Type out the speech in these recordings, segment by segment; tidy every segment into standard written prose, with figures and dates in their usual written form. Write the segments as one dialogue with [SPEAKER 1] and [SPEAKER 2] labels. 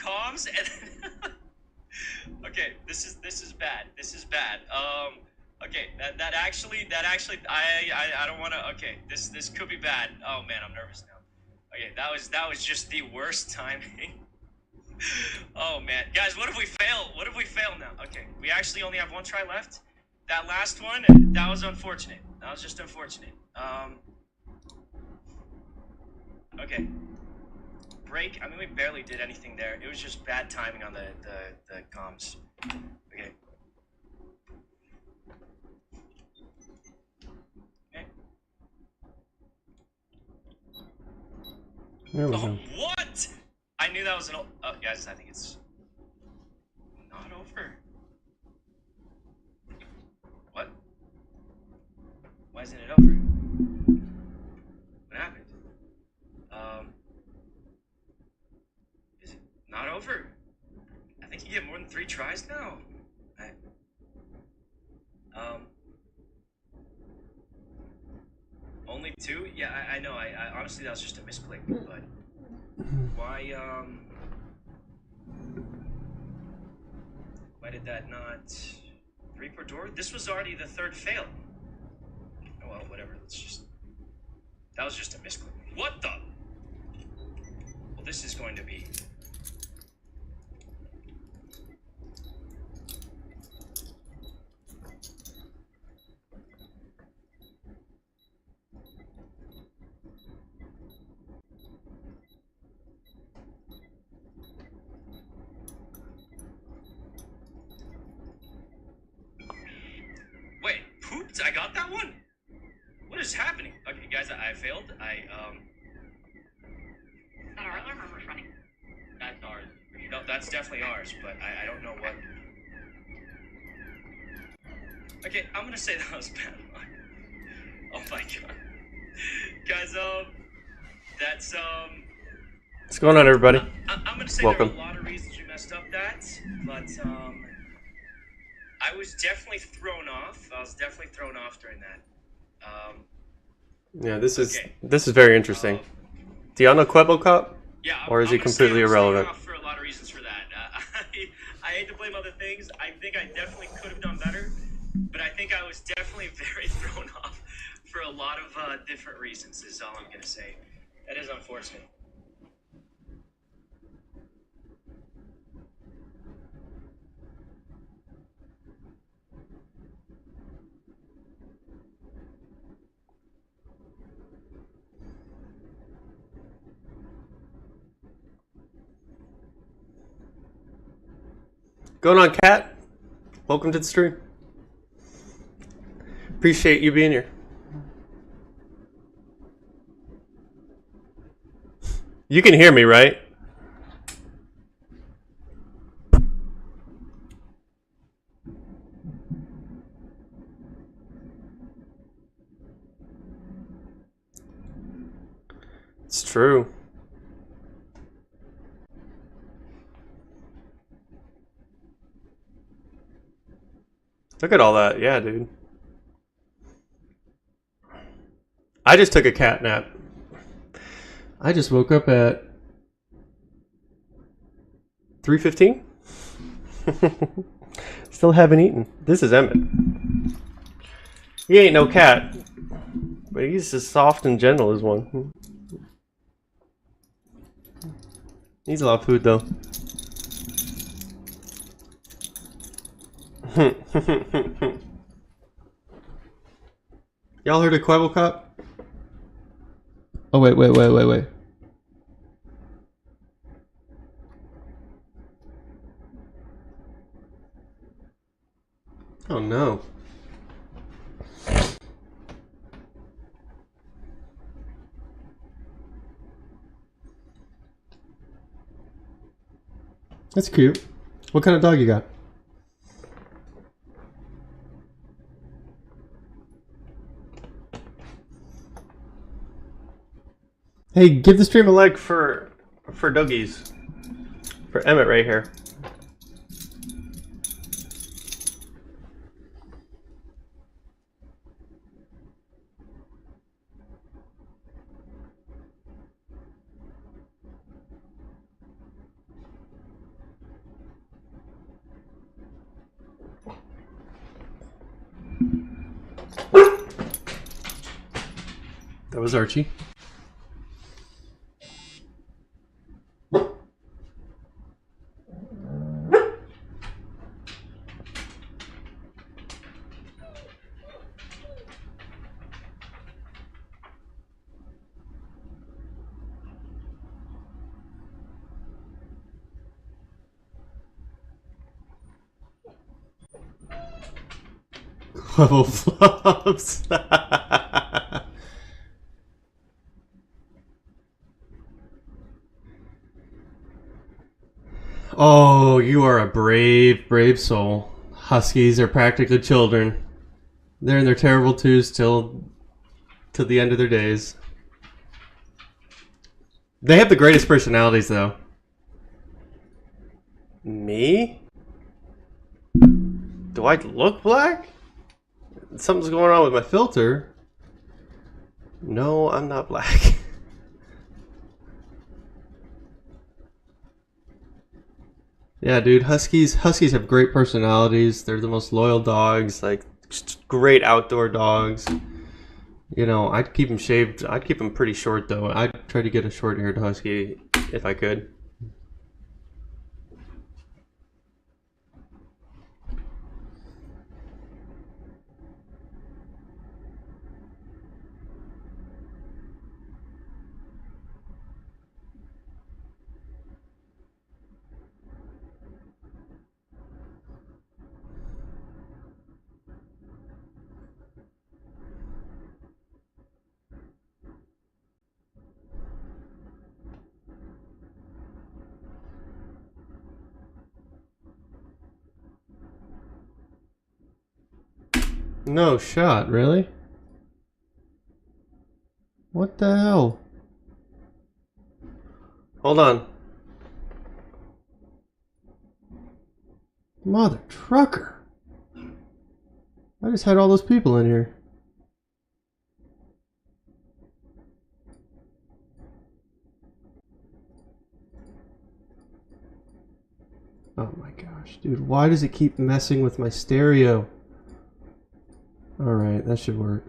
[SPEAKER 1] comms and then okay, this is bad. This is bad. Okay, that actually I don't want to. Okay, this could be bad. Oh man, I'm nervous now. Okay, that was just the worst timing. Oh man, guys, what if we fail? What if we fail now? Okay, we actually only have one try left. That last one, that was unfortunate. That was just unfortunate. Okay. Break. I mean, we barely did anything there. It was just bad timing on the comms. Okay. Okay.
[SPEAKER 2] There we
[SPEAKER 1] Oh,
[SPEAKER 2] go.
[SPEAKER 1] what? I knew that was an. Oh, guys, I think it's not over. What? Why isn't it over? What happened? Is it not over? I think you get more than 3 tries now. Only 2? Yeah, I know. I honestly, that was just a misclick, but why did that not 3 per door? This was already the 3rd fail. Oh well, whatever. Let's just. That was just a misclick. What the? Well, this is going to be. Wait, pooped? I got that one? What is happening? Okay, guys, I failed.
[SPEAKER 3] Is that our alarm or running?
[SPEAKER 1] That's ours. No, that's definitely ours, but I don't know what. Okay, I'm gonna say that was bad luck. Oh my god. Guys, that's,
[SPEAKER 2] What's going on, everybody?
[SPEAKER 1] I'm gonna say
[SPEAKER 2] Welcome.
[SPEAKER 1] there are a lot of reasons you messed up that, but, I was definitely thrown off. I was definitely thrown off during that.
[SPEAKER 2] Yeah, this is
[SPEAKER 1] Okay.
[SPEAKER 2] very interesting. Do y'all know Quebo Cop?
[SPEAKER 1] Yeah,
[SPEAKER 2] Or is he
[SPEAKER 1] I'm gonna say
[SPEAKER 2] completely
[SPEAKER 1] I'm staying
[SPEAKER 2] irrelevant?
[SPEAKER 1] off for a lot of reasons for that. I hate to blame other things. I think I definitely could have done better, but I think I was definitely very thrown off for a lot of different reasons. Is all I'm gonna say. That is unfortunate.
[SPEAKER 2] Going on, Cat? Welcome to the stream. Appreciate you being here. You can hear me, right? It's true. Look at all that. Yeah, dude. I just took a cat nap. I just woke up at 3:15. Still haven't eaten. This is Emmett. He ain't no cat, but he's as soft and gentle as one. Needs a lot of food though. Y'all heard of Quebo Cop? Oh wait. Oh no. That's cute. What kind of dog you got? Hey, give the stream a like for doggies. For Emmett right here. That was Archie. Level flops. Oh, you are a brave, brave soul. Huskies are practically children. They're in their terrible twos till the end of their days. They have the greatest personalities, though. Me? Do I look black? Something's going on with my filter. No, I'm not black. Yeah, dude, Huskies have great personalities. They're the most loyal dogs, like just great outdoor dogs. You know, I'd keep them shaved. I'd keep them pretty short though. I'd try to get a short-haired Husky if I could. No shot, really? What the hell? Hold on. Mother trucker. I just had all those people in here. Oh my gosh, dude, why does it keep messing with my stereo? Alright, that should work.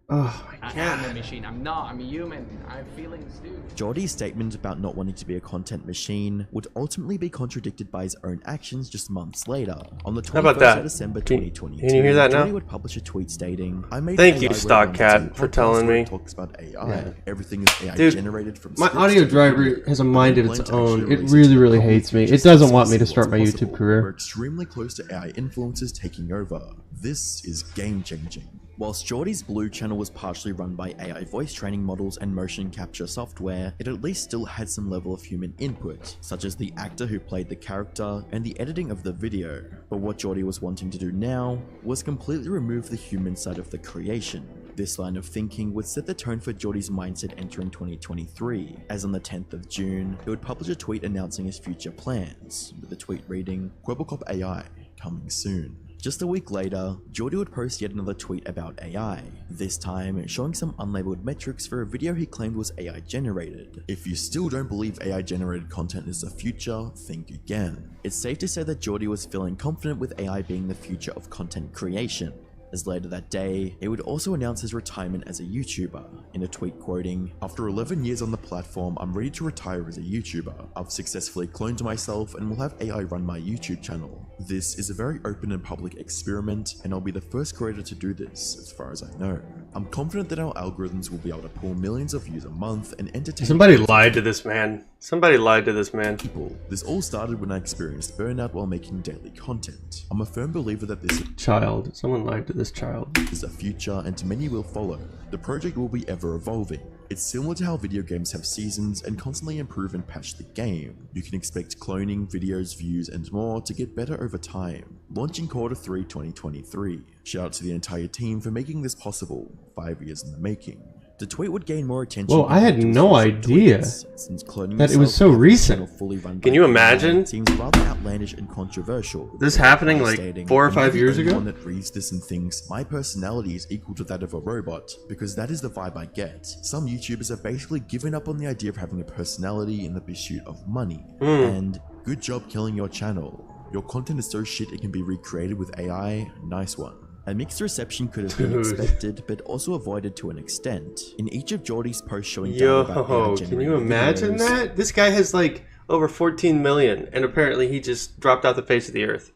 [SPEAKER 2] Oh my god.
[SPEAKER 3] I am a machine. I'm not. I'm a human. I have feelings, dude.
[SPEAKER 4] Geordie's statement about not wanting to be a content machine would ultimately be contradicted by his own actions just months later. On the 21st of December 2022,
[SPEAKER 2] can you hear that now?
[SPEAKER 4] Geordie would publish a tweet stating, "I made
[SPEAKER 2] Thank
[SPEAKER 4] AI
[SPEAKER 2] you,
[SPEAKER 4] where
[SPEAKER 2] Stock
[SPEAKER 4] I wanted
[SPEAKER 2] Cat,
[SPEAKER 4] to.
[SPEAKER 2] for
[SPEAKER 4] Podcast
[SPEAKER 2] telling
[SPEAKER 4] where
[SPEAKER 2] me.
[SPEAKER 4] it talks about AI.
[SPEAKER 2] Yeah.
[SPEAKER 4] Everything is AI
[SPEAKER 2] Dude,
[SPEAKER 4] generated from
[SPEAKER 2] my
[SPEAKER 4] scripts
[SPEAKER 2] audio
[SPEAKER 4] to
[SPEAKER 2] driver
[SPEAKER 4] video.
[SPEAKER 2] has a mind of
[SPEAKER 4] I'm
[SPEAKER 2] its
[SPEAKER 4] planning to
[SPEAKER 2] own.
[SPEAKER 4] actually
[SPEAKER 2] It
[SPEAKER 4] release
[SPEAKER 2] really,
[SPEAKER 4] to the
[SPEAKER 2] really
[SPEAKER 4] public
[SPEAKER 2] hates me. It
[SPEAKER 4] just
[SPEAKER 2] doesn't
[SPEAKER 4] to
[SPEAKER 2] want me to
[SPEAKER 4] see
[SPEAKER 2] start my
[SPEAKER 4] what's
[SPEAKER 2] YouTube
[SPEAKER 4] possible.
[SPEAKER 2] career.
[SPEAKER 4] We're extremely close to AI influencers taking over. This is game-changing. Whilst Geordie's Blue channel was partially run by AI voice training models and motion capture software, it at least still had some level of human input, such as the actor who played the character and the editing of the video. But what Geordie was wanting to do now was completely remove the human side of the creation. This line of thinking would set the tone for Geordie's mindset entering 2023, as on the 10th of June, he would publish a tweet announcing his future plans, with the tweet reading, "Quebecop AI, coming soon." Just a week later, Geordie would post yet another tweet about AI, this time showing some unlabeled metrics for a video he claimed was AI generated. If you still don't believe AI generated content is the future, think again. It's safe to say that Geordie was feeling confident with AI being the future of content creation, as later that day, he would also announce his retirement as a YouTuber, in a tweet quoting, "After 11 years on the platform, I'm ready to retire as a YouTuber. I've successfully cloned myself and will have AI run my YouTube channel. This is a very open and public experiment, and I'll be the first creator to do this, as far as I know. I'm confident that our algorithms will be able to pull millions of views a month and entertain."
[SPEAKER 2] Somebody lied to this man. Somebody lied to this man.
[SPEAKER 4] People. This all started when I experienced burnout while making daily content. I'm a firm believer that this
[SPEAKER 2] Child. Someone lied to this child.
[SPEAKER 4] is the future and many will follow. The project will be ever evolving. It's similar to how video games have seasons and constantly improve and patch the game. You can expect cloning, videos, views, and more to get better over time. Launching Q3 2023. Shout out to the entire team for making this possible, 5 years in the making. The tweet would gain more attention.
[SPEAKER 2] Whoa, I had no idea
[SPEAKER 4] since cloning
[SPEAKER 2] that it was
[SPEAKER 4] yourself
[SPEAKER 2] so
[SPEAKER 4] with a
[SPEAKER 2] recent.
[SPEAKER 4] channel fully run
[SPEAKER 2] Can
[SPEAKER 4] by
[SPEAKER 2] you
[SPEAKER 4] AI
[SPEAKER 2] imagine?
[SPEAKER 4] seems rather outlandish and controversial.
[SPEAKER 2] This happening like
[SPEAKER 4] Stating,
[SPEAKER 2] 4 or
[SPEAKER 4] "I'm
[SPEAKER 2] 5
[SPEAKER 4] the
[SPEAKER 2] years
[SPEAKER 4] only
[SPEAKER 2] ago?
[SPEAKER 4] one that reads this and thinks my personality is equal to that of a robot, because that is the vibe I get. Some YouTubers have basically given up on the idea of having a personality in the pursuit of money. And good job killing your channel. Your content is so shit it can be recreated with AI. Nice one." A mixed reception could have been
[SPEAKER 2] Dude.
[SPEAKER 4] expected, but also avoided to an extent. In each of Geordie's posts showing data about
[SPEAKER 2] Yo, can you imagine that? This guy has like over 14 million, and apparently he just dropped off the face of the earth.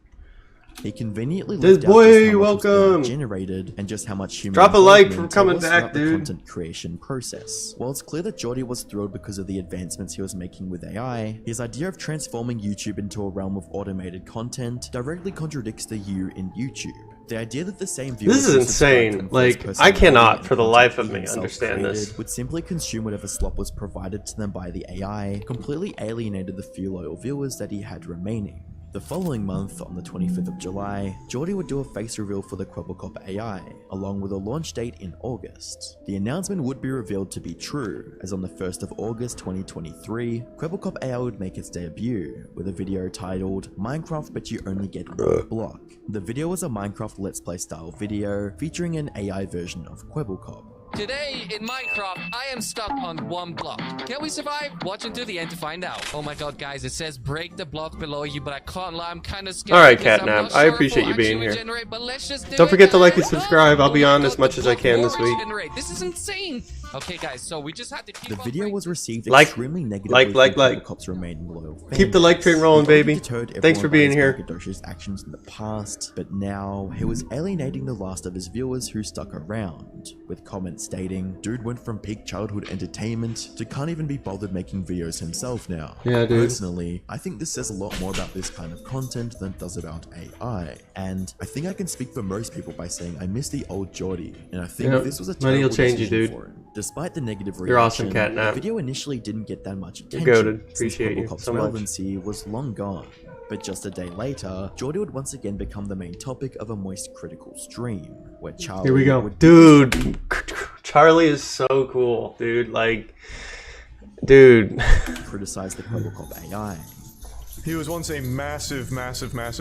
[SPEAKER 4] He conveniently
[SPEAKER 2] This
[SPEAKER 4] left out
[SPEAKER 2] boy,
[SPEAKER 4] just how much
[SPEAKER 2] welcome.
[SPEAKER 4] was generated and just how much human
[SPEAKER 2] Drop a like for
[SPEAKER 4] involvement
[SPEAKER 2] coming
[SPEAKER 4] was
[SPEAKER 2] back,
[SPEAKER 4] throughout the
[SPEAKER 2] dude.
[SPEAKER 4] content creation process. While it's clear that Geordie was thrilled because of the advancements he was making with AI, his idea of transforming YouTube into a realm of automated content directly contradicts the you in YouTube. The idea that the same viewers
[SPEAKER 2] This is
[SPEAKER 4] who subscribe
[SPEAKER 2] insane.
[SPEAKER 4] to the
[SPEAKER 2] Like,
[SPEAKER 4] first
[SPEAKER 2] I
[SPEAKER 4] person
[SPEAKER 2] cannot,
[SPEAKER 4] and
[SPEAKER 2] for the
[SPEAKER 4] content
[SPEAKER 2] life of
[SPEAKER 4] he
[SPEAKER 2] me,
[SPEAKER 4] himself
[SPEAKER 2] understand this.
[SPEAKER 4] created would simply consume whatever slop was provided to them by the AI, completely alienated the few loyal viewers that he had remaining. The following month, on the 25th of July, Geordie would do a face reveal for the Kwebbelkop AI, along with a launch date in August. The announcement would be revealed to be true, as on the 1st of August 2023, Kwebbelkop AI would make its debut, with a video titled, Minecraft but you only get one block. The video was a Minecraft Let's Play style video, featuring an AI version of Kwebbelkop.
[SPEAKER 5] Today, in Minecraft, I am stuck on one block. Can we survive? Watch until the end to find out. Oh my god, guys, it says break the block below you, but I can't lie, I'm kind of scared.
[SPEAKER 2] Alright,
[SPEAKER 5] because I'm
[SPEAKER 2] Catnap,
[SPEAKER 5] not
[SPEAKER 2] I
[SPEAKER 5] sure if
[SPEAKER 2] appreciate
[SPEAKER 5] we'll
[SPEAKER 2] you being
[SPEAKER 5] actually
[SPEAKER 2] here.
[SPEAKER 5] regenerate, but let's just do
[SPEAKER 2] Don't
[SPEAKER 5] it,
[SPEAKER 2] forget to like and
[SPEAKER 5] guys.
[SPEAKER 2] subscribe. I'll be
[SPEAKER 5] Oh my
[SPEAKER 2] on
[SPEAKER 5] god,
[SPEAKER 2] as much
[SPEAKER 5] the
[SPEAKER 2] as I
[SPEAKER 5] block
[SPEAKER 2] can
[SPEAKER 5] will
[SPEAKER 2] this week.
[SPEAKER 5] regenerate. This is insane. Okay, guys, so we just had to keep
[SPEAKER 4] The
[SPEAKER 5] on
[SPEAKER 4] video
[SPEAKER 5] breaking-
[SPEAKER 4] was received
[SPEAKER 2] Like-
[SPEAKER 4] extremely negatively
[SPEAKER 2] like.
[SPEAKER 4] from Kwebbelkop's remaining loyal fans.
[SPEAKER 2] Keep the like train rolling,
[SPEAKER 4] He already
[SPEAKER 2] baby.
[SPEAKER 4] deterred
[SPEAKER 2] Thanks for
[SPEAKER 4] everyone by
[SPEAKER 2] being
[SPEAKER 4] his
[SPEAKER 2] here.
[SPEAKER 4] braggadocious actions in the past, but now he was alienating the last of his viewers who stuck around, with comments stating, "Dude went from peak childhood entertainment to can't even be bothered making videos himself now."
[SPEAKER 2] Yeah, dude.
[SPEAKER 4] Personally, I think this says a lot more about this kind of content than it does about AI, and I think I can speak for most people by saying I miss the old Geordie, and I think
[SPEAKER 2] Yep.
[SPEAKER 4] this was a
[SPEAKER 2] Money will
[SPEAKER 4] terrible
[SPEAKER 2] change you,
[SPEAKER 4] decision
[SPEAKER 2] dude.
[SPEAKER 4] for him. Despite the negative reaction,
[SPEAKER 2] You're awesome, Catnap.
[SPEAKER 4] the video initially didn't get that much
[SPEAKER 2] You're
[SPEAKER 4] attention,
[SPEAKER 2] goated.
[SPEAKER 4] since
[SPEAKER 2] Appreciate you
[SPEAKER 4] Kwebbelkop's
[SPEAKER 2] so much.
[SPEAKER 4] relevancy was long gone. But just a day later, Geordie would once again become the main topic of a Moist Critical stream, where Charlie
[SPEAKER 2] Here we go.
[SPEAKER 4] would
[SPEAKER 2] Dude, Charlie is so cool, dude. Like, dude.
[SPEAKER 4] criticize the Kwebbelkop AI.
[SPEAKER 6] He was once a massive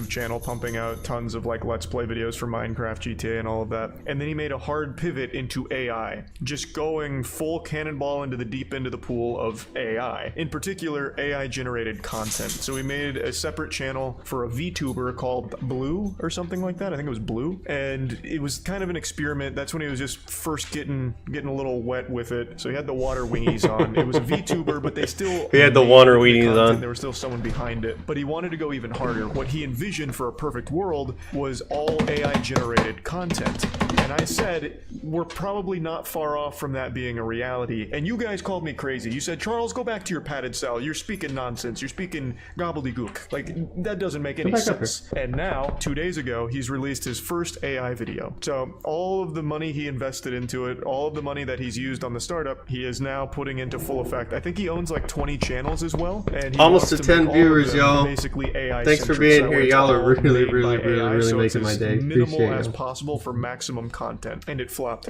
[SPEAKER 6] channel pumping out tons of like Let's Play videos for Minecraft, GTA, and all of that. And then he made a hard pivot into AI, just going full cannonball into the deep end of the pool of AI. In particular, AI generated content. So he made a separate channel for a VTuber called Blue or something like that. I think it was Blue. And it was kind of an experiment. That's when he was just first getting a little wet with it. So he had the water wingies on. It was a VTuber, but they still
[SPEAKER 2] He had the
[SPEAKER 6] made
[SPEAKER 2] water
[SPEAKER 6] the
[SPEAKER 2] weenies
[SPEAKER 6] content.
[SPEAKER 2] on.
[SPEAKER 6] There was still someone behind it. But he wanted to go even harder. What he envisioned for a perfect world was all AI generated content. And I said, we're probably not far off from that being a reality. And you guys called me crazy. You said, Charles, go back to your padded cell. You're speaking nonsense. You're speaking gobbledygook. Like, that doesn't make any
[SPEAKER 2] back up
[SPEAKER 6] sense. And now, 2 days ago, he's released his first AI video. So all of the money he invested into it, all of the money that he's used on the startup, he is now putting into full effect. I think he owns like 20 channels as well. And he
[SPEAKER 2] Almost
[SPEAKER 6] wants
[SPEAKER 2] to
[SPEAKER 6] make
[SPEAKER 2] 10
[SPEAKER 6] all of
[SPEAKER 2] viewers,
[SPEAKER 6] them
[SPEAKER 2] y'all.
[SPEAKER 6] Basically AI.
[SPEAKER 2] Thanks for being here. Y'all are really making my day.
[SPEAKER 6] Minimal
[SPEAKER 2] Appreciate
[SPEAKER 6] as
[SPEAKER 2] y'all.
[SPEAKER 6] possible for maximum content, and it flopped.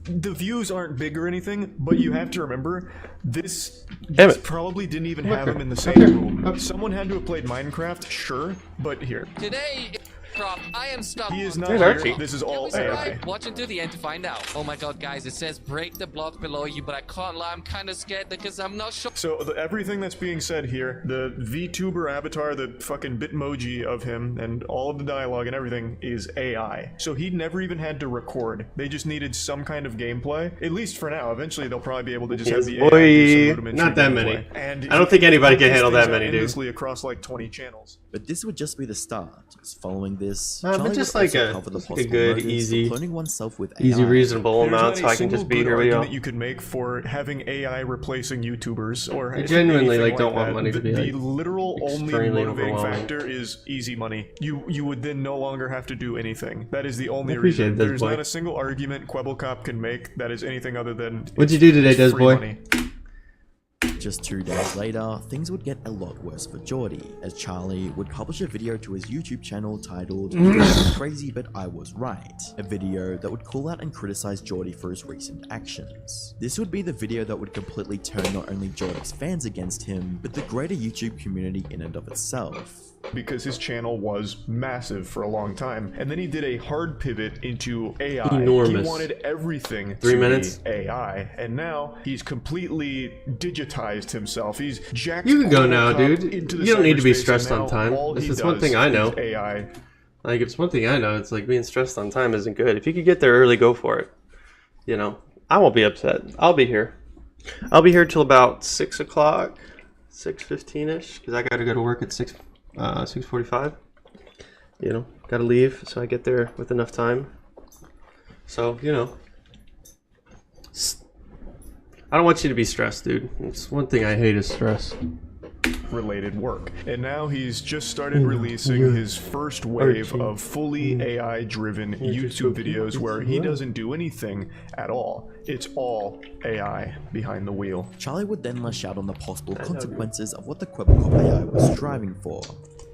[SPEAKER 6] The views aren't big or anything, but you have to remember this
[SPEAKER 2] it.
[SPEAKER 6] probably didn't even
[SPEAKER 2] Look
[SPEAKER 6] have
[SPEAKER 2] here.
[SPEAKER 6] him in the
[SPEAKER 2] Up
[SPEAKER 6] same
[SPEAKER 2] here.
[SPEAKER 6] room.
[SPEAKER 2] Up.
[SPEAKER 6] Someone had to have played Minecraft, sure, but here.
[SPEAKER 5] Today, in Minecraft, I am stuck
[SPEAKER 6] He is
[SPEAKER 5] on
[SPEAKER 6] not
[SPEAKER 2] There's
[SPEAKER 6] here.
[SPEAKER 2] Archie.
[SPEAKER 6] This is
[SPEAKER 5] Can
[SPEAKER 6] all
[SPEAKER 5] we survive?
[SPEAKER 6] AI.
[SPEAKER 5] Watch until the end to find out. Oh my god, guys, it says break the block below you, but I can't lie, I'm kind of scared because I'm not sure.
[SPEAKER 6] So everything that's being said here, the VTuber avatar, the fucking bitmoji of him, and all of the dialogue and everything is AI. So he never even had to record. They just needed some kind of gameplay, at least for now. Eventually, they'll probably be able to just have the AI do some
[SPEAKER 2] Boy,
[SPEAKER 6] rudimentary
[SPEAKER 2] not that
[SPEAKER 6] gameplay.
[SPEAKER 2] many.
[SPEAKER 6] And
[SPEAKER 2] I don't think anybody can
[SPEAKER 6] these
[SPEAKER 2] handle
[SPEAKER 6] things
[SPEAKER 2] that
[SPEAKER 6] out
[SPEAKER 2] many, dude.
[SPEAKER 6] endlessly across like 20 channels.
[SPEAKER 4] But this would just be the start, as following this,
[SPEAKER 2] but
[SPEAKER 4] Charlie
[SPEAKER 2] just
[SPEAKER 4] would
[SPEAKER 2] like
[SPEAKER 4] also
[SPEAKER 2] a-
[SPEAKER 4] cover the
[SPEAKER 2] just like a
[SPEAKER 4] possible
[SPEAKER 2] good,
[SPEAKER 4] motives for
[SPEAKER 2] easy-
[SPEAKER 4] cloning oneself with
[SPEAKER 2] Easy,
[SPEAKER 4] AI.
[SPEAKER 2] reasonable
[SPEAKER 6] There's
[SPEAKER 2] amount,
[SPEAKER 6] not
[SPEAKER 2] so
[SPEAKER 6] a
[SPEAKER 2] I can
[SPEAKER 6] single
[SPEAKER 2] just be
[SPEAKER 6] good
[SPEAKER 2] here with y'all.
[SPEAKER 6] argument you could make for having AI replacing YouTubers or
[SPEAKER 2] I genuinely,
[SPEAKER 6] anything
[SPEAKER 2] like, don't want
[SPEAKER 6] that.
[SPEAKER 2] money to be,
[SPEAKER 6] The
[SPEAKER 2] like,
[SPEAKER 6] literal only
[SPEAKER 2] extremely
[SPEAKER 6] motivating
[SPEAKER 2] overwhelming.
[SPEAKER 6] factor is easy money. You would then no longer have to do anything. That is the only
[SPEAKER 2] I appreciate
[SPEAKER 6] reason.
[SPEAKER 2] this,
[SPEAKER 6] There's
[SPEAKER 2] boy.
[SPEAKER 6] not a single argument Kwebbelkop can make that is anything other than
[SPEAKER 2] What'd you do today,
[SPEAKER 6] it's
[SPEAKER 2] Des
[SPEAKER 6] free
[SPEAKER 2] boy?
[SPEAKER 6] money.
[SPEAKER 4] Just 2 days later, things would get a lot worse for Geordie, as Charlie would publish a video to his YouTube channel titled "You guys are Crazy But I Was Right," a video that would call out and criticize Geordie for his recent actions. This would be the video that would completely turn not only Geordie's fans against him, but the greater YouTube community in and of itself.
[SPEAKER 6] Because his channel was massive for a long time, and then he did a hard pivot into AI.
[SPEAKER 2] Enormous.
[SPEAKER 6] He wanted everything
[SPEAKER 2] 3
[SPEAKER 6] to
[SPEAKER 2] minutes?
[SPEAKER 6] be AI, and now he's completely digitized himself. He's jacked.
[SPEAKER 2] You can go now,
[SPEAKER 6] Kwebbelkop
[SPEAKER 2] dude.
[SPEAKER 6] into the
[SPEAKER 2] You don't need to be
[SPEAKER 6] cyberspace,
[SPEAKER 2] stressed
[SPEAKER 6] and
[SPEAKER 2] on
[SPEAKER 6] now
[SPEAKER 2] time.
[SPEAKER 6] all
[SPEAKER 2] This
[SPEAKER 6] he
[SPEAKER 2] is one
[SPEAKER 6] does
[SPEAKER 2] thing I know.
[SPEAKER 6] is AI.
[SPEAKER 2] Like, if it's one thing I know, it's like being stressed on time isn't good. If you could get there early, go for it. You know, I won't be upset. I'll be here. I'll be here till about 6 o'clock, 6:15ish, because I got to go to work at 6:45. You know, got to leave so I get there with enough time. So, you know, I don't want you to be stressed, dude. It's one thing I hate is stress.
[SPEAKER 6] Related work. And now he's just started releasing his first wave of fully AI-driven YouTube videos where he doesn't do anything at all. It's all AI behind the wheel.
[SPEAKER 4] Charlie would then lash out on the possible consequences of what the Quebecop AI was striving for.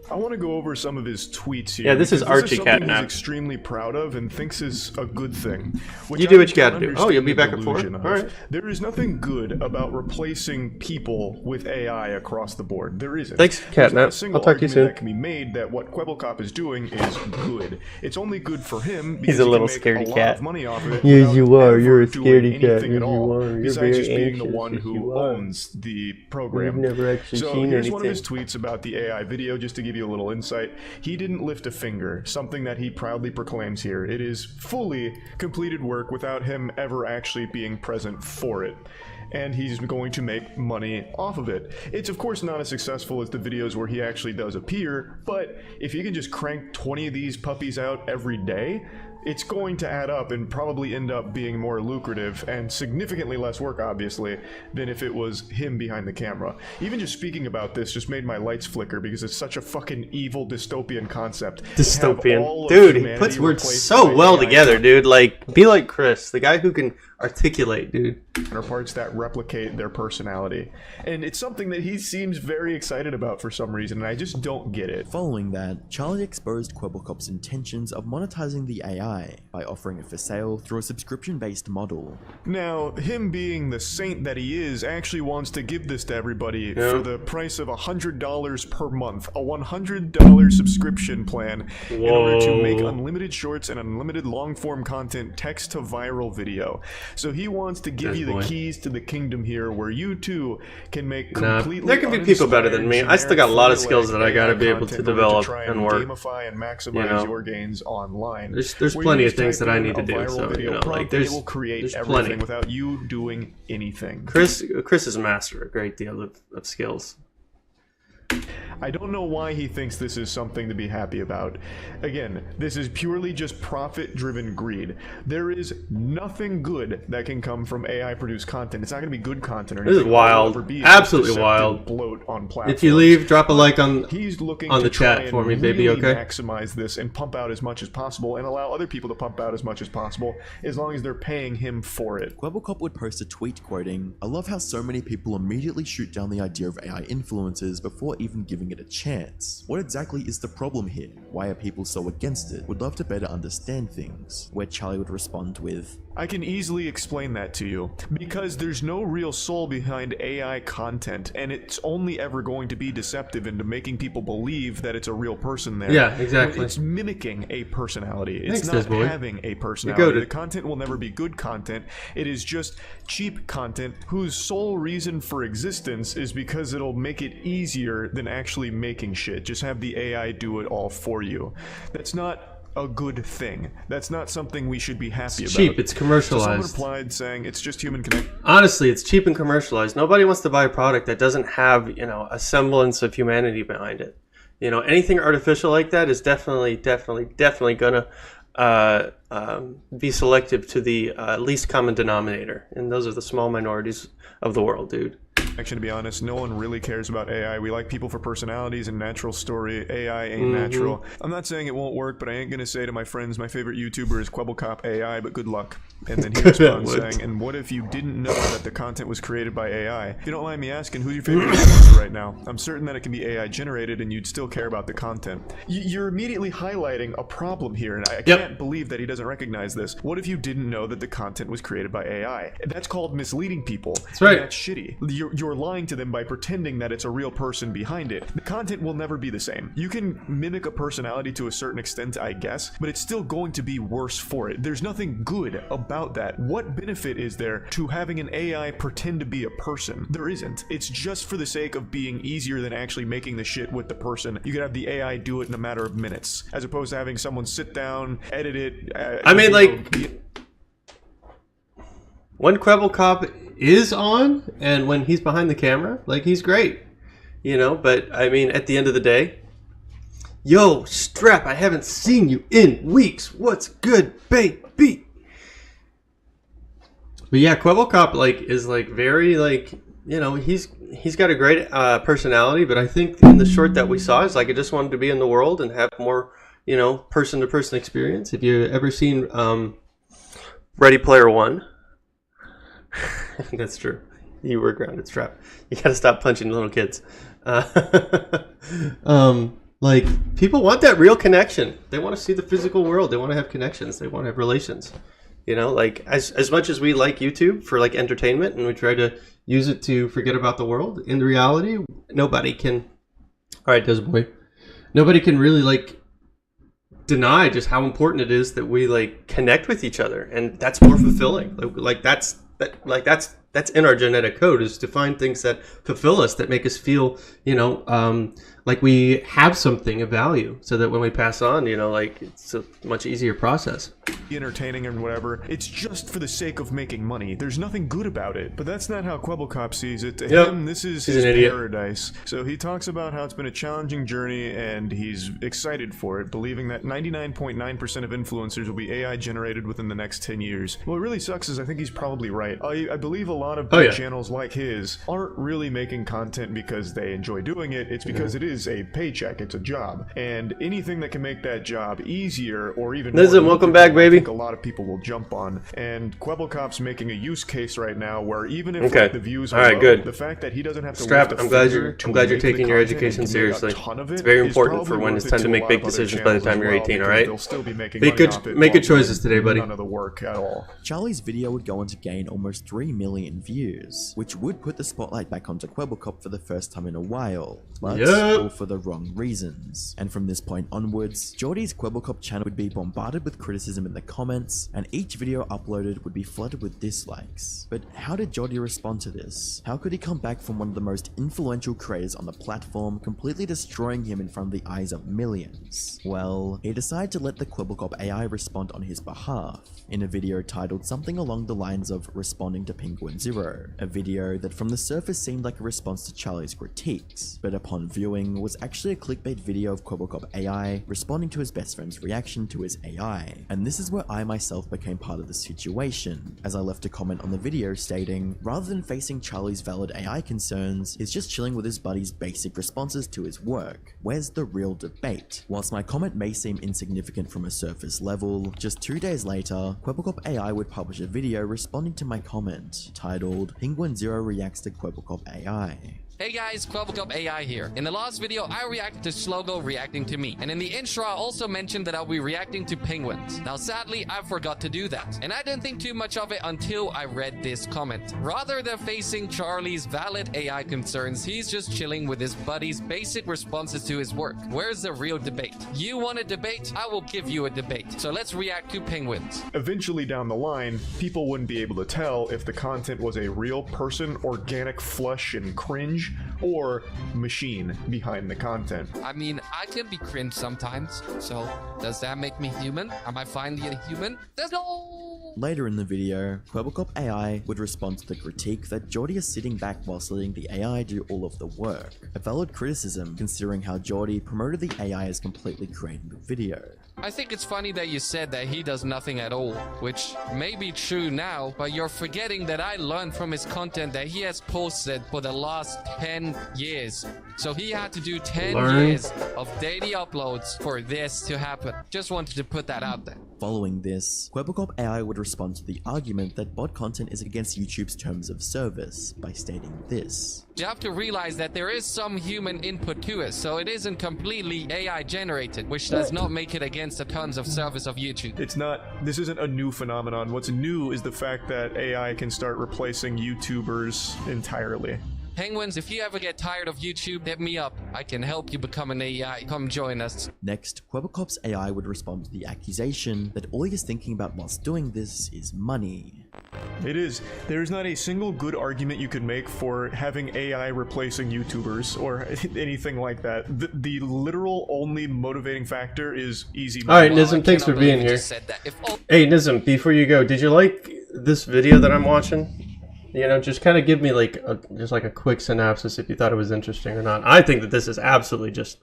[SPEAKER 6] I want to go over some of his tweets here.
[SPEAKER 2] Yeah, this is Archie
[SPEAKER 6] something
[SPEAKER 2] Catnap.
[SPEAKER 6] he's extremely proud of and thinks is a good thing.
[SPEAKER 2] You do what you gotta do. Oh, you'll be back at 4? All right.
[SPEAKER 6] There is nothing good about replacing people with AI across the board. There isn't.
[SPEAKER 2] Thanks,
[SPEAKER 6] There's not a
[SPEAKER 2] Catnap.
[SPEAKER 6] single
[SPEAKER 2] I'll talk to you
[SPEAKER 6] argument
[SPEAKER 2] soon.
[SPEAKER 6] that can be made that what Quebecop is doing is good. It's only good for him because
[SPEAKER 2] He's a
[SPEAKER 6] he
[SPEAKER 2] little
[SPEAKER 6] can make
[SPEAKER 2] scaredy
[SPEAKER 6] a lot
[SPEAKER 2] cat.
[SPEAKER 6] of money off of it.
[SPEAKER 2] Yes,
[SPEAKER 6] without
[SPEAKER 2] you are.
[SPEAKER 6] ever
[SPEAKER 2] You're a
[SPEAKER 6] doing
[SPEAKER 2] scaredy cat.
[SPEAKER 6] anything
[SPEAKER 2] Yes,
[SPEAKER 6] at all,
[SPEAKER 2] you are. You're
[SPEAKER 6] besides
[SPEAKER 2] very
[SPEAKER 6] just being the
[SPEAKER 2] anxious.
[SPEAKER 6] one
[SPEAKER 2] Yes,
[SPEAKER 6] who
[SPEAKER 2] you are.
[SPEAKER 6] owns the program.
[SPEAKER 2] You've never actually
[SPEAKER 6] So
[SPEAKER 2] seen
[SPEAKER 6] here's one of his
[SPEAKER 2] anything.
[SPEAKER 6] tweets about the AI video, just to give you a little insight. He didn't lift a finger, something that he proudly proclaims here. It is fully completed work without him ever actually being present for it. And he's going to make money off of it. It's of course not as successful as the videos where he actually does appear, but if he can just crank 20 of these puppies out every day, it's going to add up and probably end up being more lucrative and significantly less work, obviously, than if it was him behind the camera. Even just speaking about this just made my lights flicker because it's such a fucking evil dystopian concept.
[SPEAKER 2] Dystopian. Dude, he puts words so well together, dude. Like, be like Chris, the guy who can articulate, dude.
[SPEAKER 6] Or parts that replicate their personality. And it's something that he seems very excited about for some reason, and I just don't get it.
[SPEAKER 4] Following that, Charlie exposed Quebecop's intentions of monetizing the AI by offering it for sale through a subscription-based model.
[SPEAKER 6] Now, him being the saint that he is actually wants to give this to everybody for the price of $100 per month, a $100 subscription plan in order to make unlimited shorts and unlimited long-form content text to viral video. So he wants to give you the keys to the kingdom here where you too can make completely
[SPEAKER 2] there can be people better than me. I still got a lot of skills that I gotta be able to develop and work.
[SPEAKER 6] Gamify and maximize your gains online.
[SPEAKER 2] There's plenty of things that I need to do, so, you know, like,
[SPEAKER 6] it will create
[SPEAKER 2] there's
[SPEAKER 6] everything
[SPEAKER 2] plenty.
[SPEAKER 6] without you doing anything.
[SPEAKER 2] Chris is a master of a great deal of skills.
[SPEAKER 6] I don't know why he thinks this is something to be happy about. Again, this is purely just profit-driven greed. There is nothing good that can come from AI-produced content. It's not going to be good content or anything.
[SPEAKER 2] This is wild. Absolutely wild.
[SPEAKER 6] Bloat on platforms.
[SPEAKER 2] If you leave, drop a like on
[SPEAKER 6] the
[SPEAKER 2] chat for me, baby,
[SPEAKER 6] really
[SPEAKER 2] okay?
[SPEAKER 6] maximize this and pump out as much as possible and allow other people to pump out as much as possible as long as they're paying him for it.
[SPEAKER 4] Quebecop would post a tweet quoting, "I love how so many people immediately shoot down the idea of AI influencers before even giving it a chance. What exactly is the problem here? Why are people so against it? Would love to better understand things." Where Charlie would respond with,
[SPEAKER 6] I can easily explain that to you, because there's no real soul behind AI content, and it's only ever going to be deceptive into making people believe that it's a real person there.
[SPEAKER 2] Yeah, exactly.
[SPEAKER 6] It's mimicking a personality. It's
[SPEAKER 2] Thanks,
[SPEAKER 6] not having a personality. The content will never be good content. It is just cheap content whose sole reason for existence is because it'll make it easier than actually making shit. Just have the AI do it all for you. That's not a good thing. That's not something we should be happy about.
[SPEAKER 2] It's cheap, it's commercialized.
[SPEAKER 6] So someone replied saying it's just human connection.
[SPEAKER 2] Honestly, it's cheap and commercialized. Nobody wants to buy a product that doesn't have, you know, a semblance of humanity behind it. You know, anything artificial like that is definitely gonna be selective to the least common denominator, and those are the small minorities of the world, dude.
[SPEAKER 6] To be honest, no one really cares about AI. We like people for personalities and natural story. AI ain't natural. I'm not saying it won't work, but I ain't gonna say to my friends, my favorite YouTuber is Quebecop AI, but good luck. And then he responds saying, and what if you didn't know that the content was created by AI? If you don't mind me asking, who's your favorite influencer right now? I'm certain that it can be AI generated and you'd still care about the content. You're immediately highlighting a problem here, and I can't believe that he doesn't recognize this. What if you didn't know that the content was created by AI? That's called misleading people.
[SPEAKER 2] That's right.
[SPEAKER 6] That's shitty. You're you're lying to them by pretending that it's a real person behind it, the content will never be the same. You can mimic a personality to a certain extent, I guess, but it's still going to be worse for it. There's nothing good about that. What benefit is there to having an AI pretend to be a person? There isn't. It's just for the sake of being easier than actually making the shit with the person. You could have the AI do it in a matter of minutes, as opposed to having someone sit down, edit it.
[SPEAKER 2] I mean, like, when Kwebbelkop is on, and when he's behind the camera, like, he's great. You know, but, I mean, at the end of the day, yo, Strap, I haven't seen you in weeks. What's good, baby? But yeah, Kwebbelkop, like, is, like, very, like, you know, he's got a great personality, but I think in the short that we saw, is like, I just wanted to be in the world and have more, you know, person-to-person experience. If you ever seen Ready Player One, that's true. You were grounded, Strap. You gotta stop punching little kids. Like, people want that real connection. They want to see the physical world. They want to have connections. They want to have relations. You know, like, as much as we like YouTube for, like, entertainment, and we try to use it to forget about the world, in reality, nobody can... Alright, Desboy. Nobody can really, like, deny just how important it is that we, like, connect with each other. And that's more fulfilling. That's in our genetic code, is to find things that fulfill us, that make us feel, you know, like we have something of value, so that when we pass on, you know, like, it's a much easier process.
[SPEAKER 6] Entertaining and whatever, it's just for the sake of making money. There's nothing good about it. But that's not how Kwebbelkop sees it. To him, this is his paradise. So he talks about how it's been a challenging journey, and he's excited for it, believing that 99.9% of influencers will be AI generated within the next 10 years. What really sucks is I think he's probably right. I believe a lot of big channels like his aren't really making content because they enjoy doing it. It's because it is a paycheck. It's a job. And anything that can make that job easier, or even
[SPEAKER 2] Listen, welcome back, baby.
[SPEAKER 6] I think a lot of people will jump on. And Kwebbelkop's making a use case right now where even if like, the views are low,
[SPEAKER 2] good.
[SPEAKER 6] the fact that he doesn't have to
[SPEAKER 2] Strap, I'm glad you're taking your education seriously. It's very important for when it's time to make big decisions by the time you're 18, alright? Make good choices today, buddy.
[SPEAKER 6] None of the work at all.
[SPEAKER 4] Charlie's video would go on to gain almost 3 million views, which would put the spotlight back onto Kwebbelkop for the first time in a while, but all for the wrong reasons. And from this point onwards, Geordie's Kwebbelkop channel would be bombarded with criticism in the comments, and each video uploaded would be flooded with dislikes. But how did Geordie respond to this? How could he come back from one of the most influential creators on the platform, completely destroying him in front of the eyes of millions? Well, he decided to let the Kwebbelkop AI respond on his behalf, in a video titled something along the lines of responding to Penguin Zero, a video that from the surface seemed like a response to Charlie's critiques, but upon viewing was actually a clickbait video of Kwebbelkop AI responding to his best friend's reaction to his AI. And this is where I myself became part of the situation, as I left a comment on the video stating, rather than facing Charlie's valid AI concerns, he's just chilling with his buddy's basic responses to his work. Where's the real debate? Whilst my comment may seem insignificant from a surface level, just 2 days later, Kwebbelkop AI would publish a video responding to my comment, titled Penguin Zero Reacts to Kwebbelkop AI.
[SPEAKER 5] Hey guys, Kwebbelkop AI here. In the last video, I reacted to Slogo reacting to me. And in the intro, I also mentioned that I'll be reacting to penguins. Now, sadly, I forgot to do that. And I didn't think too much of it until I read this comment. Rather than facing Charlie's valid AI concerns, he's just chilling with his buddy's basic responses to his work. Where's the real debate? You want a debate? I will give you a debate. So let's react to penguins.
[SPEAKER 6] Eventually down the line, people wouldn't be able to tell if the content was a real person, organic flush and cringe, or machine behind the content.
[SPEAKER 5] I mean, I can be cringe sometimes, so does that make me human? Am I finally a human? There's no...
[SPEAKER 4] Later in the video, Kwebbelkop AI would respond to the critique that Geordie is sitting back whilst letting the AI do all of the work. A valid criticism considering how Geordie promoted the AI as completely creating the video.
[SPEAKER 5] I think it's funny that you said that he does nothing at all, which may be true now, but you're forgetting that I learned from his content that he has posted for the last 10 years. So he had to do 10 years of daily uploads for this to happen. Just wanted to put that out there.
[SPEAKER 4] Following this, Kwebbelkop AI would respond to the argument that bot content is against YouTube's terms of service by stating this.
[SPEAKER 5] You have to realize that there is some human input to it, so it isn't completely AI generated, which does not make it against the terms of service of YouTube.
[SPEAKER 6] This isn't a new phenomenon. What's new is the fact that AI can start replacing YouTubers entirely.
[SPEAKER 5] Penguins, if you ever get tired of YouTube, hit me up. I can help you become an AI. Come join us.
[SPEAKER 4] Next, Quebecop's AI would respond to the accusation that all he is thinking about whilst doing this is money.
[SPEAKER 6] It is. There is not a single good argument you could make for having AI replacing YouTubers or anything like that. The literal only motivating factor is easy money.
[SPEAKER 2] Alright,
[SPEAKER 5] Well, I
[SPEAKER 2] Nizam, thanks for
[SPEAKER 5] cannot believe
[SPEAKER 2] being
[SPEAKER 5] you
[SPEAKER 2] here.
[SPEAKER 5] just said that. If all
[SPEAKER 2] Hey, Nizam, before you go, did you like this video that I'm watching? You know, just kind of give me like a quick synopsis if you thought it was interesting or not. I think that this is absolutely just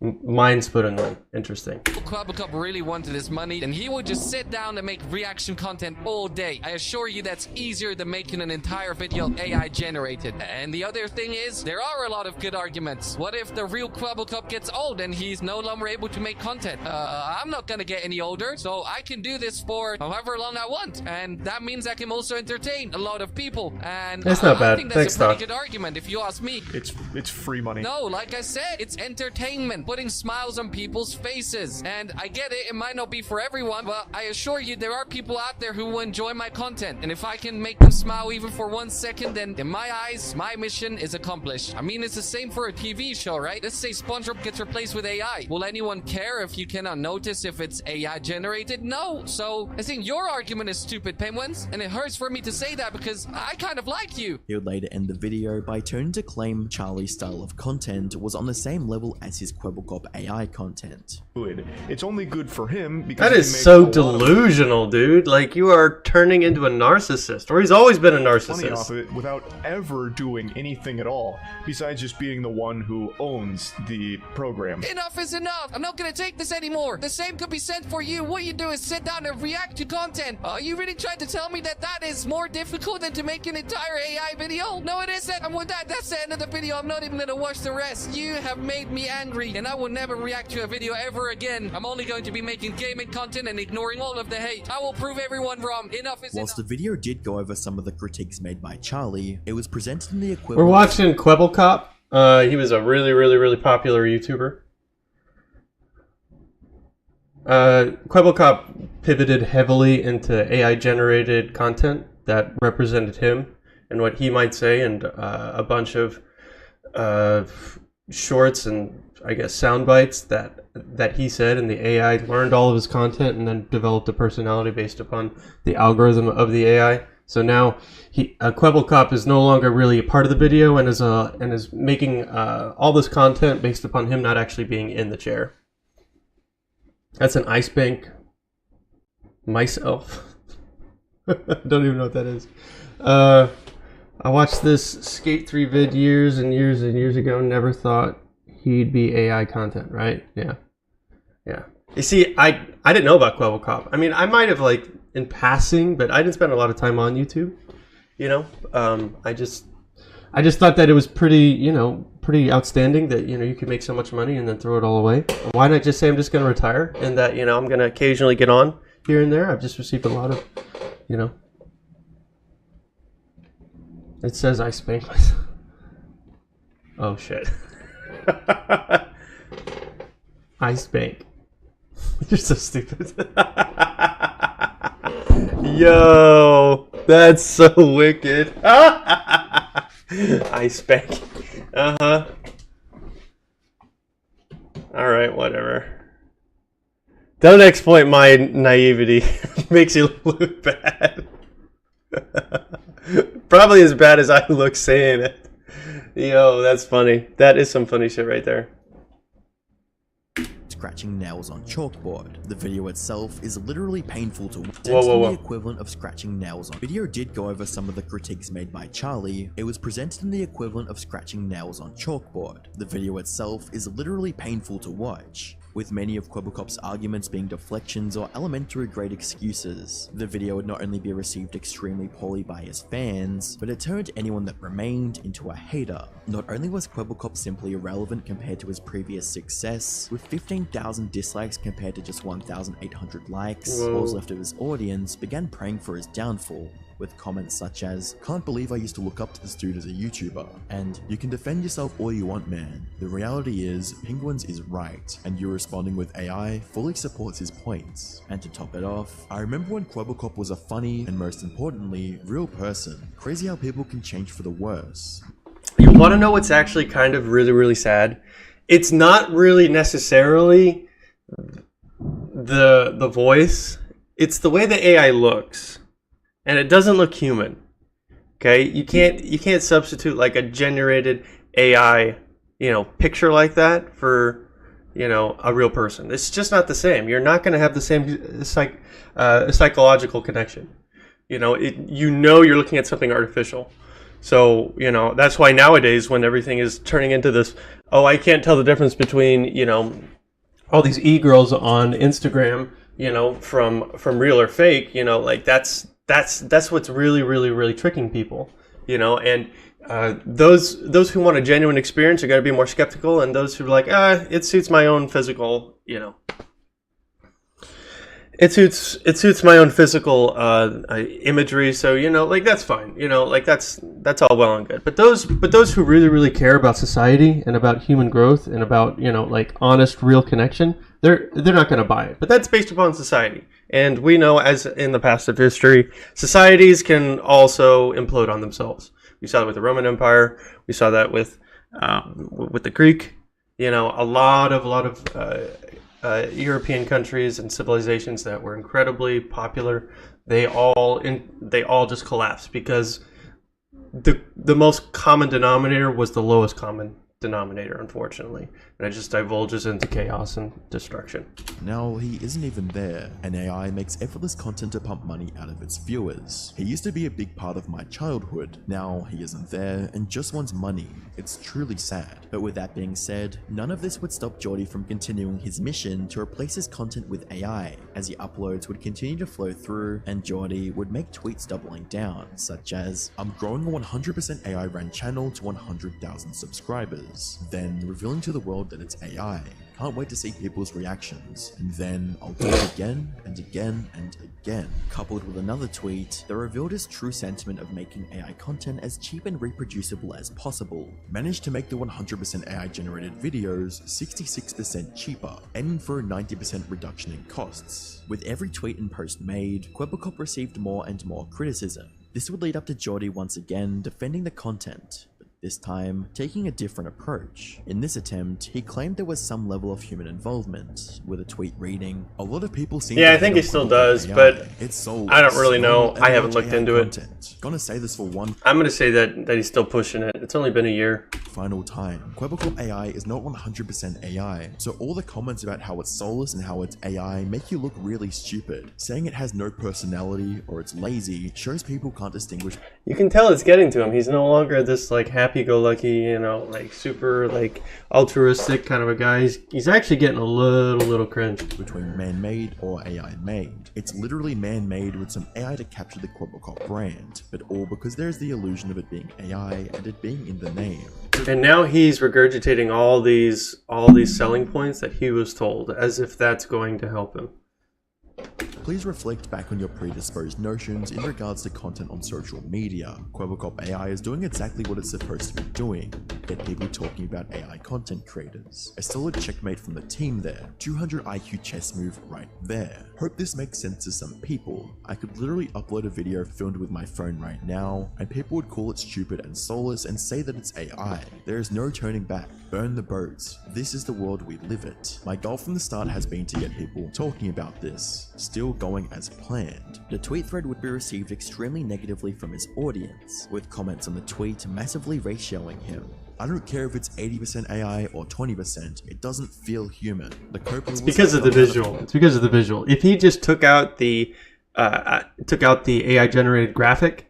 [SPEAKER 2] mind-splittingly interesting.
[SPEAKER 5] Quabblecup really wanted his money, then he would just sit down and make reaction content all day. I assure you that's easier than making an entire video AI generated. And the other thing is, there are a lot of good arguments. What if the real Quabblecup gets old and he's no longer able to make content? I'm not gonna get any older, so I can do this for however long I want. And that means I can also entertain a lot of people. And
[SPEAKER 2] That's not bad.
[SPEAKER 5] I think that's
[SPEAKER 2] Thanks,
[SPEAKER 5] a pretty
[SPEAKER 2] Doc.
[SPEAKER 5] good argument if you ask me.
[SPEAKER 6] It's free money.
[SPEAKER 5] No, like I said, it's entertainment, putting smiles on people's faces. And I get it might not be for everyone, but I assure you there are people out there who will enjoy my content. And if I can make them smile even for 1 second, then in my eyes, my mission is accomplished. I mean, it's the same for a TV show, right? Let's say SpongeBob gets replaced with AI. Will anyone care if you cannot notice if it's AI generated? No. So I think your argument is stupid, Penguins. And it hurts for me to say that because I kind of like you.
[SPEAKER 4] He would later end the video by turning to claim Charlie's style of content was on the same level as his Quebblecop AI content.
[SPEAKER 6] It's only good for him because
[SPEAKER 2] That
[SPEAKER 6] he
[SPEAKER 2] is
[SPEAKER 6] makes
[SPEAKER 2] so
[SPEAKER 6] a lot of
[SPEAKER 2] delusional, dude. Like, you are turning into a narcissist, or he's always been a
[SPEAKER 6] money off
[SPEAKER 2] narcissist.
[SPEAKER 6] of it without ever doing anything at all, besides just being the one who owns the program.
[SPEAKER 5] Enough is enough. I'm not gonna take this anymore. The same could be said for you. What you do is sit down and react to content. Are you really trying to tell me that that is more difficult than to make an entire AI video? No, it isn't. And with that, that's the end of the video. I'm not even gonna watch the rest. You have made me angry, and I will never react to a video ever again. I'm only going to be making gaming content and ignoring all of the hate. I will prove everyone wrong. Enough is
[SPEAKER 4] Whilst the
[SPEAKER 5] enough.
[SPEAKER 4] video did go over some of the critiques made by Charlie, it was presented in the
[SPEAKER 2] We're
[SPEAKER 4] equivalent.
[SPEAKER 2] watching Quebblecop. He was a really popular YouTuber. Quebblecop pivoted heavily into AI-generated content that represented him and what he might say, and a bunch of shorts and, I guess, sound bites that he said, and the AI learned all of his content and then developed a personality based upon the algorithm of the AI. So now Quebblecop is no longer really a part of the video and is making all this content based upon him not actually being in the chair. That's an ice bank myself. I don't even know what that is. I watched this Skate 3 vid years and years and years ago. Never thought he'd be AI content, right? Yeah. You see, I didn't know about Quebblecop. I mean, I might have, like, in passing, but I didn't spend a lot of time on YouTube. You know, I just thought that it was pretty outstanding that, you know, you could make so much money and then throw it all away. Why not just say I'm just going to retire and that, you know, I'm going to occasionally get on here and there. I've just received a lot of, you know. It says I spank myself. Oh shit. I spank. You're so stupid. Yo, that's so wicked. I spank. Uh-huh. Alright, whatever. Don't exploit my naivety. Makes you look bad. Probably as bad as I look saying it. Yo, that's funny. That is some funny shit right there.
[SPEAKER 4] Scratching nails on chalkboard. The video itself is literally painful to watch.
[SPEAKER 2] Whoa.
[SPEAKER 4] The equivalent of scratching nails on. Video did go over some of the critiques made by Charlie. It was presented in the equivalent of scratching nails on chalkboard. The video itself is literally painful to watch, with many of Quebblecop's arguments being deflections or elementary grade excuses. The video would not only be received extremely poorly by his fans, but it turned anyone that remained into a hater. Not only was Quebblecop simply irrelevant compared to his previous success, with 15,000 dislikes compared to just 1,800 likes, all left of his audience began praying for his downfall, with comments such as, "Can't believe I used to look up to this dude as a YouTuber," and "You can defend yourself all you want, man. The reality is, Penguins is right, and you responding with AI fully supports his points." And to top it off, I remember when Quebblecop was a funny, and most importantly, real person. Crazy how people can change for the worse.
[SPEAKER 2] You want to know what's actually kind of really, really sad? It's not really necessarily the voice. It's the way the AI looks, and it doesn't look human. Okay, you can't substitute like a generated AI, picture like that for, a real person. It's just not the same. You're not going to have the same psychological connection. You're looking at something artificial. So, that's why nowadays when everything is turning into this, oh, I can't tell the difference between, all these e-girls on Instagram, from real or fake, like that's what's really, really, really tricking people, and those who want a genuine experience are going to be more skeptical, and those who are like, it suits my own physical, it suits my own physical imagery, so like that's fine, like that's all well and good. But those who really, really care about society and about human growth and about like honest, real connection, they're not going to buy it. But that's based upon society, and we know, as in the past of history, societies can also implode on themselves. We saw that with the Roman Empire. We saw that with the Greek. A lot of European countries and civilizations that were incredibly popular, they all just collapsed because the most common denominator was the lowest common denominator, unfortunately, and it just divulges into chaos and destruction.
[SPEAKER 4] Now he isn't even there, and AI makes effortless content to pump money out of its viewers. He used to be a big part of my childhood, now he isn't there and just wants money. It's truly sad. But with that being said, none of this would stop Geordie from continuing his mission to replace his content with AI, as the uploads would continue to flow through and Geordie would make tweets doubling down, such as, "I'm growing a 100% AI ran channel to 100,000 subscribers," then revealing to the world that it's AI. Can't wait to see people's reactions. And then I'll do it again and again and again. Coupled with another tweet that revealed his true sentiment of making AI content as cheap and reproducible as possible. Managed to make the 100% AI generated videos 66% cheaper, aiming for a 90% reduction in costs. With every tweet and post made, Quebecop received more and more criticism. This would lead up to Geordie once again defending the content, this time taking a different approach. In this attempt, he claimed there was some level of human involvement, with a tweet reading, "A lot of people seem
[SPEAKER 2] I think he still does, but I don't really know. I haven't looked into it.
[SPEAKER 4] Gonna say this for one
[SPEAKER 2] I'm gonna say that he's still pushing it. It's only been a year.
[SPEAKER 4] final time. Quebecop AI is not 100% AI, so all the comments about how it's soulless and how it's AI make you look really stupid. Saying it has no personality or it's lazy shows people can't distinguish.
[SPEAKER 2] You can tell it's getting to him. He's no longer this like happy-go-lucky, like super like altruistic kind of a guy. He's actually getting a little cringe.
[SPEAKER 4] Between man-made or AI-made. It's literally man-made with some AI to capture the Quebecop brand, but all because there's the illusion of it being AI and it being in the name.
[SPEAKER 2] And now he's regurgitating all these selling points that he was told, as if that's going to help him.
[SPEAKER 4] Please reflect back on your predisposed notions in regards to content on social media. Quebecop AI is doing exactly what it's supposed to be doing. Get people talking about AI content creators. A solid checkmate from the team there. 200 IQ chess move right there. Hope this makes sense to some people. I could literally upload a video filmed with my phone right now, and people would call it stupid and soulless and say that it's AI. There is no turning back. Burn the boats. This is the world we live it. My goal from the start has been to get people talking about this. Still going as planned. The tweet thread would be received extremely negatively from his audience, with comments on the tweet massively ratioing him. I don't care if it's 80% AI or 20%, it doesn't feel human. The
[SPEAKER 2] It's because of the visual. It's because of the visual. If he just took out the AI generated graphic,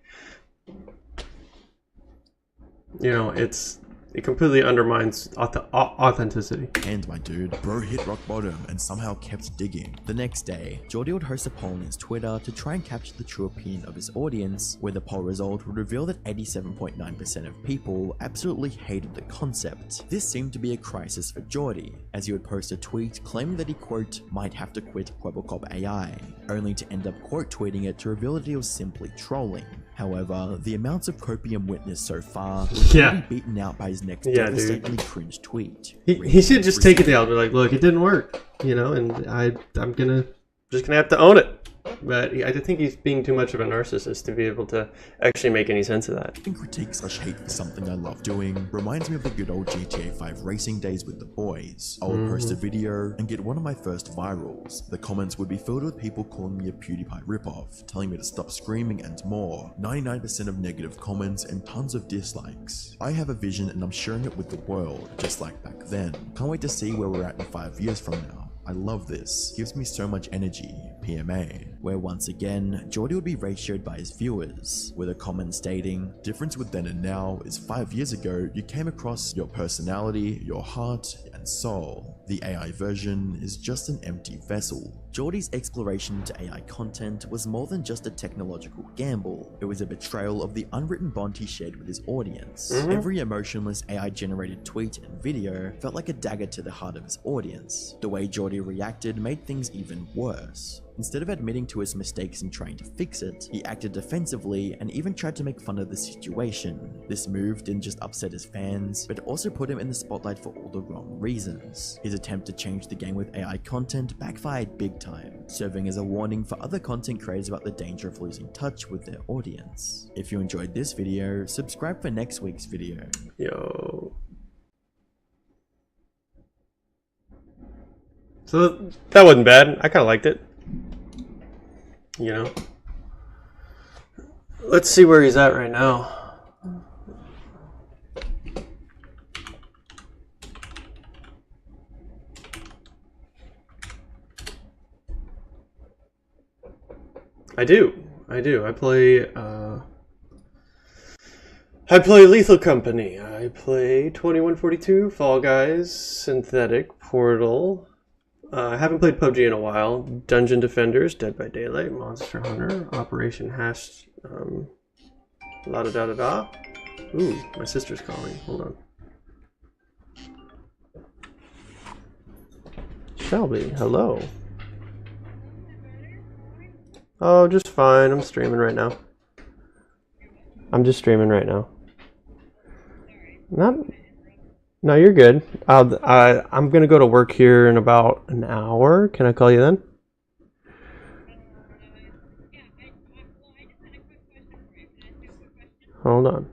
[SPEAKER 2] it completely undermines authenticity.
[SPEAKER 4] And my dude, bro hit rock bottom and somehow kept digging. The next day, Geordie would host a poll on his Twitter to try and capture the true opinion of his audience, where the poll result would reveal that 87.9% of people absolutely hated the concept. This seemed to be a crisis for Geordie, as he would post a tweet claiming that he, quote, might have to quit Quebecop AI, only to end up quote tweeting it to reveal that he was simply trolling. However, the amounts of copium witnessed so far was already beaten out by his next devastatingly cringe tweet.
[SPEAKER 2] He should just take it down and be like, look, it didn't work, and I'm just gonna have to own it. but I think he's being too much of a narcissist to be able to actually make any sense of that.
[SPEAKER 4] And critique/hate for something I love doing reminds me of the good old GTA 5 racing days with the boys. I would post a video and get one of my first virals. The comments would be filled with people calling me a PewDiePie ripoff, telling me to stop screaming and more. 99% of negative comments and tons of dislikes. I have a vision and I'm sharing it with the world, just like back then. Can't wait to see where we're at in 5 years from now. I love this, gives me so much energy, PMA. Where once again, Geordie would be ratioed by his viewers, with a comment stating, difference with then and now is 5 years ago you came across your personality, your heart, and soul. The AI version is just an empty vessel. Geordie's exploration into AI content was more than just a technological gamble, it was a betrayal of the unwritten bond he shared with his audience. Every emotionless AI-generated tweet and video felt like a dagger to the heart of his audience. The way Geordie reacted made things even worse. Instead of admitting to his mistakes and trying to fix it, he acted defensively and even tried to make fun of the situation. This move didn't just upset his fans, but also put him in the spotlight for all the wrong reasons. His attempt to change the game with AI content backfired big time, serving as a warning for other content creators about the danger of losing touch with their audience. If you enjoyed this video, subscribe for next week's video.
[SPEAKER 2] Yo. So that wasn't bad. I kind of liked it. You know. Let's see where he's at right now. I do. I play Lethal Company. I play 2142, Fall Guys, Synthetic, Portal. I haven't played PUBG in a while. Dungeon Defenders, Dead by Daylight, Monster Hunter, Operation Hash, la da da da da. Ooh, my sister's calling. Hold on. Shelby, hello. Oh, just fine. I'm streaming right now. I'm just streaming right now. No, you're good. I'm gonna go to work here in about an hour. Can I call you then? Hold on.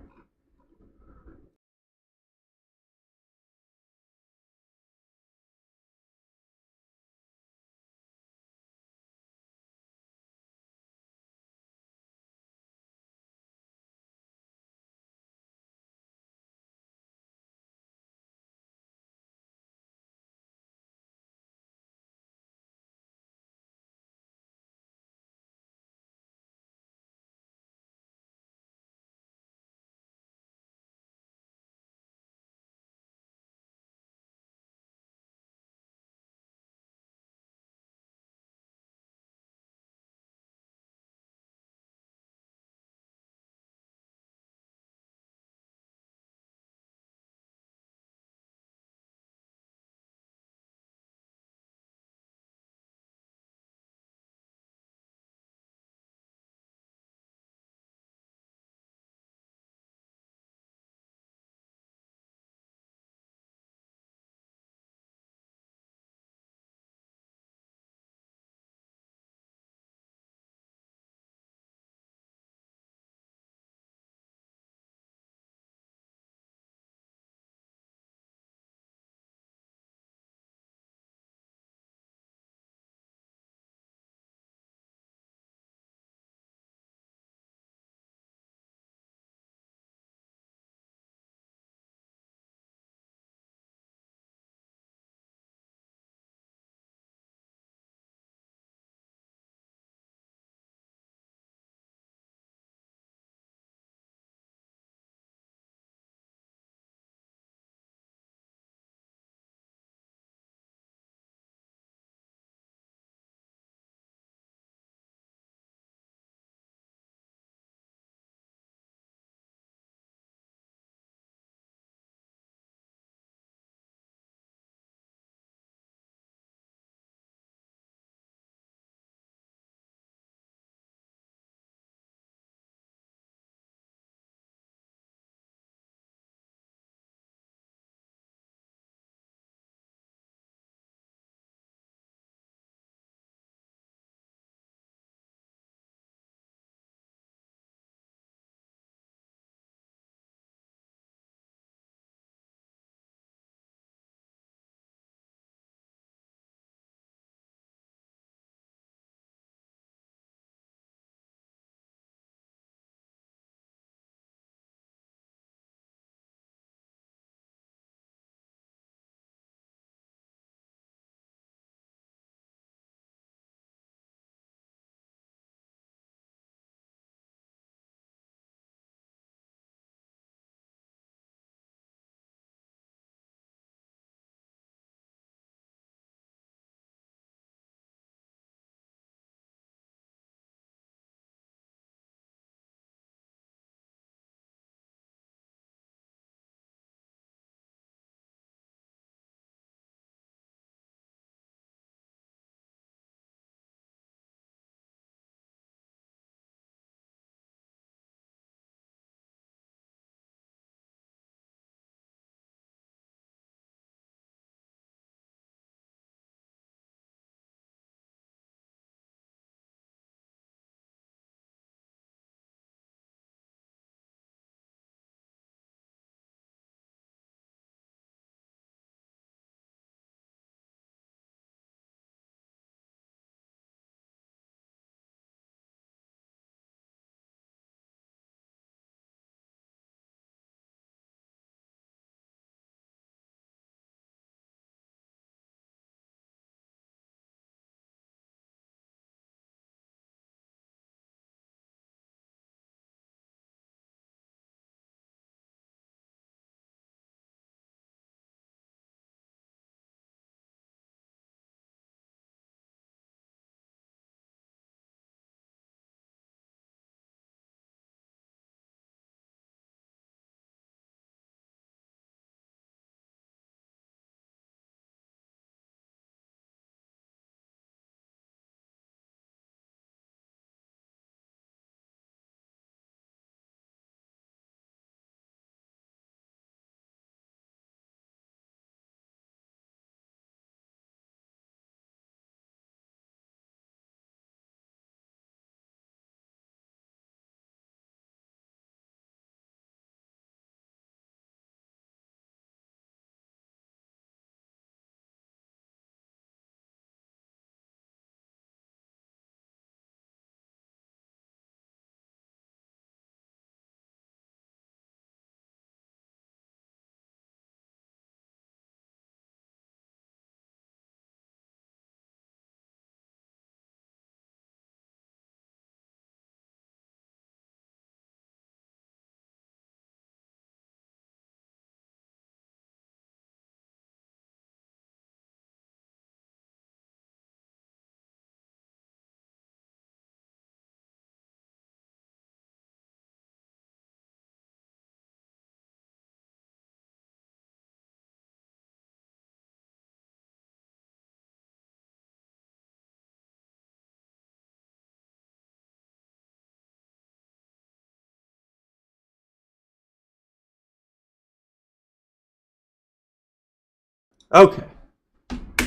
[SPEAKER 2] Okay.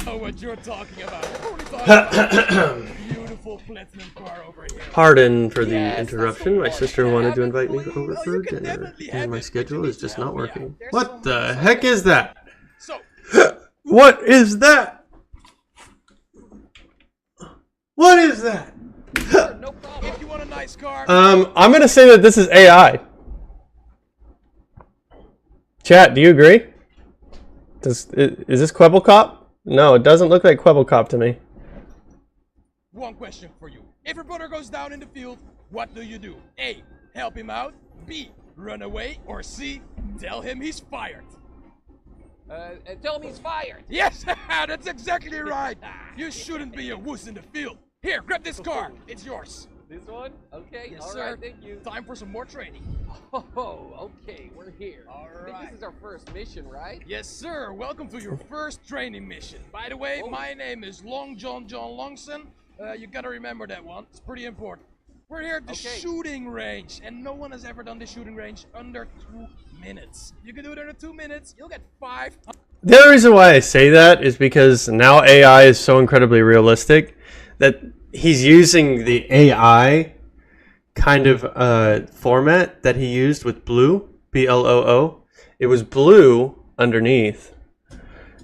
[SPEAKER 7] know what you're talking about. We're only talking about beautiful platinum car over here.
[SPEAKER 2] Pardon for the
[SPEAKER 7] Yes,
[SPEAKER 2] interruption.
[SPEAKER 7] that's
[SPEAKER 2] My
[SPEAKER 7] the
[SPEAKER 2] sister
[SPEAKER 7] one.
[SPEAKER 2] wanted to
[SPEAKER 7] Have it,
[SPEAKER 2] invite me
[SPEAKER 7] please?
[SPEAKER 2] over
[SPEAKER 7] Oh,
[SPEAKER 2] for
[SPEAKER 7] you can
[SPEAKER 2] dinner,
[SPEAKER 7] definitely
[SPEAKER 2] and
[SPEAKER 7] have
[SPEAKER 2] my
[SPEAKER 7] it, but
[SPEAKER 2] schedule
[SPEAKER 7] you
[SPEAKER 2] is
[SPEAKER 7] need
[SPEAKER 2] just
[SPEAKER 7] to
[SPEAKER 2] not
[SPEAKER 7] help me out.
[SPEAKER 2] working.
[SPEAKER 7] There's
[SPEAKER 2] What
[SPEAKER 7] so
[SPEAKER 2] the
[SPEAKER 7] many
[SPEAKER 2] heck is that?
[SPEAKER 7] So,
[SPEAKER 2] What is that? What is that?
[SPEAKER 3] No problem.
[SPEAKER 7] if you want a nice car,
[SPEAKER 2] I'm gonna say that this is AI. Chat, do you agree? Is this Quebblecop? No, it doesn't look like Quebblecop to me.
[SPEAKER 7] one question for you. If your brother goes down in the field, what do you do? A, help him out. B, run away. Or C, tell him he's fired.
[SPEAKER 3] Tell him he's fired.
[SPEAKER 7] Yes, that's exactly right. You shouldn't be a wuss in the field. Here, grab this car. It's yours.
[SPEAKER 3] This one? Okay.
[SPEAKER 7] Yes,
[SPEAKER 3] All
[SPEAKER 7] sir.
[SPEAKER 3] right. Thank you.
[SPEAKER 7] Time for some more training.
[SPEAKER 3] Oh, okay. We're here.
[SPEAKER 7] All
[SPEAKER 3] I think
[SPEAKER 7] right.
[SPEAKER 3] this is our first mission, right?
[SPEAKER 7] Yes, sir. Welcome to your first training mission. By the way, my name is Long John Longson. You gotta remember that one. It's pretty important. We're here at the
[SPEAKER 3] Okay.
[SPEAKER 7] shooting range, and no one has ever done the shooting range under 2 minutes. If you can do it under 2 minutes, you'll get 5.
[SPEAKER 2] The other reason why I say that is because now AI is so incredibly realistic that he's using the AI kind of format that he used with Blue, BLOO. It was blue underneath.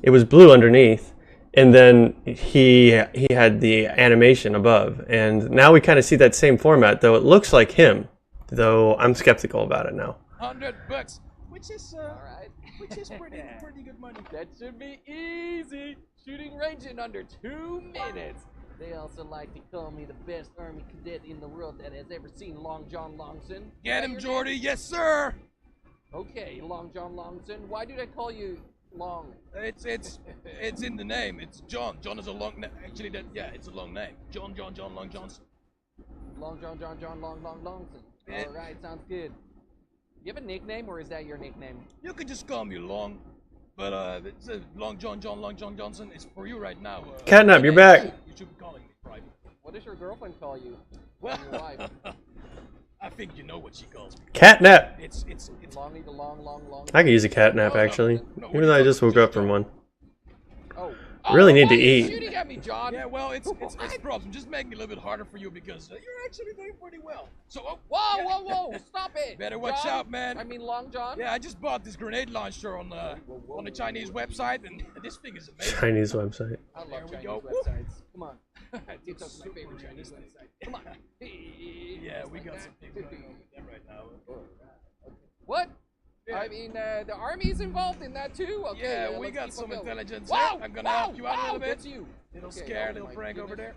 [SPEAKER 2] It was blue underneath, and then he had the animation above. And now we kind of see that same format, though it looks like him. Though I'm skeptical about it now.
[SPEAKER 7] $100, which is
[SPEAKER 3] Alright.
[SPEAKER 7] which is pretty good money.
[SPEAKER 3] That should be easy. Shooting range in under 2 minutes. They also like to call me the best army cadet in the world that has ever seen Long John Longson.
[SPEAKER 7] Get
[SPEAKER 3] Is that
[SPEAKER 7] him,
[SPEAKER 3] your
[SPEAKER 7] Jordy. Yes, sir.
[SPEAKER 3] name? Okay, Long John Longson. Why do they call you Long?
[SPEAKER 7] It's in the name. It's John. John is a long name. Actually, it's a long name. John, Long Johnson.
[SPEAKER 3] Long John Longson.
[SPEAKER 7] Eh.
[SPEAKER 3] Alright, sounds good. You have a nickname, or is that your nickname?
[SPEAKER 7] You can just call me Long, but it's Long John Johnson. It's for you right now.
[SPEAKER 2] Catnap, you're back.
[SPEAKER 7] You should be calling me private.
[SPEAKER 3] What does your girlfriend call you?
[SPEAKER 7] Well,
[SPEAKER 3] Your wife?
[SPEAKER 7] I think you know what she calls me.
[SPEAKER 2] Catnap.
[SPEAKER 7] It's
[SPEAKER 3] Longy the long.
[SPEAKER 2] I could use a catnap actually,
[SPEAKER 7] No,
[SPEAKER 2] even though I just woke up from one.
[SPEAKER 3] Oh.
[SPEAKER 2] Really need
[SPEAKER 3] why
[SPEAKER 2] to
[SPEAKER 3] are you
[SPEAKER 2] eat.
[SPEAKER 3] shooting at me, John?
[SPEAKER 7] yeah. Well, it's problem. Just making it a little bit harder for you because you're actually doing pretty well. So
[SPEAKER 3] Whoa! Stop it!
[SPEAKER 7] Better watch
[SPEAKER 3] John?
[SPEAKER 7] out, man.
[SPEAKER 3] I mean, Long John.
[SPEAKER 7] Yeah, I just bought this grenade launcher on the Chinese website, and this thing is amazing.
[SPEAKER 2] Chinese website.
[SPEAKER 3] I love
[SPEAKER 7] There we
[SPEAKER 3] Chinese
[SPEAKER 7] go.
[SPEAKER 3] websites. Come on. TikTok's my favorite Chinese website. Come on.
[SPEAKER 7] Yeah, we got some things going on with them right now.
[SPEAKER 3] What?
[SPEAKER 7] Yeah.
[SPEAKER 3] I mean, the army's involved in that too. Okay.
[SPEAKER 7] Yeah, we
[SPEAKER 3] let's
[SPEAKER 7] got
[SPEAKER 3] keep
[SPEAKER 7] some
[SPEAKER 3] on going.
[SPEAKER 7] intelligence.
[SPEAKER 3] Wow!
[SPEAKER 7] here. I'm gonna help you out a little bit.
[SPEAKER 3] That's you.
[SPEAKER 7] Little
[SPEAKER 3] Okay,
[SPEAKER 7] scare,
[SPEAKER 3] oh
[SPEAKER 7] little
[SPEAKER 3] my
[SPEAKER 7] prank over there.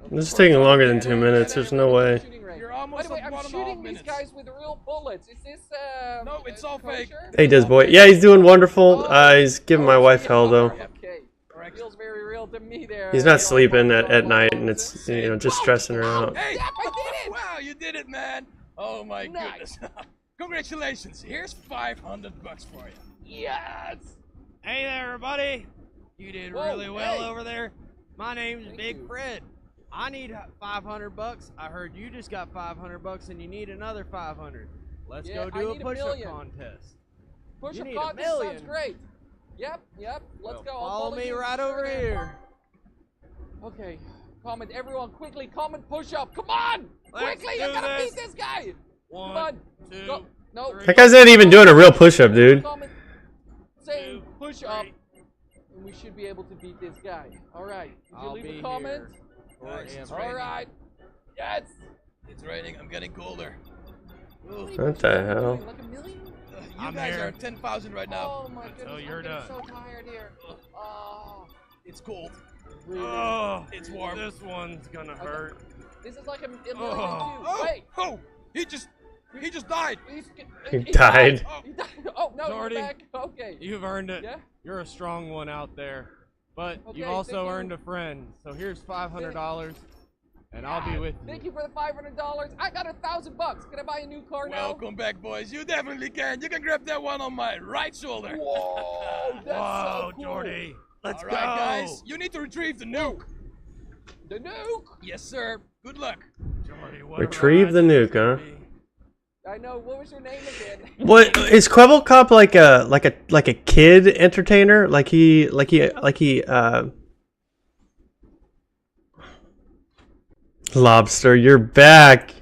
[SPEAKER 3] goodness.
[SPEAKER 2] This is taking longer than 2 minutes. There's no way.
[SPEAKER 3] Shooting range.
[SPEAKER 7] You're
[SPEAKER 3] By
[SPEAKER 7] almost
[SPEAKER 3] the way,
[SPEAKER 7] at
[SPEAKER 3] I'm
[SPEAKER 7] 1.5
[SPEAKER 3] shooting these
[SPEAKER 7] minutes.
[SPEAKER 3] guys with real bullets. Is this
[SPEAKER 7] No, it's all fake.
[SPEAKER 3] kosher?
[SPEAKER 2] Hey, Des boy. Yeah, he's doing wonderful. He's giving my wife hell though.
[SPEAKER 3] Okay. Feels very real to me there.
[SPEAKER 2] He's not sleeping at night, and it's just stressing her out.
[SPEAKER 7] Hey!
[SPEAKER 3] Yep, I did it!
[SPEAKER 7] Wow, you did it, man! Oh my
[SPEAKER 3] Nice.
[SPEAKER 7] goodness. Congratulations. Here's $500 for you.
[SPEAKER 3] Yes!
[SPEAKER 8] Hey there, everybody! You did
[SPEAKER 3] Whoa,
[SPEAKER 8] really well
[SPEAKER 3] hey.
[SPEAKER 8] over there. My name's
[SPEAKER 3] Thank
[SPEAKER 8] Big
[SPEAKER 3] you.
[SPEAKER 8] Fred. I need $500. I heard you just got $500 and you need another 500. Let's
[SPEAKER 3] Yeah,
[SPEAKER 8] go
[SPEAKER 3] I
[SPEAKER 8] do a
[SPEAKER 3] need a
[SPEAKER 8] push-up
[SPEAKER 3] million.
[SPEAKER 8] contest.
[SPEAKER 3] Push
[SPEAKER 8] You
[SPEAKER 3] up
[SPEAKER 8] need a
[SPEAKER 3] contest sounds
[SPEAKER 8] million.
[SPEAKER 3] great. Yep. Let's
[SPEAKER 8] Well,
[SPEAKER 3] go. I'll
[SPEAKER 8] follow me
[SPEAKER 3] you.
[SPEAKER 8] right
[SPEAKER 3] Sure
[SPEAKER 8] over
[SPEAKER 3] am.
[SPEAKER 8] here.
[SPEAKER 3] Okay. Comment, everyone, quickly comment push up. Come on!
[SPEAKER 8] Let's
[SPEAKER 3] Quickly,
[SPEAKER 8] do
[SPEAKER 3] I gotta
[SPEAKER 8] this.
[SPEAKER 3] beat this guy! Come on.
[SPEAKER 8] One, two,
[SPEAKER 3] Go. No.
[SPEAKER 8] three.
[SPEAKER 2] That guy's not even doing a real push-up, dude.
[SPEAKER 3] Comment saying
[SPEAKER 8] Two,
[SPEAKER 3] push up,
[SPEAKER 8] three.
[SPEAKER 3] and we should be able to beat this guy. Alright. Did you
[SPEAKER 8] I'll
[SPEAKER 3] leave
[SPEAKER 8] be
[SPEAKER 3] a comment?
[SPEAKER 8] here
[SPEAKER 7] Nice, it's
[SPEAKER 8] forever.
[SPEAKER 7] raining.
[SPEAKER 3] Alright. Yes!
[SPEAKER 7] It's raining. I'm getting colder.
[SPEAKER 2] What the hell?
[SPEAKER 3] Like a million?
[SPEAKER 7] You
[SPEAKER 8] I'm
[SPEAKER 7] guys
[SPEAKER 8] here.
[SPEAKER 7] are at 10,000 right now.
[SPEAKER 3] Oh my goodness,
[SPEAKER 8] Until you're
[SPEAKER 3] I'm getting
[SPEAKER 8] done.
[SPEAKER 3] so tired here. Oh,
[SPEAKER 7] It's cold.
[SPEAKER 3] really?
[SPEAKER 8] Oh,
[SPEAKER 7] It's warm.
[SPEAKER 8] This one's gonna hurt.
[SPEAKER 3] This is like a million
[SPEAKER 8] Oh.
[SPEAKER 3] too.
[SPEAKER 7] Oh!
[SPEAKER 3] Wait!
[SPEAKER 7] Oh! He just died!
[SPEAKER 2] He died.
[SPEAKER 3] He died. Oh, no,
[SPEAKER 8] Jordy.
[SPEAKER 3] you're back. Okay.
[SPEAKER 8] You've earned it.
[SPEAKER 3] Yeah?
[SPEAKER 8] You're a strong one out there. But
[SPEAKER 3] Okay,
[SPEAKER 8] you've also
[SPEAKER 3] thank you.
[SPEAKER 8] earned a friend. So here's $500, and I'll be with you.
[SPEAKER 3] Thank you for the $500. I got $1,000. Can I buy a new car now?
[SPEAKER 7] Welcome back, boys. You definitely can. You can grab that one on my right shoulder.
[SPEAKER 3] Whoa, that's
[SPEAKER 8] Whoa,
[SPEAKER 3] so cool.
[SPEAKER 8] Jordy. Let's
[SPEAKER 7] All
[SPEAKER 8] go.
[SPEAKER 7] right, guys. You need to retrieve the nuke.
[SPEAKER 3] The nuke.
[SPEAKER 7] Yes, sir. Good luck.
[SPEAKER 8] Jordy, what
[SPEAKER 2] Retrieve
[SPEAKER 8] a
[SPEAKER 2] the
[SPEAKER 8] ride
[SPEAKER 2] nuke,
[SPEAKER 8] this is
[SPEAKER 2] huh?
[SPEAKER 8] gonna be.
[SPEAKER 3] I know. What was your name again?
[SPEAKER 2] What is Kwebbelkop like a kid entertainer? Like he Lobster, you're back.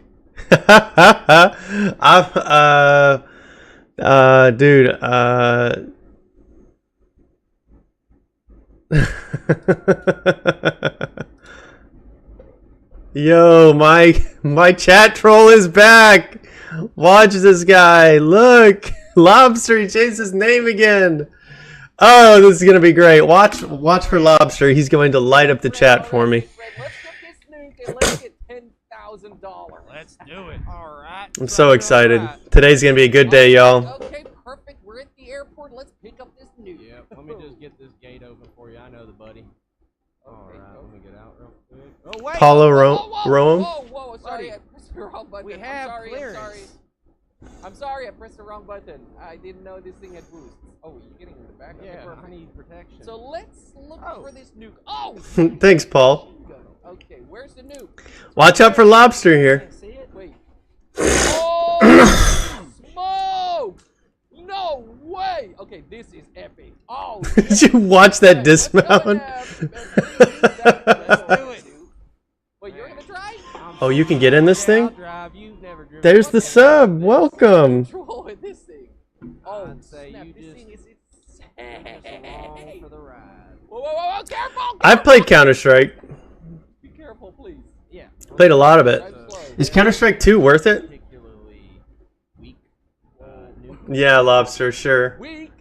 [SPEAKER 2] Dude, Yo, my chat troll is back. Watch this guy. Look, Lobster. He changed his name again. Oh, this is gonna be great. Watch for Lobster. He's going to light up the chat for me.
[SPEAKER 3] Let's get this nuke and let's get $10,000.
[SPEAKER 8] Let's do it. All right.
[SPEAKER 2] I'm so excited. Today's gonna be a good day, y'all.
[SPEAKER 3] Okay, perfect. We're at the airport. Let's pick up this nuke.
[SPEAKER 8] Yep. Let me just get this gate open for you. I know the buddy. All right. Let me get out real quick. Oh wait.
[SPEAKER 2] Paulo
[SPEAKER 3] Whoa,
[SPEAKER 2] Rome.
[SPEAKER 3] whoa, sorry, I pressed the wrong button.
[SPEAKER 8] We have
[SPEAKER 3] clearance. I'm sorry, I pressed the wrong button. I didn't know this thing had boosts. Oh, you're getting in the back? Okay,
[SPEAKER 8] Yeah,
[SPEAKER 3] perfect.
[SPEAKER 8] I need protection.
[SPEAKER 3] So let's look for this nuke. Oh!
[SPEAKER 2] Thanks, Paul.
[SPEAKER 3] Okay, where's the nuke?
[SPEAKER 2] Watch out for Lobster here.
[SPEAKER 8] See it?
[SPEAKER 3] Wait. Oh! Smoke! No way! Okay, this is epic. Oh,
[SPEAKER 2] Did you watch that dismount?
[SPEAKER 3] Let's do it. Wait, you're gonna drive?
[SPEAKER 2] Oh, you can get in this
[SPEAKER 8] I'll
[SPEAKER 2] thing?
[SPEAKER 8] drive. You've never driven.
[SPEAKER 2] There's the sub. Welcome.
[SPEAKER 3] Control with this thing. Oh,
[SPEAKER 8] I'd say
[SPEAKER 3] snap,
[SPEAKER 8] you
[SPEAKER 3] this
[SPEAKER 8] just
[SPEAKER 3] thing is
[SPEAKER 8] just along
[SPEAKER 3] insane.
[SPEAKER 8] for the ride.
[SPEAKER 3] Whoa, careful!
[SPEAKER 2] I've played Counter-Strike.
[SPEAKER 3] Be careful, please.
[SPEAKER 8] Yeah.
[SPEAKER 2] Played a lot of it.
[SPEAKER 3] Drive slow.
[SPEAKER 2] Is Counter-Strike 2 worth it?
[SPEAKER 8] Particularly weak. Nuke.
[SPEAKER 2] Yeah, Lobster, sure.
[SPEAKER 3] Weak?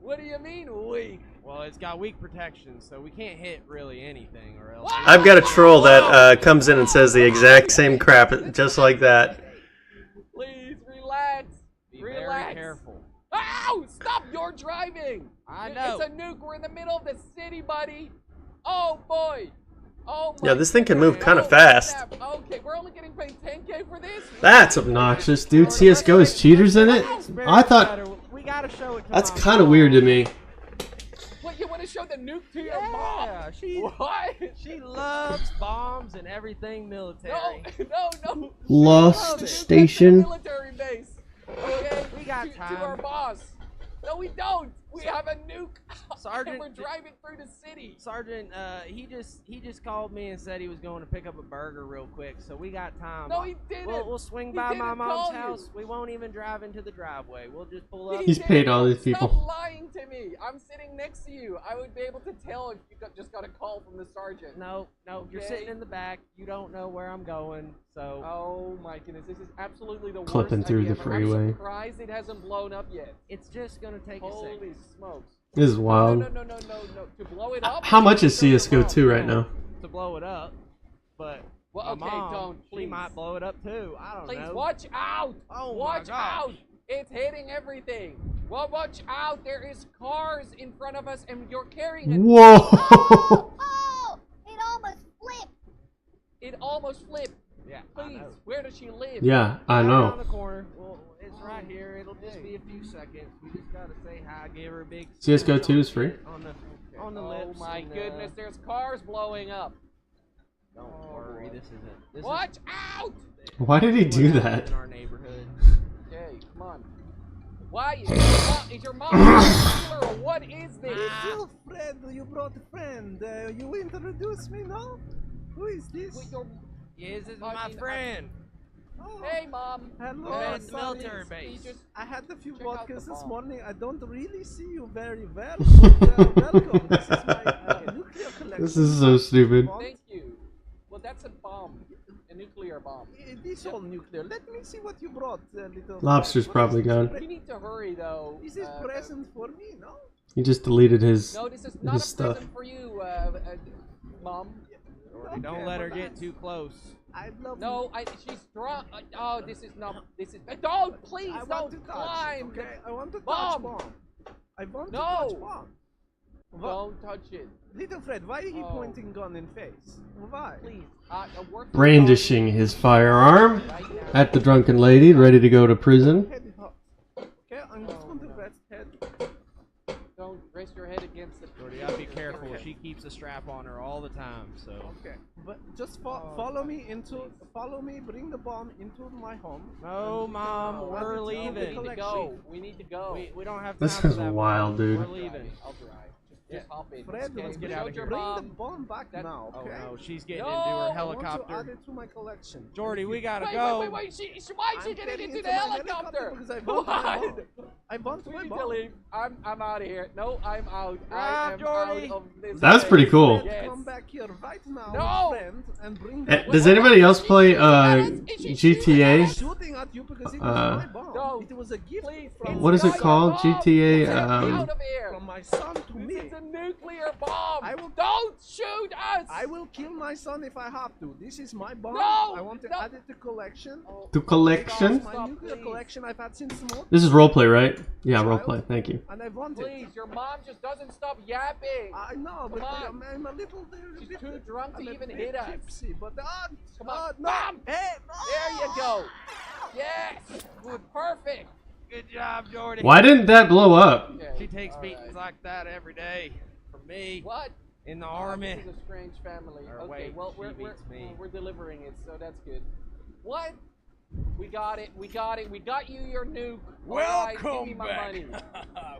[SPEAKER 3] What do you mean weak?
[SPEAKER 8] Well, it's got weak protection, so we can't hit really anything, or else.
[SPEAKER 3] What?
[SPEAKER 2] I've got a troll that comes in and says the exact same crap, just like that.
[SPEAKER 3] Please relax.
[SPEAKER 8] Be
[SPEAKER 3] Relax.
[SPEAKER 8] very careful.
[SPEAKER 3] Ow! Stop! You're driving.
[SPEAKER 8] I know.
[SPEAKER 3] It's a nuke. We're in the middle of the city, buddy. Oh boy. Oh my.
[SPEAKER 2] Yeah, this thing can move
[SPEAKER 3] goodness.
[SPEAKER 2] kind of
[SPEAKER 3] Oh,
[SPEAKER 2] fast.
[SPEAKER 3] snap. Okay, we're only getting paid 10K for this.
[SPEAKER 2] That's obnoxious, dude. CSGO has cheaters in it? I thought
[SPEAKER 8] We gotta show it to
[SPEAKER 2] that's
[SPEAKER 8] my
[SPEAKER 2] kind of
[SPEAKER 8] mom.
[SPEAKER 2] weird to me.
[SPEAKER 3] What? You want to show the nuke to your mom?
[SPEAKER 8] Yeah, she
[SPEAKER 3] What?
[SPEAKER 8] she loves bombs and everything military.
[SPEAKER 3] No.
[SPEAKER 2] Lost
[SPEAKER 3] Nuke
[SPEAKER 2] station.
[SPEAKER 3] at the military base. Okay.
[SPEAKER 8] We got
[SPEAKER 3] to
[SPEAKER 8] time.
[SPEAKER 3] our boss. No, we don't. We have a nuke.
[SPEAKER 8] Sergeant-
[SPEAKER 3] And we're driving through the city.
[SPEAKER 8] Sergeant, he just called me and said he was going to pick up a burger real quick, so we got time.
[SPEAKER 3] No, he didn't.
[SPEAKER 8] We'll swing
[SPEAKER 3] He
[SPEAKER 8] by my
[SPEAKER 3] didn't
[SPEAKER 8] mom's
[SPEAKER 3] call you.
[SPEAKER 8] house. We won't even drive into the driveway. We'll just pull up.
[SPEAKER 2] He's paid all these
[SPEAKER 3] Stop
[SPEAKER 2] people.
[SPEAKER 3] lying to me. I'm sitting next to you. I would be able to tell if you just got a call from the sergeant.
[SPEAKER 8] No, you're
[SPEAKER 3] Okay.
[SPEAKER 8] sitting in the back. You don't know where I'm going, so.
[SPEAKER 3] Oh my goodness, this is absolutely the
[SPEAKER 2] Clipping
[SPEAKER 3] worst
[SPEAKER 2] through
[SPEAKER 3] idea
[SPEAKER 2] the
[SPEAKER 3] ever.
[SPEAKER 2] freeway.
[SPEAKER 3] I'm surprised it hasn't blown up yet.
[SPEAKER 8] It's just gonna take a
[SPEAKER 3] Holy
[SPEAKER 8] second.
[SPEAKER 3] smokes.
[SPEAKER 2] This is
[SPEAKER 3] No.
[SPEAKER 2] wild.
[SPEAKER 3] To blow it up?
[SPEAKER 2] How much is
[SPEAKER 3] Turn it
[SPEAKER 2] CSGO
[SPEAKER 3] around.
[SPEAKER 2] 2 right now?
[SPEAKER 8] To blow it up, but
[SPEAKER 3] Well,
[SPEAKER 8] my
[SPEAKER 3] okay,
[SPEAKER 8] mom,
[SPEAKER 3] don't,
[SPEAKER 8] she
[SPEAKER 3] please.
[SPEAKER 8] might blow it up too. I don't
[SPEAKER 3] Please
[SPEAKER 8] know.
[SPEAKER 3] watch out!
[SPEAKER 8] Oh my
[SPEAKER 3] watch
[SPEAKER 8] gosh.
[SPEAKER 3] out! It's hitting everything. Well, watch out! There is cars in front of us, and you're carrying it.
[SPEAKER 2] Whoa!
[SPEAKER 9] Oh! It almost flipped!
[SPEAKER 3] It almost flipped.
[SPEAKER 8] Yeah, I
[SPEAKER 3] Please,
[SPEAKER 8] know.
[SPEAKER 3] where does she live?
[SPEAKER 2] Yeah, I
[SPEAKER 8] Right
[SPEAKER 2] know.
[SPEAKER 8] around the corner. Well, it's right here. It'll just be a few seconds. We just gotta say hi, give her a big.
[SPEAKER 2] CS:GO
[SPEAKER 8] smooch
[SPEAKER 2] 2 is free?
[SPEAKER 8] On the
[SPEAKER 3] Oh
[SPEAKER 8] lips.
[SPEAKER 3] my
[SPEAKER 8] and,
[SPEAKER 3] goodness, there's cars blowing up.
[SPEAKER 8] Don't worry, this isn't. This
[SPEAKER 3] Watch out!
[SPEAKER 2] Why did he
[SPEAKER 8] is
[SPEAKER 2] do
[SPEAKER 8] what happens
[SPEAKER 2] that?
[SPEAKER 8] in our neighborhood.
[SPEAKER 3] Okay, come on. Why is your mom a killer or what is this?
[SPEAKER 10] Fred, you brought a friend. You introduced me, no? Who is this?
[SPEAKER 3] Wait, your-
[SPEAKER 8] Yes, this is
[SPEAKER 3] I
[SPEAKER 8] my
[SPEAKER 3] mean,
[SPEAKER 8] friend.
[SPEAKER 10] Oh,
[SPEAKER 3] Hey, mom.
[SPEAKER 10] hello.
[SPEAKER 8] We're at the
[SPEAKER 10] sorry.
[SPEAKER 8] military base.
[SPEAKER 3] You just
[SPEAKER 10] I had a few
[SPEAKER 3] Check out the
[SPEAKER 10] vodkas this
[SPEAKER 3] bomb.
[SPEAKER 10] morning. I don't really see you very well, but welcome. This is my nuclear collection.
[SPEAKER 2] This is so stupid.
[SPEAKER 3] thank you. Well, that's a bomb, a nuclear bomb.
[SPEAKER 10] This all nuclear. Let me see what you brought, little.
[SPEAKER 2] Lobster's
[SPEAKER 10] What
[SPEAKER 2] probably
[SPEAKER 10] is this
[SPEAKER 2] gone.
[SPEAKER 10] pre-
[SPEAKER 3] You need to hurry though.
[SPEAKER 10] Is this present for me? No.
[SPEAKER 2] He just deleted his
[SPEAKER 3] No, this is not
[SPEAKER 2] his
[SPEAKER 3] a
[SPEAKER 2] stuff.
[SPEAKER 3] present for you, mom.
[SPEAKER 10] Okay,
[SPEAKER 8] Don't let her
[SPEAKER 10] but
[SPEAKER 8] get too close.
[SPEAKER 10] I'd love.
[SPEAKER 3] No, she's strong. Oh, this is not. This is. Don't please
[SPEAKER 10] I want
[SPEAKER 3] don't
[SPEAKER 10] to touch.
[SPEAKER 3] climb.
[SPEAKER 10] Okay, I want to touch
[SPEAKER 3] Bomb.
[SPEAKER 10] bomb. I want
[SPEAKER 3] No.
[SPEAKER 10] to touch bomb.
[SPEAKER 3] Don't touch it,
[SPEAKER 10] Little Fred, why are you
[SPEAKER 3] Oh.
[SPEAKER 10] pointing gun in face? Why?
[SPEAKER 3] please. We're
[SPEAKER 2] brandishing his firearm
[SPEAKER 3] right now.
[SPEAKER 2] at the drunken lady, ready to go to prison.
[SPEAKER 10] Head hot. Okay, I'm just going to rest head.
[SPEAKER 3] Don't rest your head against the.
[SPEAKER 8] Jordy, I'll be careful with She keeps a strap on her all the time. So.
[SPEAKER 10] Okay, but just follow me into. Follow me. Bring the bomb into my home.
[SPEAKER 8] No, Mom, we're leaving.
[SPEAKER 3] We need to go. We need to go.
[SPEAKER 8] We don't have time
[SPEAKER 2] This
[SPEAKER 8] for
[SPEAKER 2] is
[SPEAKER 8] that.
[SPEAKER 2] wild, dude.
[SPEAKER 8] We're leaving.
[SPEAKER 3] I'll drive. Just hop in.
[SPEAKER 10] Fred,
[SPEAKER 8] Let's get
[SPEAKER 3] We
[SPEAKER 8] out
[SPEAKER 3] showed
[SPEAKER 8] of
[SPEAKER 3] your
[SPEAKER 8] here.
[SPEAKER 10] bring the
[SPEAKER 3] mom.
[SPEAKER 10] bomb back
[SPEAKER 3] That-
[SPEAKER 10] now,
[SPEAKER 8] Oh
[SPEAKER 10] okay?
[SPEAKER 8] no, she's getting
[SPEAKER 3] No,
[SPEAKER 8] into her
[SPEAKER 10] I want to
[SPEAKER 8] helicopter.
[SPEAKER 10] add it to my collection.
[SPEAKER 8] Jordy, we gotta
[SPEAKER 3] Wait,
[SPEAKER 8] go.
[SPEAKER 3] wait. Why is she
[SPEAKER 10] I'm
[SPEAKER 3] getting into
[SPEAKER 10] into
[SPEAKER 3] the
[SPEAKER 10] my
[SPEAKER 3] helicopter?
[SPEAKER 10] because I want my
[SPEAKER 3] What?
[SPEAKER 10] bomb. I want
[SPEAKER 3] We
[SPEAKER 10] my
[SPEAKER 3] need to
[SPEAKER 10] bomb.
[SPEAKER 3] leave. I'm out of here. No, I'm out. I
[SPEAKER 8] Grab
[SPEAKER 3] am
[SPEAKER 8] Jordy.
[SPEAKER 3] out of this.
[SPEAKER 2] That's
[SPEAKER 3] place.
[SPEAKER 2] pretty cool.
[SPEAKER 3] Yes.
[SPEAKER 10] Come back here right now,
[SPEAKER 3] No.
[SPEAKER 10] friend, and bring
[SPEAKER 2] Eh,
[SPEAKER 10] the
[SPEAKER 2] does
[SPEAKER 10] bomb.
[SPEAKER 2] anybody else play
[SPEAKER 10] I'm
[SPEAKER 2] GTA?
[SPEAKER 10] shooting at you because it was
[SPEAKER 2] Uh,
[SPEAKER 10] my bomb.
[SPEAKER 3] No.
[SPEAKER 10] It was a gift
[SPEAKER 3] Please,
[SPEAKER 10] from
[SPEAKER 2] What is it
[SPEAKER 3] not your
[SPEAKER 2] called?
[SPEAKER 3] bomb.
[SPEAKER 2] GTA,
[SPEAKER 3] Get out of here.
[SPEAKER 10] from my son to
[SPEAKER 3] This
[SPEAKER 10] me.
[SPEAKER 3] is a nuclear bomb.
[SPEAKER 10] I will-
[SPEAKER 3] Don't shoot us.
[SPEAKER 10] I will kill my son if I have to. This is my bomb.
[SPEAKER 3] No,
[SPEAKER 10] I want to
[SPEAKER 3] no.
[SPEAKER 10] add it to collection.
[SPEAKER 2] To collection?
[SPEAKER 10] It's my
[SPEAKER 3] Stop,
[SPEAKER 10] nuclear
[SPEAKER 3] please.
[SPEAKER 10] collection I've had since small,
[SPEAKER 2] This is roleplay, right? Yeah,
[SPEAKER 10] Child.
[SPEAKER 2] roleplay. Thank you.
[SPEAKER 10] and I want it.
[SPEAKER 3] Please, your mom just doesn't stop yapping.
[SPEAKER 10] I know, but
[SPEAKER 3] Come on.
[SPEAKER 10] I'm a little.
[SPEAKER 3] She's
[SPEAKER 10] bit-
[SPEAKER 3] too drunk to
[SPEAKER 10] I'm a
[SPEAKER 3] even
[SPEAKER 10] bit
[SPEAKER 3] hit us.
[SPEAKER 10] tipsy, but
[SPEAKER 3] Come on.
[SPEAKER 10] no.
[SPEAKER 3] Mom!
[SPEAKER 10] Hey,
[SPEAKER 3] There you go. Yes. Good. Perfect.
[SPEAKER 8] Good job, Jordy.
[SPEAKER 2] Why didn't that blow up?
[SPEAKER 3] Okay.
[SPEAKER 8] She takes
[SPEAKER 3] all
[SPEAKER 8] beatings
[SPEAKER 3] right.
[SPEAKER 8] like that every day. From me.
[SPEAKER 3] What?
[SPEAKER 8] In the
[SPEAKER 3] Oh,
[SPEAKER 8] army.
[SPEAKER 3] This is a strange family.
[SPEAKER 8] Or
[SPEAKER 3] Okay,
[SPEAKER 8] wait,
[SPEAKER 3] well
[SPEAKER 8] she
[SPEAKER 3] we're
[SPEAKER 8] beats me.
[SPEAKER 3] we're delivering it, so that's good. What? We got it. We got it. We got you your nuke. All right, give me
[SPEAKER 7] Welcome
[SPEAKER 3] my
[SPEAKER 7] back.
[SPEAKER 3] money.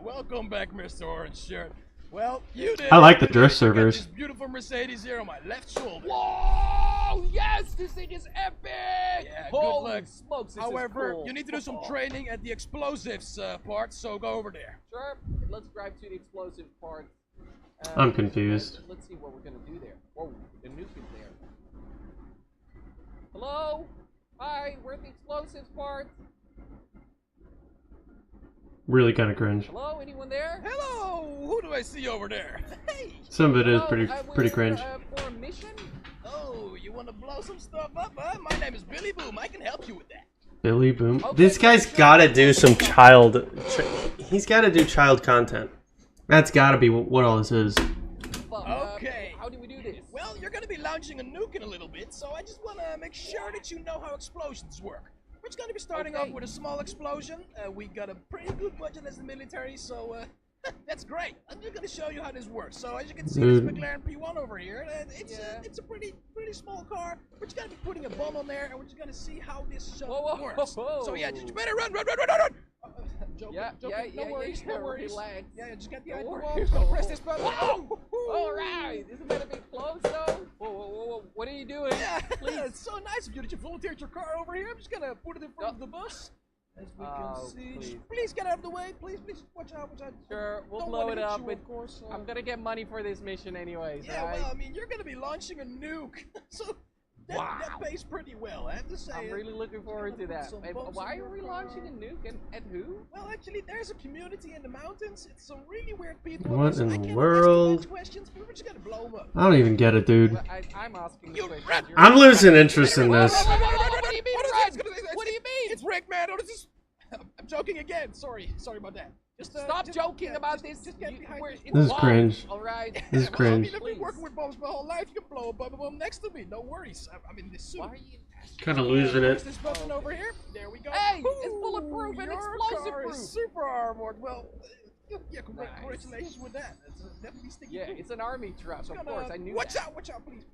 [SPEAKER 7] Welcome back, Mr. Orange Shirt. Well, you did.
[SPEAKER 2] I like the
[SPEAKER 7] it.
[SPEAKER 2] dress
[SPEAKER 7] You got
[SPEAKER 2] servers.
[SPEAKER 7] This beautiful Mercedes here on my left shoulder.
[SPEAKER 3] Whoa! Yes, this thing is epic.
[SPEAKER 7] Yeah, good
[SPEAKER 3] Holy
[SPEAKER 7] luck.
[SPEAKER 3] smokes! This
[SPEAKER 7] However,
[SPEAKER 3] is cool.
[SPEAKER 7] you need to do some training at the explosives part, so go over there.
[SPEAKER 3] Sure. Let's drive to the explosive part.
[SPEAKER 2] I'm confused.
[SPEAKER 3] Let's see what we're gonna do there. Whoa, the nuke is there. Hello? Hi, we're at the explosives part.
[SPEAKER 2] Really kind of cringe.
[SPEAKER 3] Hello? Anyone there?
[SPEAKER 7] Hello, who do I see over there? Hey.
[SPEAKER 2] Some of it is
[SPEAKER 3] Hello,
[SPEAKER 2] pretty
[SPEAKER 3] we're,
[SPEAKER 2] cringe.
[SPEAKER 3] For a mission?
[SPEAKER 7] Oh, you want to blow some stuff up, huh? My name is Billy Boom. I can help you with that.
[SPEAKER 2] Billy Boom.
[SPEAKER 3] Okay,
[SPEAKER 2] This guy's
[SPEAKER 3] sure.
[SPEAKER 2] gotta do some child. He's gotta do child content. That's gotta be what all this is.
[SPEAKER 3] Well,
[SPEAKER 7] Okay.
[SPEAKER 3] How do we do this?
[SPEAKER 7] Well, you're gonna be launching a nuke in a little bit, so I just want to make sure that you know how explosions work. We're just gonna be starting off
[SPEAKER 3] Okay.
[SPEAKER 7] with a small explosion. We got a pretty good budget as the military, so that's great. I'm just gonna show you how this works. So as you can see,
[SPEAKER 2] Dude.
[SPEAKER 7] this McLaren P1 over here,
[SPEAKER 3] Yeah.
[SPEAKER 7] it's a pretty small car. We're just gonna be putting a bomb on there, and we're just gonna see how this
[SPEAKER 3] Whoa, whoa,
[SPEAKER 7] works.
[SPEAKER 3] whoa.
[SPEAKER 7] So yeah, you better run. Joking,
[SPEAKER 3] Yeah,
[SPEAKER 7] joking,
[SPEAKER 3] yeah,
[SPEAKER 7] no worries,
[SPEAKER 3] yeah,
[SPEAKER 7] no worries.
[SPEAKER 3] relax.
[SPEAKER 7] Yeah, just get the
[SPEAKER 3] Don't
[SPEAKER 7] eye on the
[SPEAKER 3] worry.
[SPEAKER 7] wall. Just gonna press this button.
[SPEAKER 3] Whoa! All right, isn't that a bit close though? Whoa! What are you doing?
[SPEAKER 7] Yeah,
[SPEAKER 3] Please.
[SPEAKER 7] it's so nice of you that you volunteered your car over here. I'm just gonna put it in front of the bus. As we can
[SPEAKER 3] Oh,
[SPEAKER 7] see.
[SPEAKER 3] please.
[SPEAKER 7] Please get out of the way. Please, watch out,
[SPEAKER 3] Sure, we'll
[SPEAKER 7] Don't
[SPEAKER 3] blow
[SPEAKER 7] wanna
[SPEAKER 3] it
[SPEAKER 7] hit
[SPEAKER 3] up,
[SPEAKER 7] you,
[SPEAKER 3] but
[SPEAKER 7] of course.
[SPEAKER 3] I'm gonna get money for this mission anyways,
[SPEAKER 7] Yeah,
[SPEAKER 3] right?
[SPEAKER 7] well, I mean, you're gonna be launching a nuke, so that pays pretty well. I have to say.
[SPEAKER 3] I'm really looking forward to that.
[SPEAKER 7] Some
[SPEAKER 3] Hey,
[SPEAKER 7] bumps
[SPEAKER 3] why
[SPEAKER 7] in
[SPEAKER 3] are
[SPEAKER 7] your
[SPEAKER 3] we
[SPEAKER 7] car.
[SPEAKER 3] launching a nuke and who?
[SPEAKER 7] Well, actually, there's a community in the mountains. It's some really weird people.
[SPEAKER 2] What
[SPEAKER 7] so
[SPEAKER 2] in
[SPEAKER 7] I
[SPEAKER 2] the
[SPEAKER 7] can't
[SPEAKER 2] world?
[SPEAKER 7] ask too much questions. We're just gonna blow them up.
[SPEAKER 2] I don't even get it, dude.
[SPEAKER 3] Well, I'm asking the
[SPEAKER 7] You
[SPEAKER 3] questions.
[SPEAKER 7] rat-
[SPEAKER 3] You're
[SPEAKER 2] I'm
[SPEAKER 3] not-
[SPEAKER 2] losing interest in this.
[SPEAKER 3] Whoa, what do you mean,
[SPEAKER 7] What is
[SPEAKER 3] Red?
[SPEAKER 7] this?
[SPEAKER 3] What do you mean?
[SPEAKER 7] It's Rick, man. What is this? I'm joking again. Sorry about that. Just
[SPEAKER 3] Stop
[SPEAKER 7] just-
[SPEAKER 3] joking
[SPEAKER 7] yeah,
[SPEAKER 3] about
[SPEAKER 7] just-
[SPEAKER 3] this.
[SPEAKER 7] Just get behind
[SPEAKER 3] We're
[SPEAKER 7] this
[SPEAKER 3] in
[SPEAKER 2] This is
[SPEAKER 3] love,
[SPEAKER 2] cringe.
[SPEAKER 3] All right.
[SPEAKER 2] This is
[SPEAKER 7] Well, I
[SPEAKER 2] cringe.
[SPEAKER 7] mean, I've been
[SPEAKER 3] Please.
[SPEAKER 7] working with bombs my whole life. You can blow a bomb next to me. No worries. I'm in this suit.
[SPEAKER 3] Why are you?
[SPEAKER 2] Kind of losing
[SPEAKER 7] Press
[SPEAKER 2] it.
[SPEAKER 7] this button over here. There we go.
[SPEAKER 3] Hey, it's
[SPEAKER 7] Ooh,
[SPEAKER 3] bulletproof and
[SPEAKER 7] your
[SPEAKER 3] explosive
[SPEAKER 7] car
[SPEAKER 3] proof.
[SPEAKER 7] is super armored. Well, yeah,
[SPEAKER 3] Nice.
[SPEAKER 7] congratulations with that. That's definitely sticky.
[SPEAKER 3] Yeah,
[SPEAKER 7] too.
[SPEAKER 3] it's an army truck,
[SPEAKER 7] Just
[SPEAKER 3] of
[SPEAKER 7] gonna-
[SPEAKER 3] course. I knew
[SPEAKER 7] Watch
[SPEAKER 3] that.
[SPEAKER 7] out, please.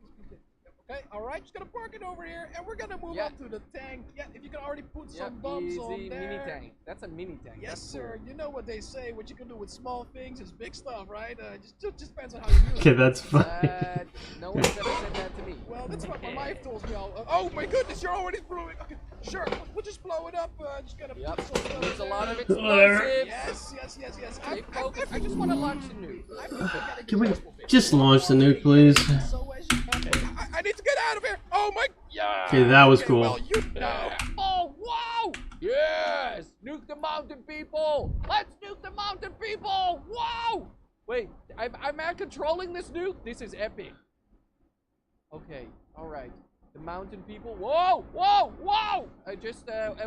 [SPEAKER 7] Okay, all right. Just gonna park it over here, and we're gonna move
[SPEAKER 3] Yeah.
[SPEAKER 7] up to the tank. Yeah, if you can already put
[SPEAKER 3] Yep,
[SPEAKER 7] some bombs
[SPEAKER 3] easy
[SPEAKER 7] on there.
[SPEAKER 3] mini tank. That's a mini tank.
[SPEAKER 7] Yes,
[SPEAKER 3] That's
[SPEAKER 7] sir.
[SPEAKER 3] cool.
[SPEAKER 7] You know what they say. What you can do with small things is big stuff, right? Just depends on how you use
[SPEAKER 2] Okay,
[SPEAKER 7] it.
[SPEAKER 2] that's funny.
[SPEAKER 3] No one's ever said that to me.
[SPEAKER 7] Well, that's what my wife told me. Oh my goodness, you're already blowing. Okay, sure. We'll just blow it up. Just gonna
[SPEAKER 3] Yep.
[SPEAKER 7] put some stuff
[SPEAKER 3] There's a
[SPEAKER 7] in
[SPEAKER 3] lot
[SPEAKER 7] there.
[SPEAKER 3] of explosives.
[SPEAKER 7] Yes.
[SPEAKER 3] Stay focused. I just want to launch a nuke.
[SPEAKER 2] Can we just launch the nuke, please?
[SPEAKER 7] So as you I need to get out of here. Oh my. Yeah.
[SPEAKER 2] Okay, that was cool.
[SPEAKER 7] Well, you know.
[SPEAKER 3] Oh, wow! Yes! Nuke the mountain people! Let's nuke the mountain people! Wow! Wait, am I controlling this nuke? This is epic. Okay, alright. The mountain people. Whoa!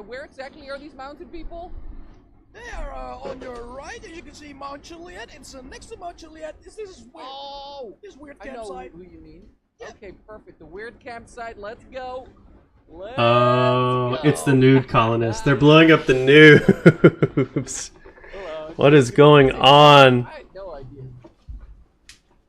[SPEAKER 3] Where exactly are these mountain people?
[SPEAKER 7] They are on your right. As you can see, Mount Juliet. It's next to Mount Juliet. This is weird.
[SPEAKER 3] Oh!
[SPEAKER 7] This weird
[SPEAKER 3] I know
[SPEAKER 7] campsite.
[SPEAKER 3] who you mean. Okay, perfect. The weird campsite. Let's go. Let's
[SPEAKER 2] Oh,
[SPEAKER 3] go.
[SPEAKER 2] it's the nude colonists. They're blowing up the nukes.
[SPEAKER 3] Hello.
[SPEAKER 2] What is going on?
[SPEAKER 3] I had no idea.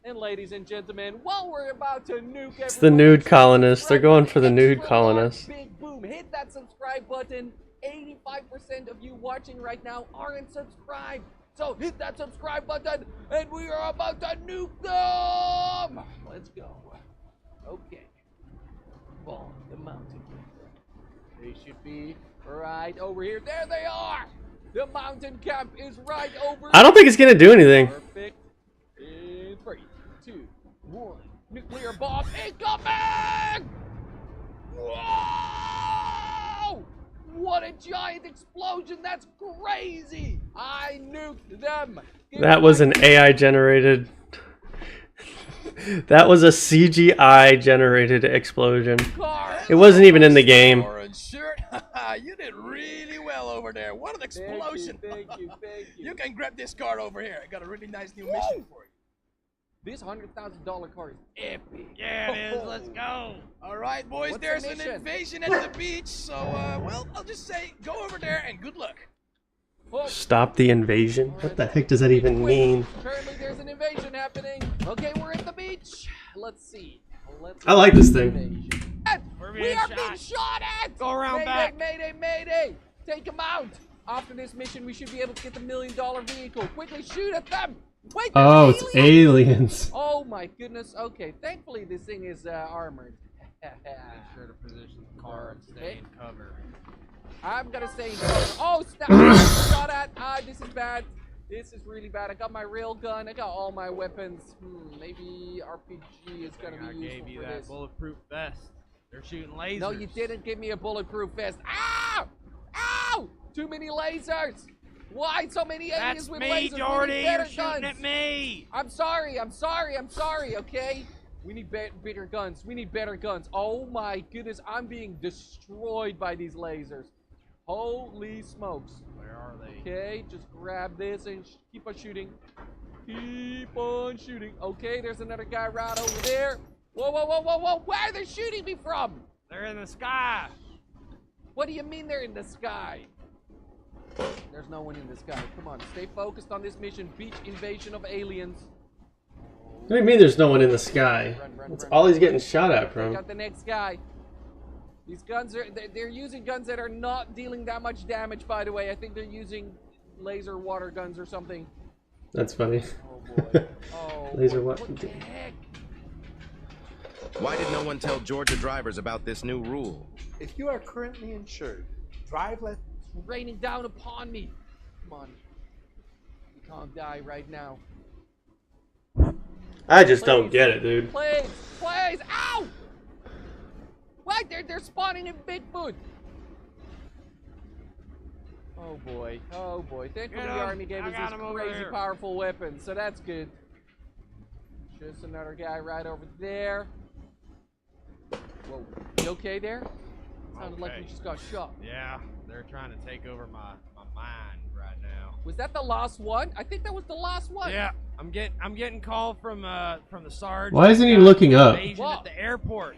[SPEAKER 3] And ladies and gentlemen, while we're about to nuke
[SPEAKER 2] It's the nude colonists. They're going for the nude
[SPEAKER 3] extra
[SPEAKER 2] colonists.
[SPEAKER 3] large Big boom. Hit that subscribe button. 85% of you watching right now aren't subscribed. So hit that subscribe button, and we are about to nuke them. Let's go. Okay. Ball the mountain. They should be right over here. There they are. The mountain camp is right over.
[SPEAKER 2] I don't think it's gonna do anything.
[SPEAKER 3] Perfect. In 3, 2, 1. Nuclear bomb incoming! Whoa! What a giant explosion! That's crazy! I nuked them.
[SPEAKER 2] That was an AI generated. That was a CGI generated explosion. It wasn't even in the game.
[SPEAKER 7] Orange shirt. You did really well over there. What an explosion.
[SPEAKER 3] Thank you.
[SPEAKER 7] You can grab this card over here. I got a really nice new mission for you.
[SPEAKER 3] This $100,000 car is epic.
[SPEAKER 8] Yeah, it is. Let's go.
[SPEAKER 7] All right, boys,
[SPEAKER 3] What's the
[SPEAKER 7] there's an
[SPEAKER 3] mission?
[SPEAKER 7] invasion at the beach. So, well, I'll just say go over there and good luck.
[SPEAKER 3] Oh,
[SPEAKER 2] Stop the invasion? What the heck does that even mean?
[SPEAKER 3] currently there's an invasion happening. Okay, we're at the beach. Let's see.
[SPEAKER 2] I like this thing.
[SPEAKER 3] Invasion.
[SPEAKER 8] We're
[SPEAKER 3] We
[SPEAKER 8] being
[SPEAKER 3] are
[SPEAKER 8] shot.
[SPEAKER 3] being shot at!
[SPEAKER 8] Go around
[SPEAKER 3] Mayday,
[SPEAKER 8] back.
[SPEAKER 3] Mayday! Take them out! After this mission, we should be able to get the $1 million vehicle. Quickly shoot at them! Wait, they're
[SPEAKER 2] Oh, it's aliens.
[SPEAKER 3] Oh my goodness. Okay, thankfully this thing is armored.
[SPEAKER 8] Be sure to position the car and stay in cover.
[SPEAKER 3] I'm gonna stay in cover. Oh, stop! Shot at! This is bad. This is really bad. I got my rail gun. I got all my weapons. Maybe RPG is gonna
[SPEAKER 8] I
[SPEAKER 3] be
[SPEAKER 8] gave
[SPEAKER 3] useful
[SPEAKER 8] you
[SPEAKER 3] for
[SPEAKER 8] that
[SPEAKER 3] this.
[SPEAKER 8] bulletproof vest. They're shooting lasers.
[SPEAKER 3] No, you didn't give me a bulletproof vest. Ow! Ow! Too many lasers! Why so many aliens
[SPEAKER 8] That's
[SPEAKER 3] with
[SPEAKER 8] me,
[SPEAKER 3] lasers?
[SPEAKER 8] Jordy.
[SPEAKER 3] We need
[SPEAKER 8] You're
[SPEAKER 3] better
[SPEAKER 8] shooting
[SPEAKER 3] guns.
[SPEAKER 8] at me.
[SPEAKER 3] I'm sorry, okay? We need better guns. We need better guns. Oh my goodness, I'm being destroyed by these lasers. Holy smokes.
[SPEAKER 8] Where are they?
[SPEAKER 3] Okay, just grab this and keep on shooting. Keep on shooting. Okay, there's another guy right over there. Whoa. Where are they shooting me from?
[SPEAKER 8] They're in the sky.
[SPEAKER 3] What do you mean they're in the sky? There's no one in the sky. Come on, stay focused on this mission. Beach invasion of aliens.
[SPEAKER 2] What do you mean there's no one in the sky? That's all he's getting shot at
[SPEAKER 3] I
[SPEAKER 2] from.
[SPEAKER 3] got the next guy. These guns are, they're using guns that are not dealing that much damage, by the way. I think they're using laser water guns or something.
[SPEAKER 2] That's funny.
[SPEAKER 3] Oh boy. Oh,
[SPEAKER 2] Laser
[SPEAKER 3] boy.
[SPEAKER 2] what?
[SPEAKER 3] What the heck?
[SPEAKER 11] Why did no one tell Georgia drivers about this new rule?
[SPEAKER 12] If you are currently insured, drive less.
[SPEAKER 3] It's raining down upon me. Come on. We can't die right now.
[SPEAKER 2] I just don't get it, dude.
[SPEAKER 3] Please! Ow! What? They're spawning in Bigfoot. Oh boy. Thankfully the army gave us these crazy powerful weapons, so that's good. Just another guy right over there. Whoa. You okay there? Sounded like you just got shot.
[SPEAKER 8] Yeah, they're trying to take over my mind right now.
[SPEAKER 3] Was that the last one? I think that was the last one.
[SPEAKER 8] Yeah, I'm getting call from the sergeant.
[SPEAKER 2] Why isn't he looking up?
[SPEAKER 8] Invasion at the airport.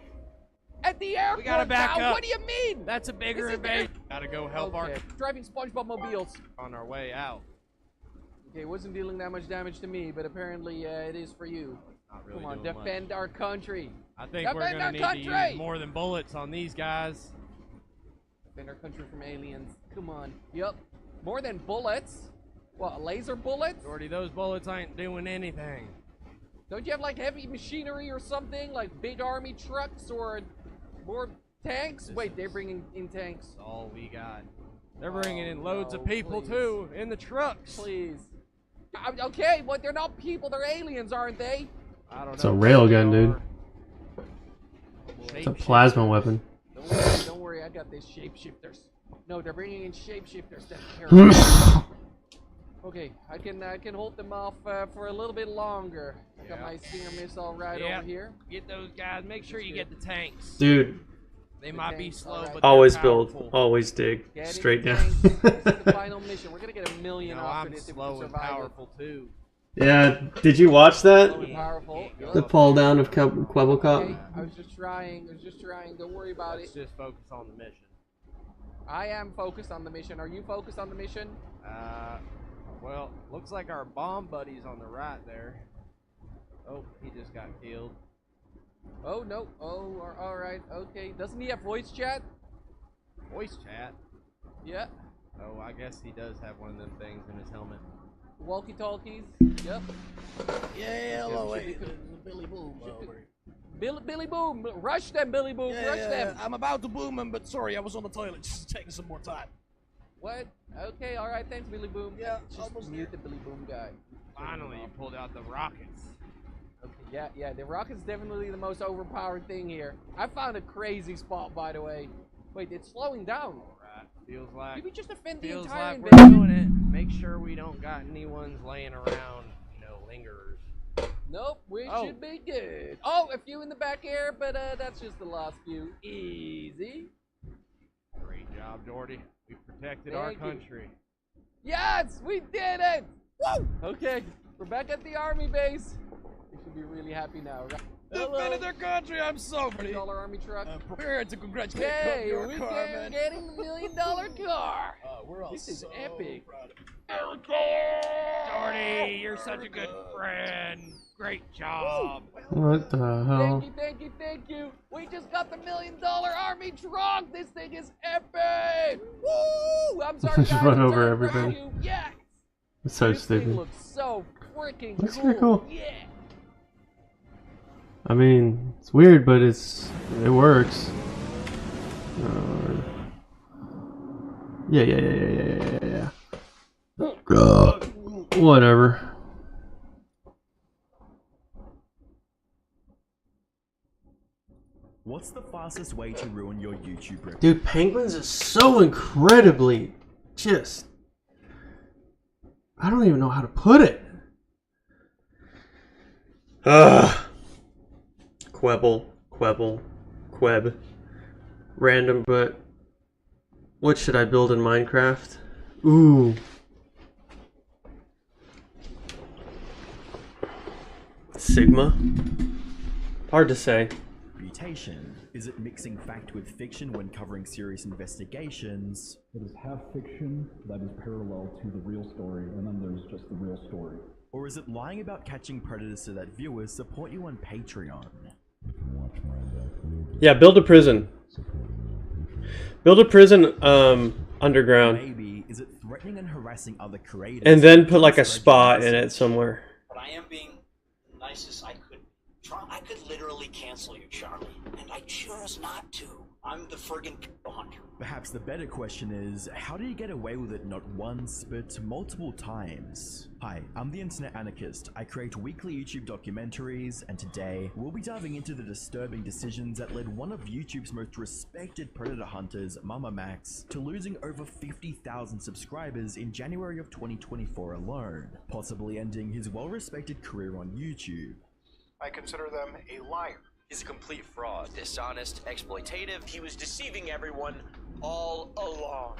[SPEAKER 3] At the airport.
[SPEAKER 8] We gotta back
[SPEAKER 3] now?
[SPEAKER 8] up.
[SPEAKER 3] What do you mean?
[SPEAKER 8] That's a bigger
[SPEAKER 3] This is
[SPEAKER 8] invasion. Gotta go help our
[SPEAKER 3] driving SpongeBob mobiles.
[SPEAKER 8] on our way out.
[SPEAKER 3] Okay, it wasn't dealing that much damage to me, but apparently it is for you.
[SPEAKER 8] Not really
[SPEAKER 3] Come on,
[SPEAKER 8] doing
[SPEAKER 3] defend our country.
[SPEAKER 8] I think
[SPEAKER 3] Defend
[SPEAKER 8] we're gonna
[SPEAKER 3] our
[SPEAKER 8] need
[SPEAKER 3] country!
[SPEAKER 8] to use more than bullets on these guys.
[SPEAKER 3] Defend our country from aliens. Come on. Yep. More than bullets. What, laser bullets?
[SPEAKER 8] Jordy, those bullets ain't doing anything.
[SPEAKER 3] Don't you have like heavy machinery or something? Like big army trucks or more tanks? Wait, they're bringing in tanks.
[SPEAKER 8] That's all we got. They're bringing in loads
[SPEAKER 3] no,
[SPEAKER 8] of people
[SPEAKER 3] please.
[SPEAKER 8] too in the trucks.
[SPEAKER 3] Please. Okay, but they're not people, they're aliens, aren't they?
[SPEAKER 8] I don't know.
[SPEAKER 2] It's a railgun, dude. It's a plasma weapon.
[SPEAKER 3] Don't worry, I got these shapeshifters. No, they're bringing in shapeshifters. That's terrible. Okay, I can hold them off for a little bit longer. I got my Stinger missile right over here.
[SPEAKER 8] Get those guys. Make sure you get the tanks.
[SPEAKER 2] Dude,
[SPEAKER 8] They might be slow, but
[SPEAKER 2] always
[SPEAKER 8] they're
[SPEAKER 2] build,
[SPEAKER 8] powerful.
[SPEAKER 2] always dig,
[SPEAKER 3] Get
[SPEAKER 2] straight
[SPEAKER 3] in
[SPEAKER 2] down.
[SPEAKER 3] the tanks. This is the final mission. We're gonna get $1 million
[SPEAKER 8] You know,
[SPEAKER 3] off
[SPEAKER 8] I'm
[SPEAKER 3] this if
[SPEAKER 8] slow
[SPEAKER 3] we
[SPEAKER 8] and
[SPEAKER 3] survive
[SPEAKER 8] powerful too.
[SPEAKER 2] Yeah, did you watch that?
[SPEAKER 3] Slow and powerful.
[SPEAKER 2] The fall down of Quebblecop?
[SPEAKER 3] Okay, I was just trying. Don't worry about
[SPEAKER 8] Let's
[SPEAKER 3] it.
[SPEAKER 8] just focus on the mission.
[SPEAKER 3] I am focused on the mission. Are you focused on the mission?
[SPEAKER 8] Well, looks like our bomb buddy's on the right there.
[SPEAKER 3] Oh, he just got killed. Oh no. Oh, all right. Okay. Doesn't he have voice chat?
[SPEAKER 8] Voice chat.
[SPEAKER 3] Yeah.
[SPEAKER 8] Oh, I guess he does have one of them things in his helmet.
[SPEAKER 3] Walkie talkies. Yep.
[SPEAKER 7] Yeah, hello, wait. There's Billy Boom over here.
[SPEAKER 3] Billy Boom. Rush them, Billy Boom. Rush them.
[SPEAKER 7] I'm about to boom him, but sorry, I was on the toilet. Just taking some more time.
[SPEAKER 3] What? Okay. All right. Thanks, Billy Boom.
[SPEAKER 7] Yeah,
[SPEAKER 3] Just
[SPEAKER 7] almost
[SPEAKER 3] mute
[SPEAKER 7] there.
[SPEAKER 3] the Billy Boom guy.
[SPEAKER 8] Finally, you pulled out the rockets.
[SPEAKER 3] Okay. Yeah. The rocket's definitely the most overpowered thing here. I found a crazy spot, by the way. Wait, it's slowing down.
[SPEAKER 8] Right. Feels like.
[SPEAKER 3] Did we just defend the
[SPEAKER 8] Feels
[SPEAKER 3] entire
[SPEAKER 8] like we're
[SPEAKER 3] invasion?
[SPEAKER 8] doing it. Make sure we don't got any ones laying around, lingerers.
[SPEAKER 3] Nope, we
[SPEAKER 8] Oh.
[SPEAKER 3] should be good. Oh, a few in the back here, but that's just the last few. Easy.
[SPEAKER 8] Great job, Jordy. We protected our
[SPEAKER 3] Thank you.
[SPEAKER 8] country.
[SPEAKER 3] Yes, we did it! Woo! Okay, we're back at the army base. We should be really happy now, right?
[SPEAKER 7] Defended their country, I'm so ready.
[SPEAKER 3] $1 army truck.
[SPEAKER 7] Prepared to congratulate
[SPEAKER 3] Hey,
[SPEAKER 7] your
[SPEAKER 3] we
[SPEAKER 7] car,
[SPEAKER 3] can
[SPEAKER 7] man.
[SPEAKER 3] getting the $1 million car.
[SPEAKER 7] We're all
[SPEAKER 3] This is
[SPEAKER 7] so
[SPEAKER 3] epic.
[SPEAKER 7] proud of you.
[SPEAKER 8] Jordy, you're such a good friend. Great job.
[SPEAKER 2] What the hell?
[SPEAKER 3] Thank you. We just got the $1 million army truck. This thing is epic. Woo! I'm sorry,
[SPEAKER 2] Just
[SPEAKER 3] guys.
[SPEAKER 2] run
[SPEAKER 3] I'm
[SPEAKER 2] over
[SPEAKER 3] sorry,
[SPEAKER 2] everybody.
[SPEAKER 3] you. Yes.
[SPEAKER 2] It's so
[SPEAKER 3] This thing
[SPEAKER 2] stupid.
[SPEAKER 3] looks so freaking
[SPEAKER 2] Looks
[SPEAKER 3] cool.
[SPEAKER 2] pretty cool.
[SPEAKER 3] Yeah.
[SPEAKER 2] I mean, it's weird, but it works. Yeah. Whatever.
[SPEAKER 4] What's the fastest way to ruin your YouTube reputation?
[SPEAKER 2] Dude, Penguins is so incredibly just... I don't even know how to put it. Queb. Random, but... What should I build in Minecraft? Ooh. Sigma? Hard to say.
[SPEAKER 4] Reputation. Is it mixing fact with fiction when covering serious investigations?
[SPEAKER 13] It is half fiction that is parallel to the real story, and then there's just the real story.
[SPEAKER 4] Or is it lying about catching predators so that viewers support you on Patreon?
[SPEAKER 2] Yeah, build a prison. Build a prison underground.
[SPEAKER 4] Maybe is it threatening and harassing other creators?
[SPEAKER 2] And then put like a spa in it somewhere.
[SPEAKER 14] But I am being the nicest I could. I could literally cancel you, Charlie, and I choose not to. I'm the friggin' hunter.
[SPEAKER 4] Perhaps the better question is, how do you get away with it not once, but multiple times? Hi, I'm the Internet Anarchist. I create weekly YouTube documentaries, and today, we'll be diving into the disturbing decisions that led one of YouTube's most respected predator hunters, Mama Max, to losing over 50,000 subscribers in January of 2024 alone, possibly ending his well-respected career on YouTube.
[SPEAKER 15] I consider them a liar.
[SPEAKER 16] He's a complete fraud, dishonest, exploitative. He was deceiving everyone all along.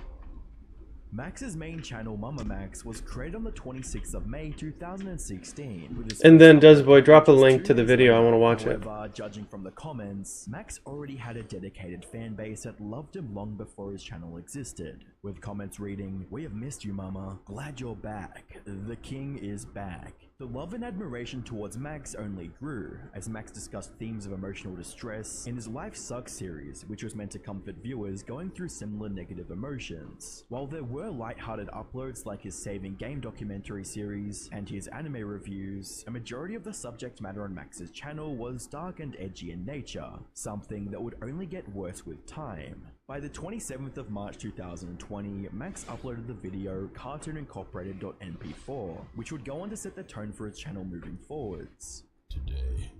[SPEAKER 4] Max's main channel, Mama Max, was created on the 26th of May 2016. With his
[SPEAKER 2] And then
[SPEAKER 4] first
[SPEAKER 2] Doesboy, drop a link to the video. I want to watch it.
[SPEAKER 4] However, judging from the comments, Max already had a dedicated fan base that loved him long before his channel existed. With comments reading, "We have missed you, Mama. Glad you're back. The king is back." The love and admiration towards Max only grew, as Max discussed themes of emotional distress in his Life Sucks series, which was meant to comfort viewers going through similar negative emotions. While there were light-hearted uploads like his Saving Game documentary series and his anime reviews, a majority of the subject matter on Max's channel was dark and edgy in nature, something that would only get worse with time. By the 27th of March 2020, Max uploaded the video cartoonincorporated.mp4, which would go on to set the tone for his channel moving forwards.
[SPEAKER 13] Today.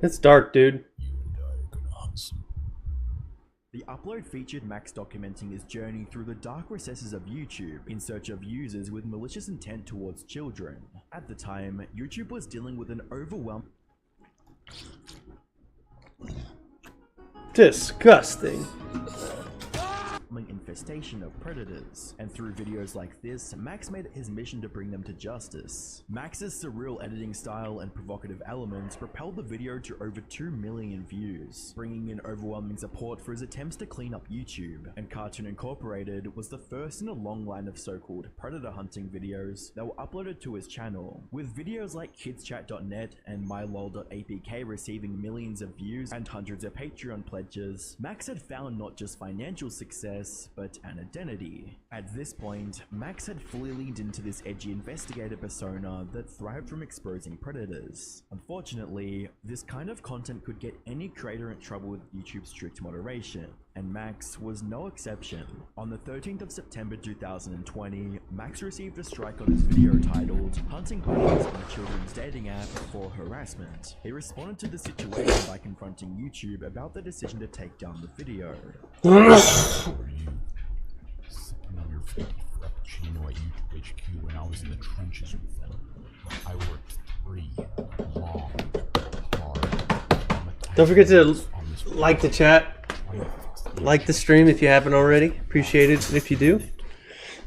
[SPEAKER 2] It's dark, dude.
[SPEAKER 4] The upload featured Max documenting his journey through the dark recesses of YouTube in search of users with malicious intent towards children. At the time, YouTube was dealing with an overwhelming
[SPEAKER 2] Disgusting.
[SPEAKER 4] deforestation of predators, and through videos like this, Max made it his mission to bring them to justice. Max's surreal editing style and provocative elements propelled the video to over 2 million views, bringing in overwhelming support for his attempts to clean up YouTube, and Cartoon Incorporated was the first in a long line of so-called predator hunting videos that were uploaded to his channel, with videos like kidschat.net and mylol.apk receiving millions of views and hundreds of Patreon pledges. Max had found not just financial success, but an identity. At this point, Max had fully leaned into this edgy investigator persona that thrived from exposing predators. Unfortunately, this kind of content could get any creator in trouble with YouTube's strict moderation, and Max was no exception. On the 13th of September 2020, Max received a strike on his video titled "Hunting Predators on a Children's Dating App for Harassment." He responded to the situation by confronting YouTube about the decision to take down the video.
[SPEAKER 13] Sipping on your filthy frappuccino at YouTube HQ when I was in the trenches with them. I worked 3 long, hard.
[SPEAKER 2] Don't forget to like the chat. Like the stream if you haven't already. Appreciate it if you do.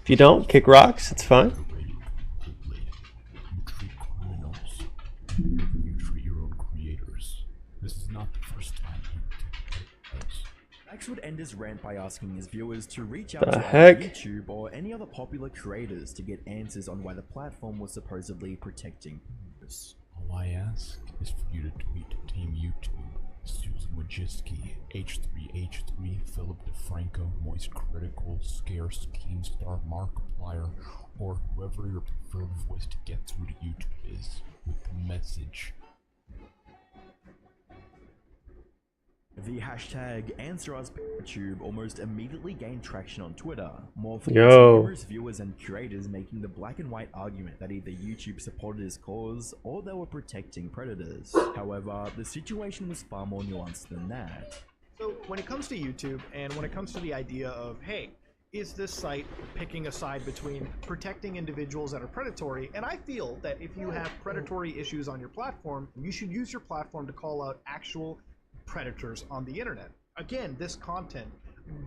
[SPEAKER 2] If you don't, kick rocks. It's fine.
[SPEAKER 13] You treat criminals. You treat your own creators. This is not the first time you did this.
[SPEAKER 4] Max would end his rant by asking his viewers to reach out to YouTube or any other popular creators to get answers on why the platform was supposedly protecting us.
[SPEAKER 13] All I ask is for you to tweet Team YouTube, Susan Wojcicki, H3H3, Philip DeFranco, Moist Critical, Scarce, Keemstar, Markiplier, or whoever your preferred voice to get through to YouTube is, with the message.
[SPEAKER 4] The hashtag AnswerUsYouTube almost immediately gained traction on Twitter, more for numerous viewers and creators making the black and white argument that either YouTube supported his cause or they were protecting predators. However, the situation was far more nuanced than that.
[SPEAKER 15] So when it comes to YouTube, and when it comes to the idea of, hey, is this site picking a side between protecting individuals that are predatory? And I feel that if you have predatory issues on your platform, you should use your platform to call out actual predators on the internet. Again, this content,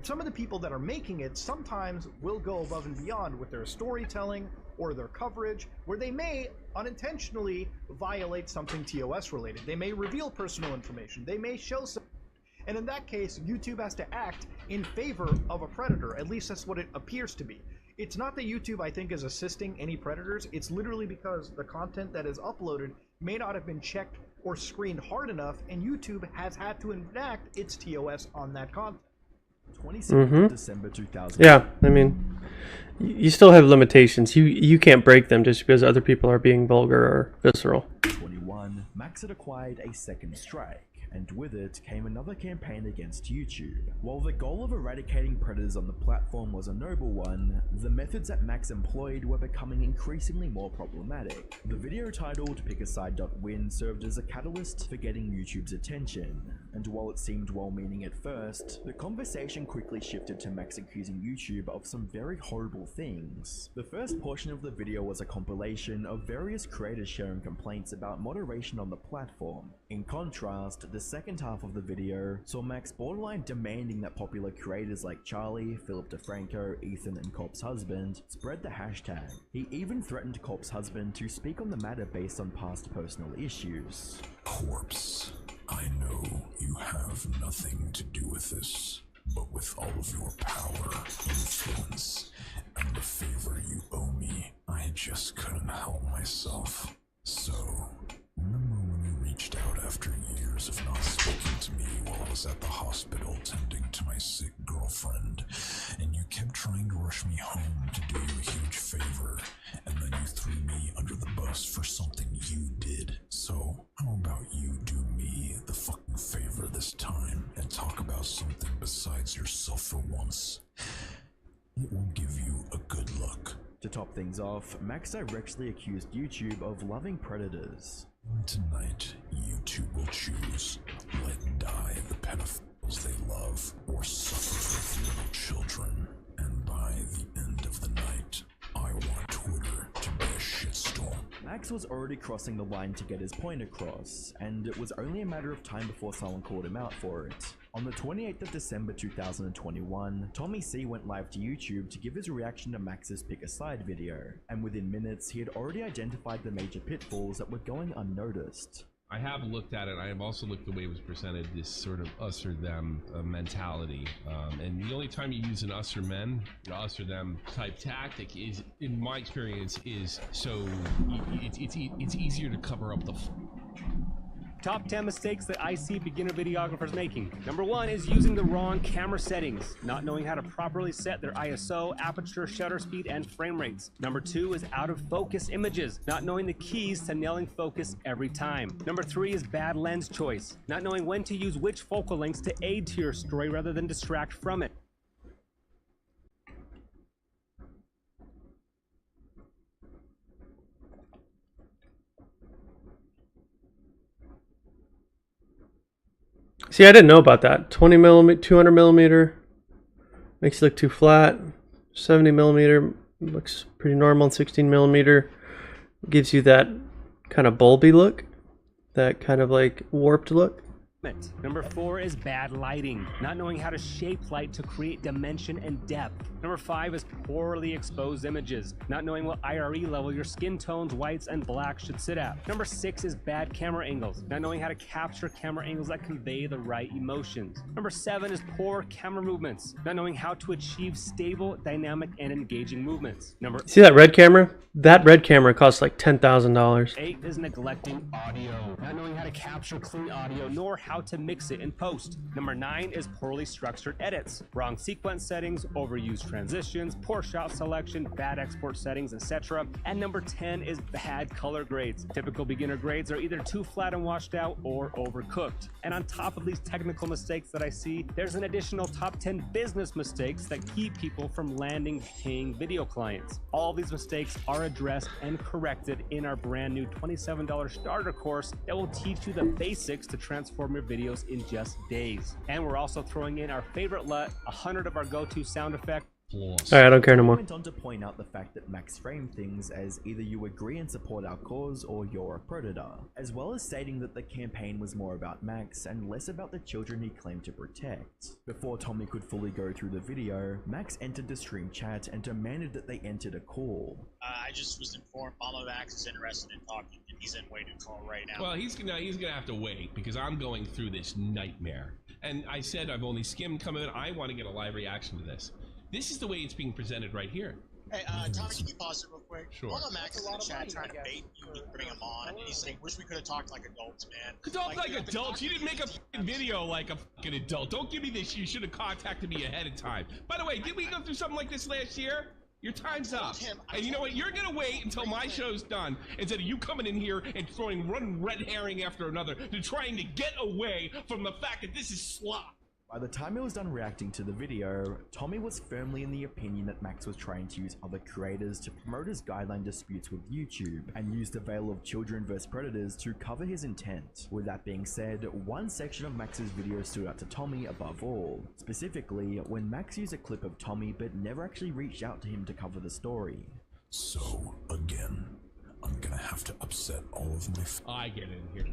[SPEAKER 15] some of the people that are making it sometimes will go above and beyond with their storytelling or their coverage, where they may unintentionally violate something TOS related. They may reveal personal information. They may show some. And in that case, YouTube has to act in favor of a predator. At least that's what it appears to be. It's not that YouTube, I think, is assisting any predators. It's literally because the content that is uploaded may not have been checked or screened hard enough, and YouTube has had to enact its TOS on that content.
[SPEAKER 4] 27th of December 2000.
[SPEAKER 2] Yeah, I mean, you still have limitations. You can't break them just because other people are being vulgar or visceral.
[SPEAKER 4] 21, Max had acquired a second strike, and with it came another campaign against YouTube. While the goal of eradicating predators on the platform was a noble one, the methods that Max employed were becoming increasingly more problematic. The video titled PickASide.win served as a catalyst for getting YouTube's attention, and while it seemed well-meaning at first, the conversation quickly shifted to Max accusing YouTube of some very horrible things. The first portion of the video was a compilation of various creators sharing complaints about moderation on the platform. In contrast, the second half of the video saw Max borderline demanding that popular creators like Charlie, Philip DeFranco, Ethan, and Cop's husband spread the hashtag. He even threatened Cop's husband to speak on the matter based on past personal issues.
[SPEAKER 17] Corpse, I know you have nothing to do with this, but with all of your power, influence, and the favor you owe me, I just couldn't help myself. So, remember when you reached out after years of not speaking to me while I was at the hospital tending to my sick girlfriend, and you kept trying to rush me home to do you a huge favor, and then you threw me under the bus for something you did. So, how about you do me the fucking favor this time, and talk about something besides yourself for once? It will give you a good look.
[SPEAKER 4] To top things off, Max directly accused YouTube of loving predators.
[SPEAKER 17] Tonight, YouTube will choose, let die the pedophiles they love, or suffer with little children. And by the end of the night, I want Twitter to be a shitstorm.
[SPEAKER 4] Max was already crossing the line to get his point across, and it was only a matter of time before someone called him out for it. On the 28th of December 2021, Tommy C went live to YouTube to give his reaction to Max's Pick a Side video, and within minutes he had already identified the major pitfalls that were going unnoticed.
[SPEAKER 18] I have looked at it. I have also looked at the way it was presented, this sort of us or them mentality. And the only time you use an us or us or them type tactic is, in my experience, is so it's easier to cover up the.
[SPEAKER 19] Top 10 mistakes that I see beginner videographers making. Number 1 is using the wrong camera settings, not knowing how to properly set their ISO, aperture, shutter speed, and frame rates. Number 2 is out of focus images, not knowing the keys to nailing focus every time. Number 3 is bad lens choice, not knowing when to use which focal lengths to aid to your story rather than distract from it.
[SPEAKER 2] See, I didn't know about that. 20 millimeter, 200 millimeter makes it look too flat. 70 millimeter looks pretty normal. 16 millimeter gives you that kind of bulby look, that kind of like warped look.
[SPEAKER 19] Number 4 is bad lighting, not knowing how to shape light to create dimension and depth. Number 5 is poorly exposed images, not knowing what IRE level your skin tones, whites, and blacks should sit at. Number 6 is bad camera angles, not knowing how to capture camera angles that convey the right emotions. Number 7 is poor camera movements, not knowing how to achieve stable, dynamic, and engaging movements.
[SPEAKER 2] See that red camera? That red camera costs like $10,000.
[SPEAKER 19] 8 is neglecting audio, not knowing how to capture clean audio, nor how to mix it in post. Number 9 is poorly structured edits, wrong sequence settings, overused transitions, poor shot selection, bad export settings, etc. And number 10 is bad color grades. Typical beginner grades are either too flat and washed out or overcooked. And on top of these technical mistakes that I see, there's an additional top 10 business mistakes that keep people from landing paying video clients. All these mistakes are addressed and corrected in our brand new $27 starter course that will teach you the basics to transform your videos in just days. And we're also throwing in our favorite LUT, 100 of our go-to sound effects.
[SPEAKER 2] Alright, I don't care no more.
[SPEAKER 4] Went on to point out the fact that Max framed things as either you agree and support our cause or you're a predator, as well as stating that the campaign was more about Max and less about the children he claimed to protect. Before Tommy could fully go through the video, Max entered the stream chat and demanded that they entered a call.
[SPEAKER 20] I just was informed Mama Max is interested in talking, and he's in waiting call right now.
[SPEAKER 18] Well, he's gonna have to wait because I'm going through this nightmare. And I said I've only skimmed come in. I want to get a live reaction to this. This is the way it's being presented right here.
[SPEAKER 20] Hey, Tommy, can you pause it real quick?
[SPEAKER 18] Sure.
[SPEAKER 20] Mama Max is in the chat trying to bait you to bring him on, and he's saying, wish we could have talked like adults, man.
[SPEAKER 18] Talk like adults? You didn't make a f***ing video like a f***ing adult. Don't give me this. You should have contacted me ahead of time. By the way, did we go through something like this last year? Your time's up. And you know what? You're going to wait until my show's done instead of you coming in here and throwing one red herring after another to trying to get away from the fact that this is slop.
[SPEAKER 4] By the time he was done reacting to the video, Tommy was firmly in the opinion that Max was trying to use other creators to promote his guideline disputes with YouTube and use the veil of children vs predators to cover his intent. With that being said, one section of Max's video stood out to Tommy above all, specifically when Max used a clip of Tommy but never actually reached out to him to cover the story.
[SPEAKER 17] So, again, I'm gonna have to upset all of my
[SPEAKER 18] I get in here.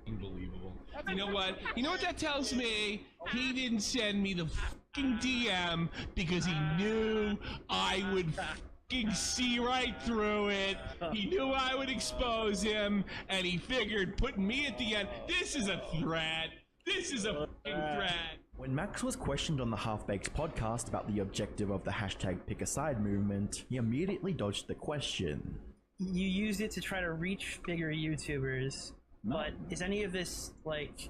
[SPEAKER 18] Unbelievable. You know what? You know what that tells me? He didn't send me the fucking DM because he knew I would fucking see right through it. He knew I would expose him, and he figured putting me at the end, this is a threat. This is a fucking threat.
[SPEAKER 4] When Max was questioned on the Half-Baked podcast about the objective of the hashtag Pick a Side movement, he immediately dodged the question.
[SPEAKER 21] You used it to try to reach bigger YouTubers, but is any of this like,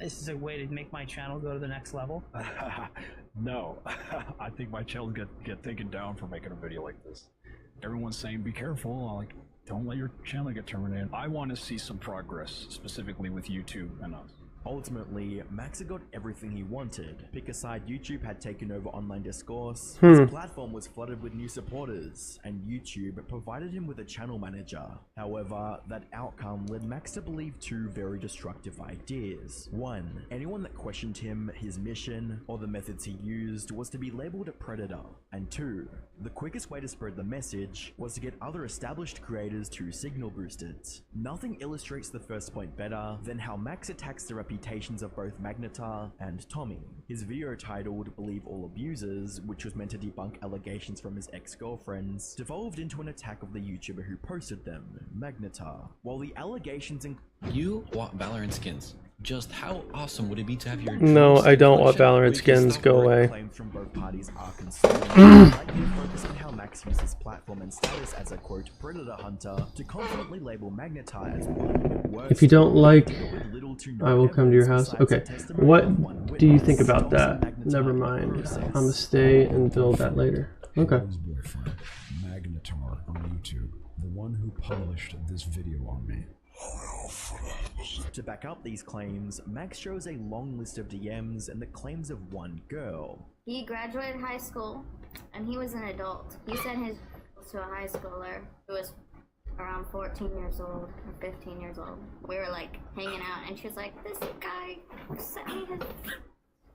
[SPEAKER 21] this is a way to make my channel go to the next level?
[SPEAKER 13] No, I think my channel get taken down for making a video like this. Everyone's saying be careful, like don't let your channel get terminated. I want to see some progress, specifically with YouTube and us.
[SPEAKER 4] Ultimately, Max had got everything he wanted. Pick a Side YouTube had taken over online discourse,
[SPEAKER 2] Hmm.
[SPEAKER 4] his platform was flooded with new supporters, and YouTube provided him with a channel manager. However, that outcome led Max to believe two very destructive ideas. One, anyone that questioned him, his mission, or the methods he used was to be labeled a predator. And two, the quickest way to spread the message was to get other established creators to signal boost it. Nothing illustrates the first point better than how Max attacks the reputation reputations of both Magnetar and Tommy. His video titled "Believe All Abusers," which was meant to debunk allegations from his ex-girlfriends, devolved into an attack of the YouTuber who posted them, Magnetar. While the allegations
[SPEAKER 1] You want Valorant skins. Just how awesome would it be to have your
[SPEAKER 2] No,
[SPEAKER 1] dream
[SPEAKER 2] I don't want
[SPEAKER 1] skin
[SPEAKER 2] Valorant
[SPEAKER 1] collection?
[SPEAKER 2] skins. Go away.
[SPEAKER 4] claims from both parties are concerned. I'd like you to focus on how Max used his platform and status as a quote predator hunter to confidently label Magnetar as one.
[SPEAKER 2] If you don't like, I will come to your house. Okay. What do you think about that? Never mind. I'm gonna stay and build that later. Okay.
[SPEAKER 17] His boyfriend, Magnetar on YouTube, the one who published this video on me.
[SPEAKER 4] To back up these claims, Max shows a long list of DMs and the claims of one girl.
[SPEAKER 9] He graduated high school, and he was an adult. He sent his to a high schooler who was around 14 years old or 15 years old. We were like hanging out, and she was like, "This guy sent me his."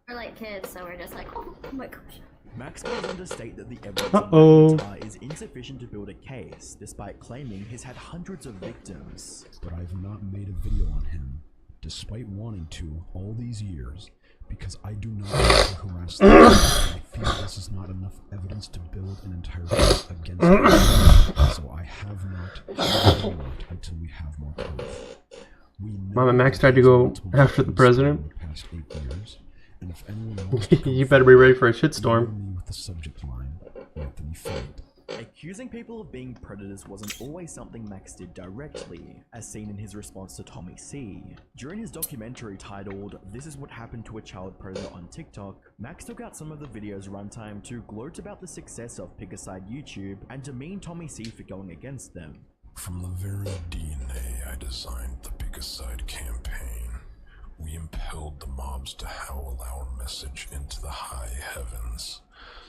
[SPEAKER 9] We're like kids, so we're just like, "Oh my gosh."
[SPEAKER 4] Max goes on to state that the evidence on Magnetar is insufficient to build a case, despite claiming he's had hundreds of victims.
[SPEAKER 17] But I've not made a video on him, despite wanting to all these years, because I do not want to harass them. I feel this is not enough evidence to build an entire case against him, so I have not until we have more proof.
[SPEAKER 2] Mama Max tried to go after the president.
[SPEAKER 17] Past 8 years. And if anyone
[SPEAKER 2] You better be ready for a shitstorm.
[SPEAKER 17] with the subject line, Anthony Fate.
[SPEAKER 4] Accusing people of being predators wasn't always something Max did directly, as seen in his response to Tommy C. During his documentary titled "This Is What Happened to a Child Predator" on TikTok, Max took out some of the video's runtime to gloat about the success of Pick-A-Side YouTube and demean Tommy C for going against them.
[SPEAKER 17] From the very DNA I designed the Pick-A-Side campaign, we impelled the mobs to howl our message into the high heavens,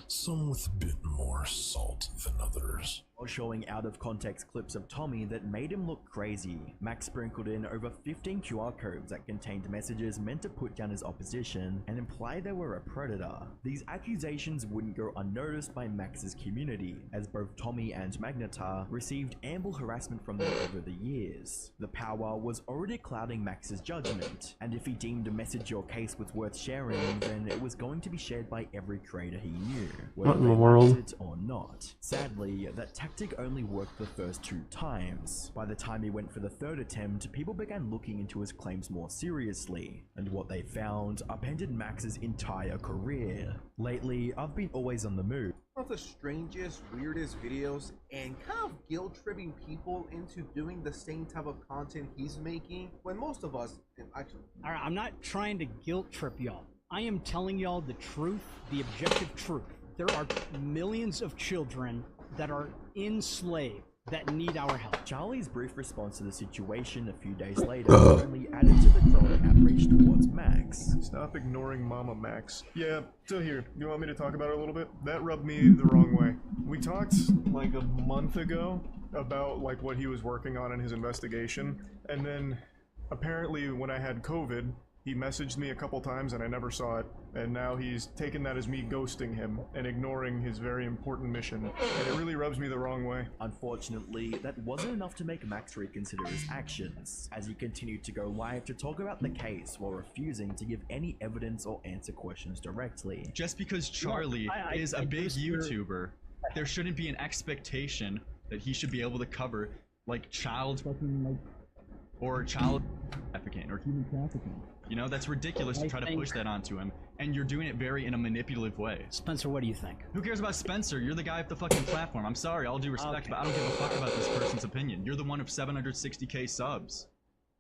[SPEAKER 17] some with a bit more salt than others.
[SPEAKER 4] While showing out-of-context clips of Tommy that made him look crazy, Max sprinkled in over 15 QR codes that contained messages meant to put down his opposition and imply they were a predator. These accusations wouldn't go unnoticed by Max's community, as both Tommy and Magnetar received ample harassment from them over the years. The power was already clouding Max's judgment, and if he deemed a message or case was worth sharing, then it was going to be shared by every creator he knew, whether
[SPEAKER 2] What in the
[SPEAKER 4] they
[SPEAKER 2] world?
[SPEAKER 4] liked it or not. Sadly, that tactic only worked the first 2 times. By the time he went for the 3rd attempt, people began looking into his claims more seriously, and what they found upended Max's entire career. Lately, I've been always on the move.
[SPEAKER 22] One of the strangest, weirdest videos, and kind of guilt-tripping people into doing the same type of content he's making, when most of us, actually...
[SPEAKER 23] Alright, I'm not trying to guilt trip y'all. I am telling y'all the truth, the objective truth. There are millions of children that are enslaved that need our help.
[SPEAKER 4] Charlie's brief response to the situation a few days later only added to the growing outrage towards Max.
[SPEAKER 6] Stop ignoring Mama Max. Yeah, so here, you want me to talk about it a little bit? That rubbed me the wrong way. We talked like a month ago about like what he was working on in his investigation, and then apparently when I had COVID, he messaged me a couple times and I never saw it, and now he's taken that as me ghosting him and ignoring his very important mission, and it really rubs me the wrong way.
[SPEAKER 4] Unfortunately, that wasn't enough to make Max reconsider his actions, as he continued to go live to talk about the case while refusing to give any evidence or answer questions directly.
[SPEAKER 24] Just because Charlie is a big YouTuber, there shouldn't be an expectation that he should be able to cover like child or child trafficking or human trafficking. You know, that's ridiculous to try to push that onto him, and you're doing it very in a manipulative way.
[SPEAKER 23] Spencer, what do you think?
[SPEAKER 24] Who cares about Spencer? You're the guy with the fucking platform. I'm sorry, all due respect, but I don't give a fuck about this person's opinion. You're the one of 760k subs.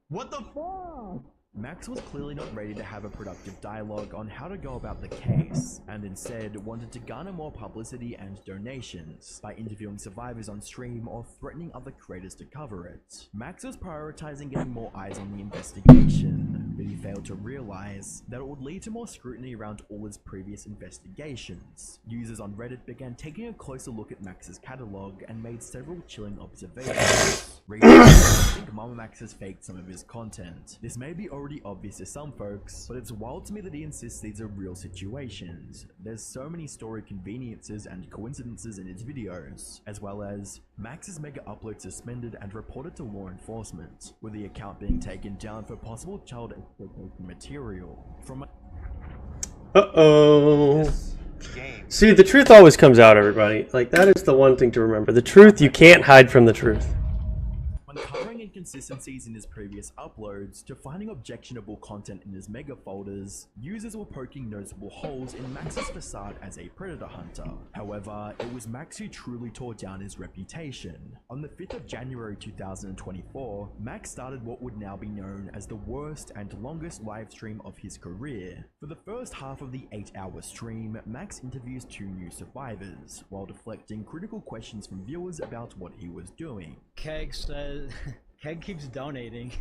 [SPEAKER 24] What the fuck?
[SPEAKER 4] Max was clearly not ready to have a productive dialogue on how to go about the case, and instead wanted to garner more publicity and donations by interviewing survivors on stream or threatening other creators to cover it. Max was prioritizing getting more eyes on the investigation, but he failed to realize that it would lead to more scrutiny around all his previous investigations. Users on Reddit began taking a closer look at Max's catalog and made several chilling observations. Readers think Mama Max has faked some of his content. This may be already obvious to some folks, but it's wild to me that he insists these are real situations. There's so many story conveniences and coincidences in his videos, as well as Max's mega upload suspended and reported to law enforcement, with the account being taken down for possible child showcasing material from.
[SPEAKER 2] Uh-oh. See, the truth always comes out, everybody. Like, that is the one thing to remember. The truth, you can't hide from the truth.
[SPEAKER 4] Uncovering inconsistencies in his previous uploads to finding objectionable content in his mega folders, users were poking noticeable holes in Max's facade as a predator hunter. However, it was Max who truly tore down his reputation. On the 5th of January 2024, Max started what would now be known as the worst and longest live stream of his career. For the first half of the 8-hour stream, Max interviews 2 new survivors, while deflecting critical questions from viewers about what he was doing.
[SPEAKER 23] Keg says, Keg keeps donating.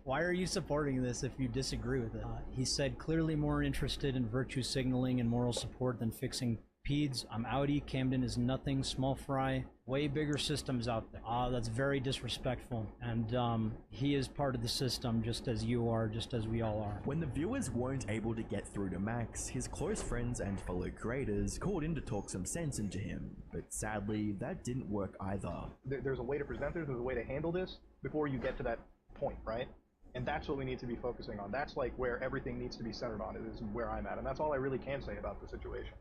[SPEAKER 23] Why are you supporting this if you disagree with it? He said, clearly more interested in virtue signaling and moral support than fixing peds. I'm outie. Camden is nothing. Small fry. Way bigger systems out there. That's very disrespectful. And he is part of the system just as you are, just as we all are.
[SPEAKER 4] When the viewers weren't able to get through to Max, his close friends and fellow creators called in to talk some sense into him. But sadly, that didn't work either.
[SPEAKER 15] There's a way to present this, there's a way to handle this before you get to that point, right? And that's what we need to be focusing on. That's like where everything needs to be centered on, is where I'm at. And that's all I really can say about the situation.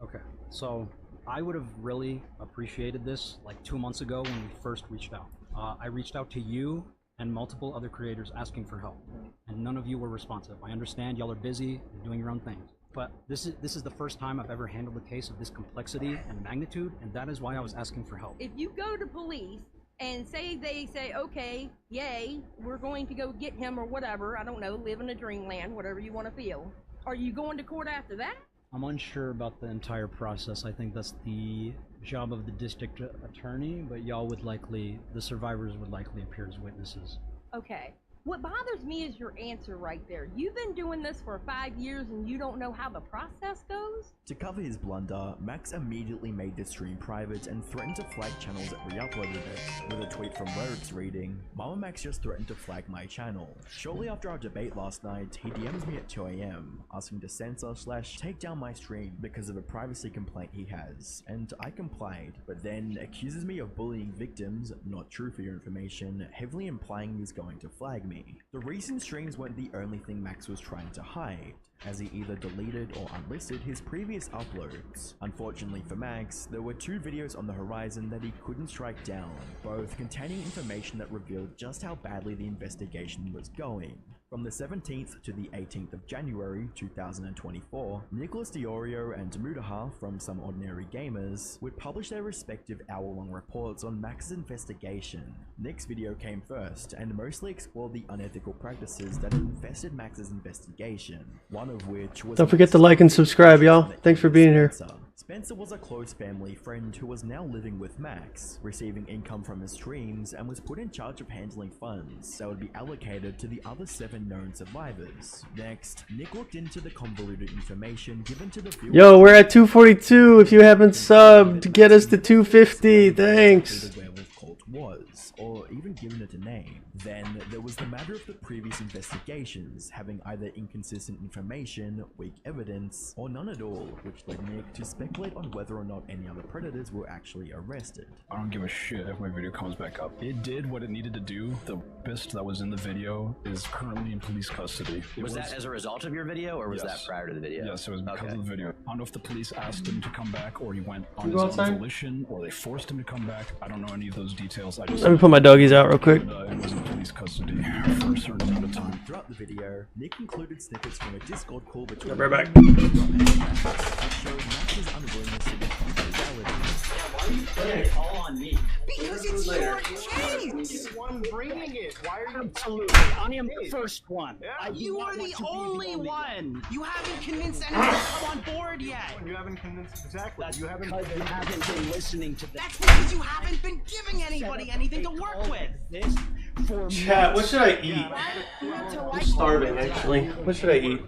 [SPEAKER 23] Okay, so I would have really appreciated this like 2 months ago when we first reached out. I reached out to you and multiple other creators asking for help, and none of you were responsive. I understand y'all are busy and doing your own things, but this is the first time I've ever handled a case of this complexity and magnitude, and that is why I was asking for help.
[SPEAKER 5] If you go to police and they say, okay, yay, we're going to go get him or whatever, I don't know, live in a dreamland, whatever you want to feel, are you going to court after that?
[SPEAKER 23] I'm unsure about the entire process. I think that's the job of the district attorney, but y'all would likely, the survivors would likely appear as witnesses.
[SPEAKER 5] Okay. What bothers me is your answer right there. You've been doing this for 5 years and you don't know how the process goes?
[SPEAKER 4] To cover his blunder, Max immediately made the stream private and threatened to flag channels that re-uploaded it, with a tweet from where it's reading, "Mama Max just threatened to flag my channel. Shortly after our debate last night, he DMs me at 2 AM, asking to censor/take down my stream because of a privacy complaint he has, and I complied, but then accuses me of bullying victims, not true for your information, heavily implying he's going to flag me. The recent streams weren't the only thing Max was trying to hide, as he either deleted or unlisted his previous uploads. Unfortunately for Max, there were 2 videos on the horizon that he couldn't strike down, both containing information that revealed just how badly the investigation was going. From the 17th to the 18th of January 2024, Nicholas Diorio and Mudaha from Some Ordinary Gamers would publish their respective hour-long reports on Max's investigation. Nick's video came first and mostly explored the unethical practices that had infested Max's investigation, one of which was...
[SPEAKER 2] Don't forget to like and subscribe, y'all. Thanks for being here.
[SPEAKER 4] Spencer was a close family friend who was now living with Max, receiving income from his streams, and was put in charge of handling funds that would be allocated to the other 7 known survivors. Next, Nick looked into the convoluted information given to the viewers.
[SPEAKER 2] Yo, we're at 242. If you haven't subbed, get us to 250. Thanks.
[SPEAKER 4] Was, or even given it a name. Then there was the matter of the previous investigations having either inconsistent information, weak evidence, or none at all, which led Nick to speculate on whether or not any other predators were actually arrested.
[SPEAKER 10] I don't give a shit if my video comes back up. It did what it needed to do. The rapist that was in the video is currently in police custody.
[SPEAKER 11] Was that as a result of your video, or was that prior to the video?
[SPEAKER 10] Yes, it was because of the video. I don't know if the police asked him to come back, or he went on
[SPEAKER 2] You
[SPEAKER 10] his
[SPEAKER 2] go
[SPEAKER 10] own
[SPEAKER 2] outside?
[SPEAKER 10] volition, or they forced him to come back. I don't know any of those details. I just
[SPEAKER 2] Let me put my doggies out real quick.
[SPEAKER 10] It was in police custody for a certain amount of time.
[SPEAKER 4] Throughout the video, Nick included snippets from a Discord call between
[SPEAKER 2] Right back.
[SPEAKER 4] which showed Max's unwillingness to confront reality.
[SPEAKER 11] Why are you putting it all on me?
[SPEAKER 21] Because it's your case! The one bringing it. Why are you...
[SPEAKER 23] Absolutely. I am the first one.
[SPEAKER 21] You are the only one! You haven't convinced anyone to come on board yet!
[SPEAKER 15] You haven't convinced... Exactly.
[SPEAKER 23] That's
[SPEAKER 15] you haven't...
[SPEAKER 23] because you haven't been listening to them.
[SPEAKER 21] That's because you haven't been giving anybody anything to work with!
[SPEAKER 23] This for
[SPEAKER 2] Chat, what should I eat? I'm starving, actually. What should I eat?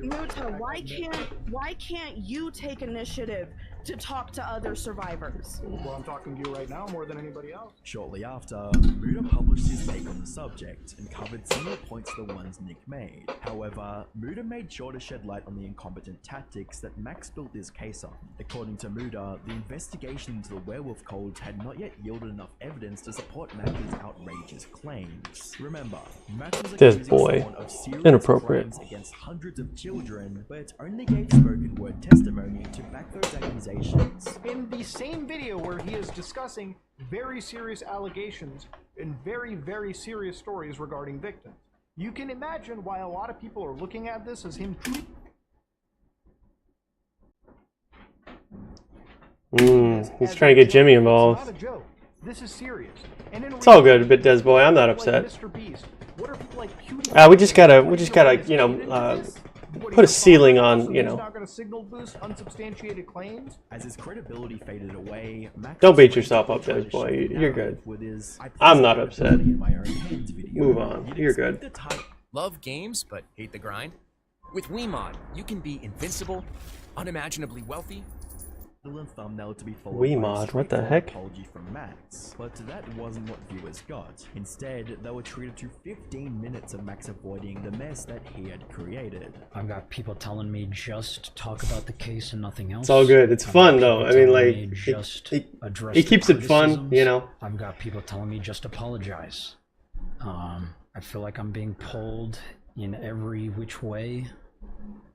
[SPEAKER 12] Muta, why can't you take initiative to talk to other survivors?
[SPEAKER 15] Well, I'm talking to you right now more than anybody else.
[SPEAKER 4] Shortly after, Muda published his take on the subject and covered similar points to the ones Nick made. However, Muda made sure to shed light on the incompetent tactics that Max built his case on. According to Muda, the investigation into the werewolf cult had not yet yielded enough evidence to support Max's outrageous claims. claims. Remember, Max was
[SPEAKER 2] This
[SPEAKER 4] accusing
[SPEAKER 2] boy.
[SPEAKER 4] someone of serious
[SPEAKER 2] Inappropriate.
[SPEAKER 4] crimes against hundreds of children, but only gave spoken word testimony to back those accusations.
[SPEAKER 15] In the same video where he is discussing very serious allegations and very, very serious stories regarding victims. You can imagine why a lot of people are looking at this as him
[SPEAKER 2] He's trying to get Jimmy involved.
[SPEAKER 15] It's not a joke. This is serious. And in
[SPEAKER 2] It's all good, but Des boy, I'm not upset.
[SPEAKER 15] Mr. Beast, what are people like PewDiePie?
[SPEAKER 2] We just gotta, you know, put a ceiling on, you know.
[SPEAKER 15] Not going to signal boost unsubstantiated claims.
[SPEAKER 4] As his credibility faded away, Max
[SPEAKER 2] Don't beat yourself up, Des boy. You're good. I'm not upset. Move on. You're good.
[SPEAKER 3] Love games, but hate the grind? With WeMod, you can be invincible, unimaginably wealthy.
[SPEAKER 4] Thumbnail to be followed
[SPEAKER 2] WeMod,
[SPEAKER 4] by a
[SPEAKER 2] what the heck?
[SPEAKER 4] apology from Max, but that wasn't what viewers got. Instead, they were treated to 15 minutes of Max avoiding the mess that he had created.
[SPEAKER 23] I've got people telling me just talk about the case and nothing else.
[SPEAKER 2] It's all good. It's fun though. I mean, like,
[SPEAKER 23] address
[SPEAKER 2] he keeps
[SPEAKER 23] the
[SPEAKER 2] it fun,
[SPEAKER 23] criticisms.
[SPEAKER 2] you know.
[SPEAKER 23] I've got people telling me just apologize. I feel like I'm being pulled in every which way.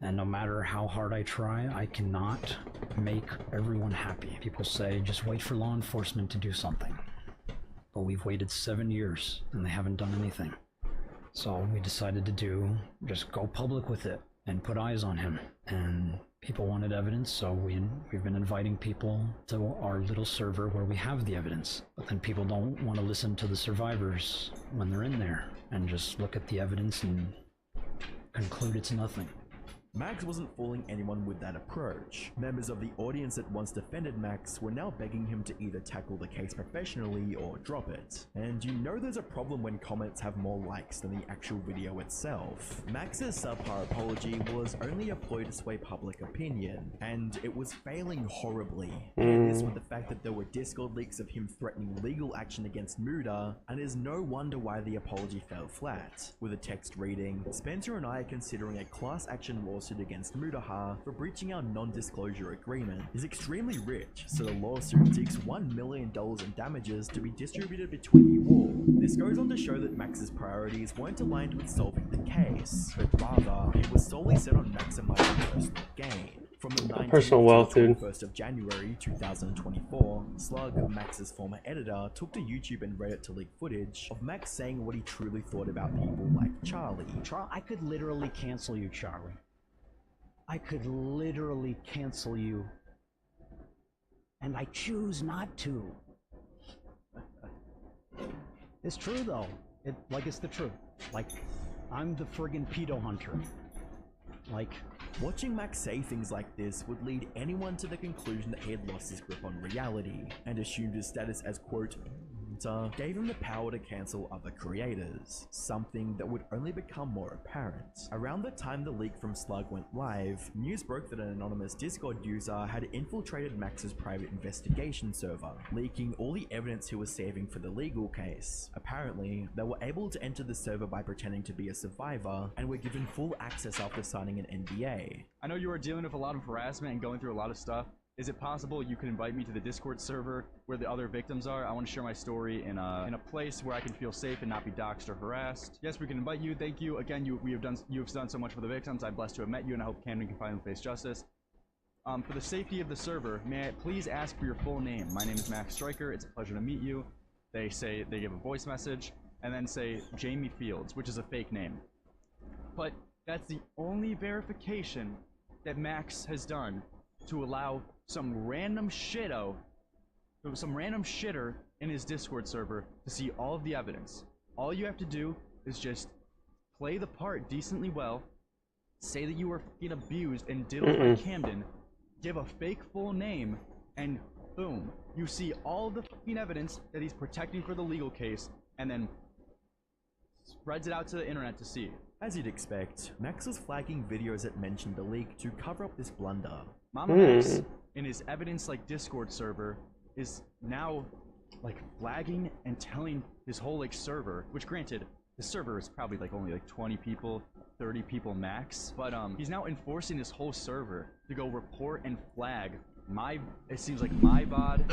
[SPEAKER 23] And no matter how hard I try, I cannot make everyone happy. People say, just wait for law enforcement to do something. But we've waited 7 years, and they haven't done anything. So we decided to just go public with it, and put eyes on him. And people wanted evidence, so we've been inviting people to our little server where we have the evidence. But then people don't want to listen to the survivors when they're in there, and just look at the evidence and conclude it's nothing.
[SPEAKER 4] Max wasn't fooling anyone with that approach. Members of the audience that once defended Max were now begging him to either tackle the case professionally or drop it. And you know there's a problem when comments have more likes than the actual video itself. Max's subpar apology was only a ploy to sway public opinion, and it was failing horribly. And this with the fact that there were Discord leaks of him threatening legal action against Muda, and it's no wonder why the apology fell flat. With a text reading, Spencer and I are considering a class action lawsuit against Mudaha for breaching our non-disclosure agreement. He's extremely rich, so the lawsuit seeks $1 million in damages to be distributed between you all. This goes on to show that Max's priorities weren't aligned with solving the case, but rather it was solely set on maximizing personal gain. From the 19th
[SPEAKER 2] Personal wealth,
[SPEAKER 4] to the
[SPEAKER 2] dude.
[SPEAKER 4] 21st of January 2024, Slug, Max's former editor, took to YouTube and Reddit to leak footage of Max saying what he truly thought about people like Charlie.
[SPEAKER 23] I could literally cancel you, Charlie. I could literally cancel you. And I choose not to. It's true though. It's the truth. Like, I'm the friggin' pedo hunter. Like,
[SPEAKER 4] watching Max say things like this would lead anyone to the conclusion that he had lost his grip on reality, and assumed his status as, quote, gave him the power to cancel other creators, something that would only become more apparent. Around the time the leak from Slug went live, news broke that an anonymous Discord user had infiltrated Max's private investigation server, leaking all the evidence he was saving for the legal case. Apparently, they were able to enter the server by pretending to be a survivor, and were given full access after signing an NDA.
[SPEAKER 24] I know you are dealing with a lot of harassment and going through a lot of stuff. Is it possible you can invite me to the Discord server where the other victims are? I want to share my story in a place where I can feel safe and not be doxxed or harassed. Yes, we can invite you. Thank you. Again, you have done so much for the victims. I'm blessed to have met you, and I hope Camden can finally face justice. For the safety of the server, may I please ask for your full name? My name is Max Stryker. It's a pleasure to meet you. They give a voice message and then say Jamie Fields, which is a fake name. But that's the only verification that Max has done to allow some random shitter in his Discord server to see all of the evidence. All you have to do is just play the part decently well, say that you were fucking abused and diddled by Camden, give a fake full name, and boom, you see all the fucking evidence that he's protecting for the legal case, and then spreads it out to the internet to see.
[SPEAKER 4] As you'd expect, Max was flagging videos that mentioned the leak to cover up this blunder.
[SPEAKER 24] Mama Max, in his evidence Discord server, is now flagging and telling his whole server, which granted, the server is probably only 20 people, 30 people max, but he's now enforcing his whole server to go report and flag it seems like my VOD,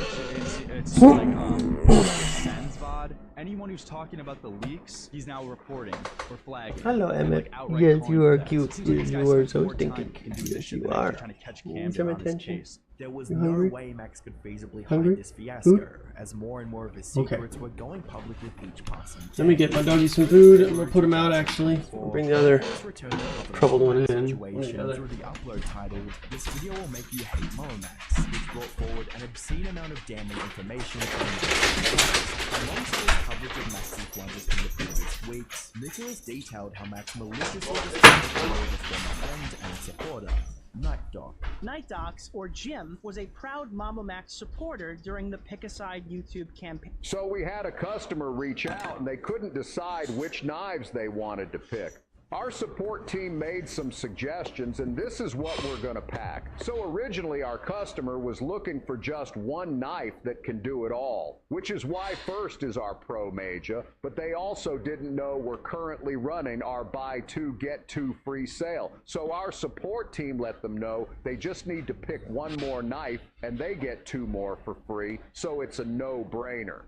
[SPEAKER 24] it's like Sen's VOD, and anyone who's talking about the leaks, he's now reporting or flagging.
[SPEAKER 2] Hello,
[SPEAKER 24] and,
[SPEAKER 2] Emmett.
[SPEAKER 24] like, outright
[SPEAKER 2] Yes,
[SPEAKER 24] calling
[SPEAKER 2] you are
[SPEAKER 24] thefts.
[SPEAKER 2] cute.
[SPEAKER 24] Seems like
[SPEAKER 2] Yes,
[SPEAKER 24] this
[SPEAKER 2] you
[SPEAKER 24] guy
[SPEAKER 2] are
[SPEAKER 24] spends
[SPEAKER 2] so
[SPEAKER 24] more
[SPEAKER 2] stinking
[SPEAKER 24] time in
[SPEAKER 2] cute.
[SPEAKER 24] doing
[SPEAKER 2] Yes,
[SPEAKER 24] this shit
[SPEAKER 2] you
[SPEAKER 24] than actually
[SPEAKER 2] are.
[SPEAKER 24] trying to catch
[SPEAKER 2] Want
[SPEAKER 24] Camden
[SPEAKER 2] some
[SPEAKER 24] on his
[SPEAKER 2] attention?
[SPEAKER 24] case.
[SPEAKER 4] There was
[SPEAKER 2] You
[SPEAKER 4] no
[SPEAKER 2] hungry?
[SPEAKER 4] way Max could feasibly
[SPEAKER 2] Hungry?
[SPEAKER 4] hide this
[SPEAKER 2] Food?
[SPEAKER 4] fiasco, as more and more of his
[SPEAKER 2] Okay.
[SPEAKER 4] secrets were going public with each passing day.
[SPEAKER 2] Let me get my doggy some food. I'm gonna put him out actually. I'll bring the other troubled one in.
[SPEAKER 4] Situation through the upload titled, "This video will make you hate Momax," which brought forward an obscene amount of damning information from alongside his coverage of Max's blunders from the previous weeks. Nicholas detailed how Max maliciously destroyed a former friend and supporter, Night Doc.
[SPEAKER 12] Night Docs, or Jim, was a proud Mama Max supporter during the Pick a Side YouTube campaign.
[SPEAKER 7] So we had a customer reach out and they couldn't decide which knives they wanted to pick. Our support team made some suggestions, and this is what we're going to pack. So originally our customer was looking for just one knife that can do it all, which is why First is our Pro Major, but they also didn't know we're currently running our buy two get two free sale. So our support team let them know they just need to pick one more knife and they get two more for free, so it's a no-brainer.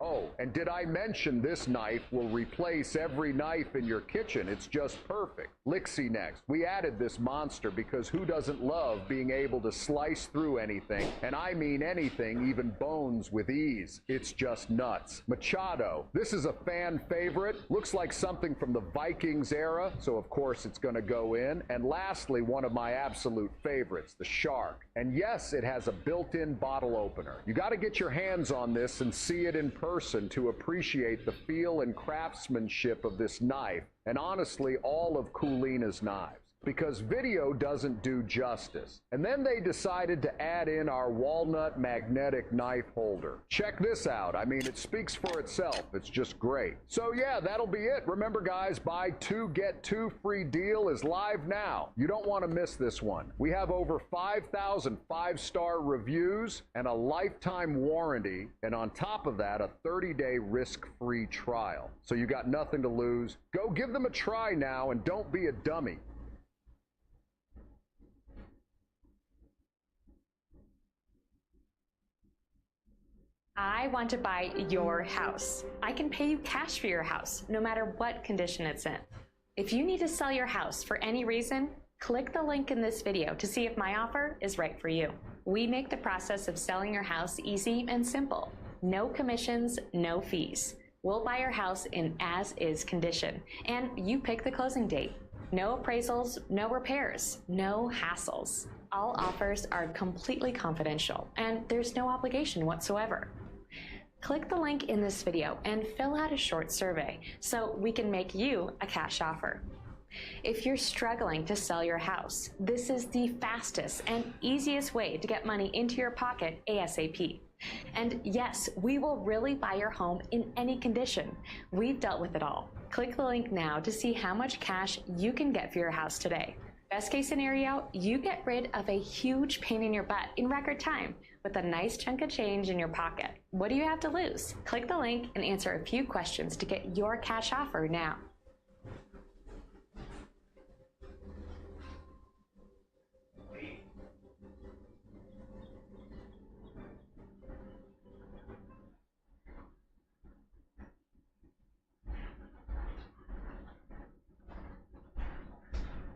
[SPEAKER 7] Oh, and did I mention this knife will replace every knife in your kitchen? It's just perfect. Lixie next. We added this monster because who doesn't love being able to slice through anything, and I mean anything, even bones, with ease. It's just nuts. Machado. This is a fan favorite. Looks like something from the Vikings era, so of course it's going to go in. And lastly, one of my absolute favorites, the Shark. And yes, it has a built-in bottle opener. You got to get your hands on this and see it in person to appreciate the feel and craftsmanship of this knife, and honestly all of Kulina's knives, because video doesn't do justice. And then they decided to add in our walnut magnetic knife holder. Check this out. I mean, it speaks for itself. It's just great. So yeah, that'll be it. Remember guys, buy two get two free deal is live now. You don't want to miss this one. We have over 5,000 5-star reviews and a lifetime warranty, and on top of that, a 30-day risk-free trial. So you got nothing to lose. Go give them a try now and don't be a dummy.
[SPEAKER 8] I want to buy your house. I can pay you cash for your house, no matter what condition it's in. If you need to sell your house for any reason, click the link in this video to see if my offer is right for you. We make the process of selling your house easy and simple. No commissions, no fees. We'll buy your house in as-is condition, and you pick the closing date. No appraisals, no repairs, no hassles. All offers are completely confidential, and there's no obligation whatsoever. Click the link in this video and fill out a short survey so we can make you a cash offer. If you're struggling to sell your house, this is the fastest and easiest way to get money into your pocket ASAP. And yes, we will really buy your home in any condition. We've dealt with it all. Click the link now to see how much cash you can get for your house today. Best case scenario, you get rid of a huge pain in your butt in record time with a nice chunk of change in your pocket. What do you have to lose? Click the link and answer a few questions to get your cash offer now.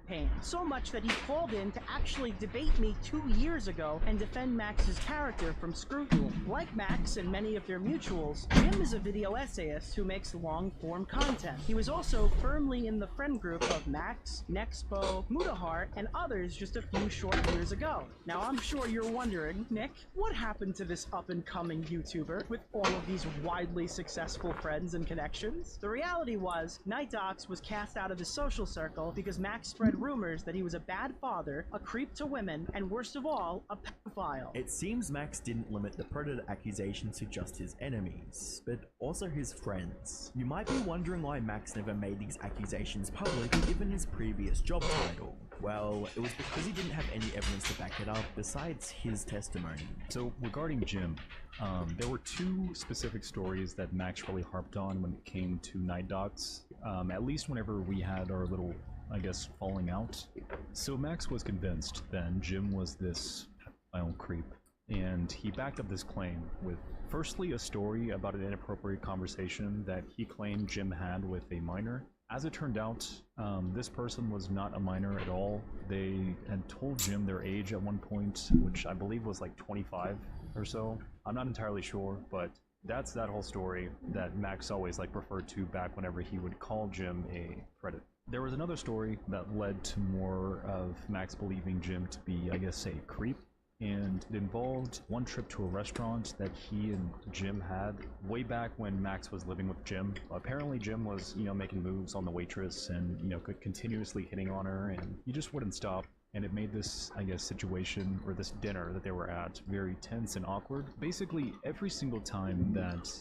[SPEAKER 12] Pain. So much that he called in to actually debate me 2 years ago and defend Max's character from scrutiny. Like Max and many of their mutuals, Jim is a video essayist who makes long-form content. He was also firmly in the friend group of Max, Nexpo, Mutahart, and others just a few short years ago. Now I'm sure you're wondering, Nick, what happened to this up-and-coming YouTuber with all of these widely successful friends and connections? The reality was, Night Docs was cast out of his social circle because Max spread rumors that he was a bad father, a creep to women, and worst of all, a pedophile.
[SPEAKER 4] It seems Max didn't limit the predator accusations to just his enemies, but also his friends. You might be wondering why Max never made these accusations public given his previous job title. Well, it was because he didn't have any evidence to back it up besides his testimony.
[SPEAKER 10] So regarding Jim, there were two specific stories that Max really harped on when it came to Night Docs, at least whenever we had our little, I guess, falling out. So Max was convinced then Jim was this pedophile creep, and he backed up this claim with Firstly, a story about an inappropriate conversation that he claimed Jim had with a minor. As it turned out, this person was not a minor at all. They had told Jim their age at one point, which I believe was like 25 or so. I'm not entirely sure, but that's that whole story that Max always referred to back whenever he would call Jim a predator. There was another story that led to more of Max believing Jim to be, I guess, a creep. And it involved one trip to a restaurant that he and Jim had way back when Max was living with Jim. Apparently Jim was, making moves on the waitress and, continuously hitting on her, and he just wouldn't stop. And it made this, I guess, situation, or this dinner that they were at, very tense and awkward. Basically, every single time that